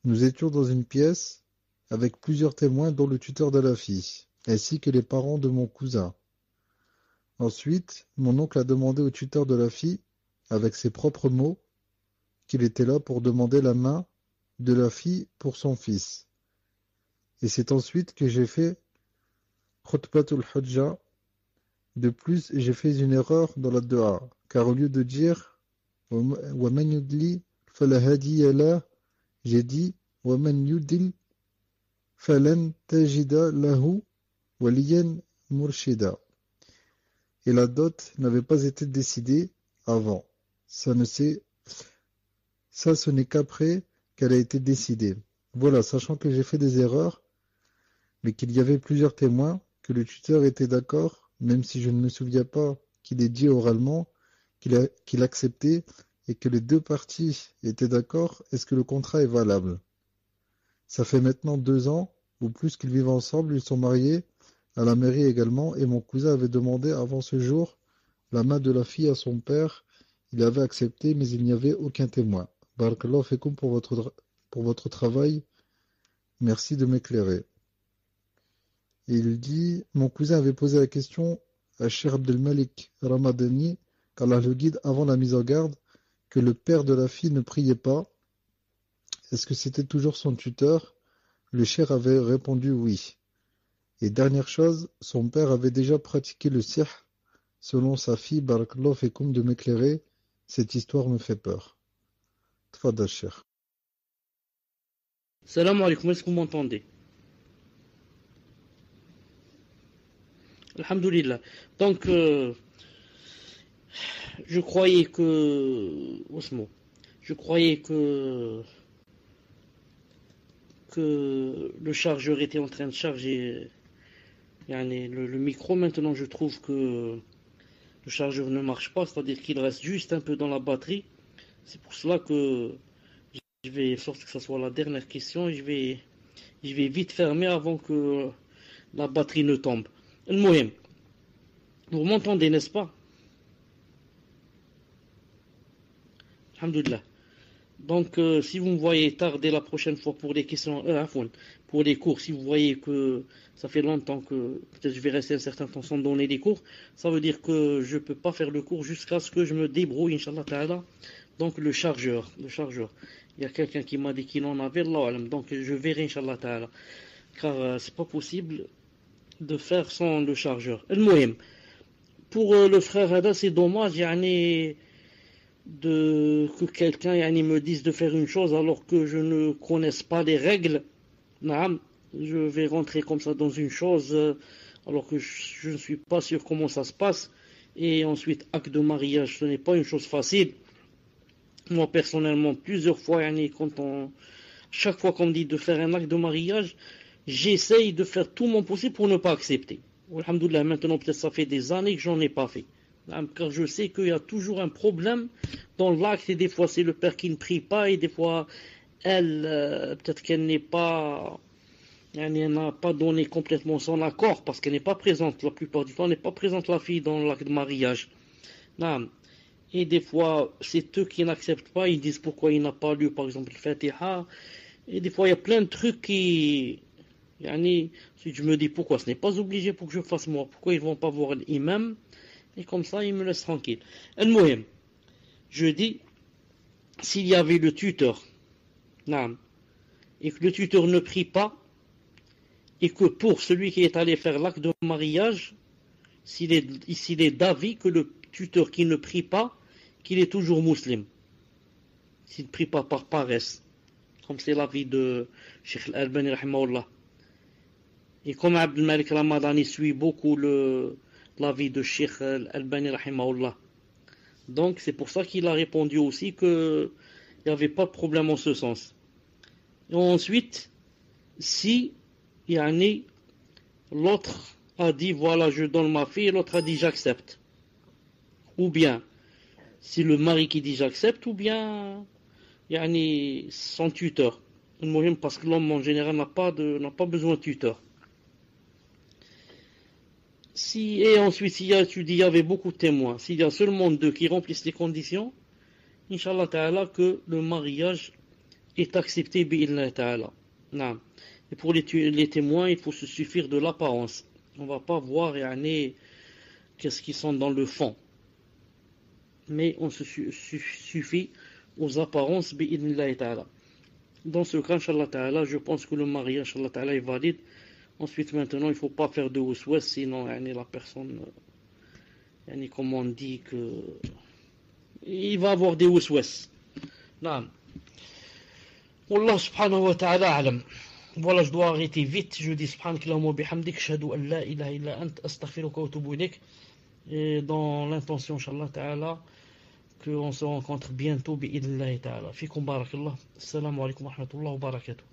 Nous étions dans une pièce avec plusieurs témoins, dont le tuteur de la fille, ainsi que les parents de mon cousin. Ensuite, mon oncle a demandé au tuteur de la fille, avec ses propres mots, qu'il était là pour demander la main de la fille pour son fils. Et c'est ensuite que j'ai fait Khutbatul Hujja. De plus, j'ai fait une erreur dans la dua, car au lieu de dire Wa man yudli fala hadiya lah, j'ai dit Wa man yudil falan tajida lahu waliyan murshida. et la dot n'avait pas été décidée avant. Ça, ce n'est qu'après qu'elle a été décidée. Voilà, sachant que j'ai fait des erreurs, mais qu'il y avait plusieurs témoins, que le tuteur était d'accord, même si je ne me souviens pas qu'il ait dit oralement qu'il acceptait et que les deux parties étaient d'accord, est-ce que le contrat est valable? Ça fait maintenant 2 ans ou plus qu'ils vivent ensemble, ils sont mariés à la mairie également, et mon cousin avait demandé avant ce jour la main de la fille à son père. Il avait accepté, mais il n'y avait aucun témoin. Barakallahu fekoum pour votre travail. Merci de m'éclairer. Et il dit, mon cousin avait posé la question à Cheikh Abdelmalik Ramadani, qu'Allah le guide avant la mise en garde, que le père de la fille ne priait pas. Est-ce que c'était toujours son tuteur? Le cheikh avait répondu oui. Et dernière chose, son père avait déjà pratiqué le sihr selon sa fille. Barakallahu fekoum de m'éclairer. Cette histoire me fait peur. Tfadal cheikh. Salam alaikum, est-ce que vous m'entendez? Alhamdulillah. Donc, je croyais que le chargeur était en train de charger le micro. Maintenant, je trouve que le chargeur ne marche pas, c'est-à-dire qu'il reste juste un peu dans la batterie. C'est pour cela que je vais, sorte que ce soit la dernière question, je vais vite fermer avant que la batterie ne tombe. Al-Muhim, vous m'entendez, n'est-ce pas? Alhamdulillah. Donc, si vous me voyez tarder la prochaine fois pour les questions, pour les cours, si vous voyez que ça fait longtemps que peut-être je vais rester un certain temps sans donner les cours, ça veut dire que je ne peux pas faire le cours jusqu'à ce que je me débrouille, Inch'Allah Ta'ala. Donc, le chargeur. Il y a quelqu'un qui m'a dit qu'il en avait, Allah alam. Donc, je verrai, Inch'Allah Ta'ala. Car c'est pas possible de faire sans le chargeur. Al-Muhim. Pour le frère Hada, c'est dommage, que quelqu'un me dise de faire une chose alors que je ne connaisse pas les règles. Je vais rentrer comme ça dans une chose alors que je ne suis pas sûr comment ça se passe. Et ensuite, acte de mariage, ce n'est pas une chose facile. Moi personnellement, plusieurs fois, chaque fois qu'on me dit de faire un acte de mariage, j'essaye de faire tout mon possible pour ne pas accepter. Alhamdoulilah, maintenant peut-être ça fait des années que j'en ai pas fait. Car je sais qu'il y a toujours un problème dans l'acte, et des fois c'est le père qui ne prie pas, et des fois elle, peut-être qu'elle n'est pas, elle n'a pas donné complètement son accord, parce qu'elle n'est pas présente, la plupart du temps, elle n'est pas présente la fille dans l'acte de mariage. Et des fois, c'est eux qui n'acceptent pas, ils disent pourquoi il n'a pas lu, par exemple, le Fatiha, et des fois il y a plein de trucs qui, si je me dis pourquoi ce n'est pas obligé pour que je fasse moi, pourquoi ils ne vont pas voir l'imam, et comme ça ils me laissent tranquille. Al-Muhim, je dis, s'il y avait le tuteur, et que le tuteur ne prie pas, et que pour celui qui est allé faire l'acte de mariage, s'il est d'avis que le tuteur qui ne prie pas, qu'il est toujours musulman, s'il ne prie pas par paresse, comme c'est l'avis de Cheikh Al-Albani rahimahullah. Et comme Abdel Malik Ramadani suit beaucoup l'avis de Cheikh Al-Albani rahimahullah. Donc c'est pour ça qu'il a répondu aussi qu'il n'y avait pas de problème en ce sens. Et ensuite, si l'autre a dit voilà je donne ma fille, et l'autre a dit j'accepte. Ou bien, si le mari qui dit j'accepte, ou bien son tuteur. Parce que l'homme en général n'a pas besoin de tuteur. Et ensuite, tu dis il y avait beaucoup de témoins, s'il y a seulement 2 qui remplissent les conditions, Inch'Allah Ta'ala, que le mariage est accepté bi'illah Ta'ala. Et pour les témoins, il faut se suffire de l'apparence. On ne va pas voir qu'est-ce qu'ils sont dans le fond. Mais on se suffit aux apparences bi'illah Ta'ala. Dans ce cas, Inch'Allah Ta'ala, je pense que le mariage, Inch'Allah Ta'ala, est valide. Ensuite, maintenant, il ne faut pas faire de waswas, sinon la personne, comme on dit, il va avoir des waswas. Wallah subhanahu wa ta'ala alam. Voilà, je dois arrêter vite. Je dis subhanakallahumma wa bihamdik, ashhadu an la ilaha illa ant, astaghfiruka wa atubu ilayk. et dans l'intention, Inch'Allah Ta'ala, qu'on se rencontre bientôt, bi'idnillahi Ta'ala. Fikum barakallah. Assalamu alaikum wa rahmatullahi wa barakatuh.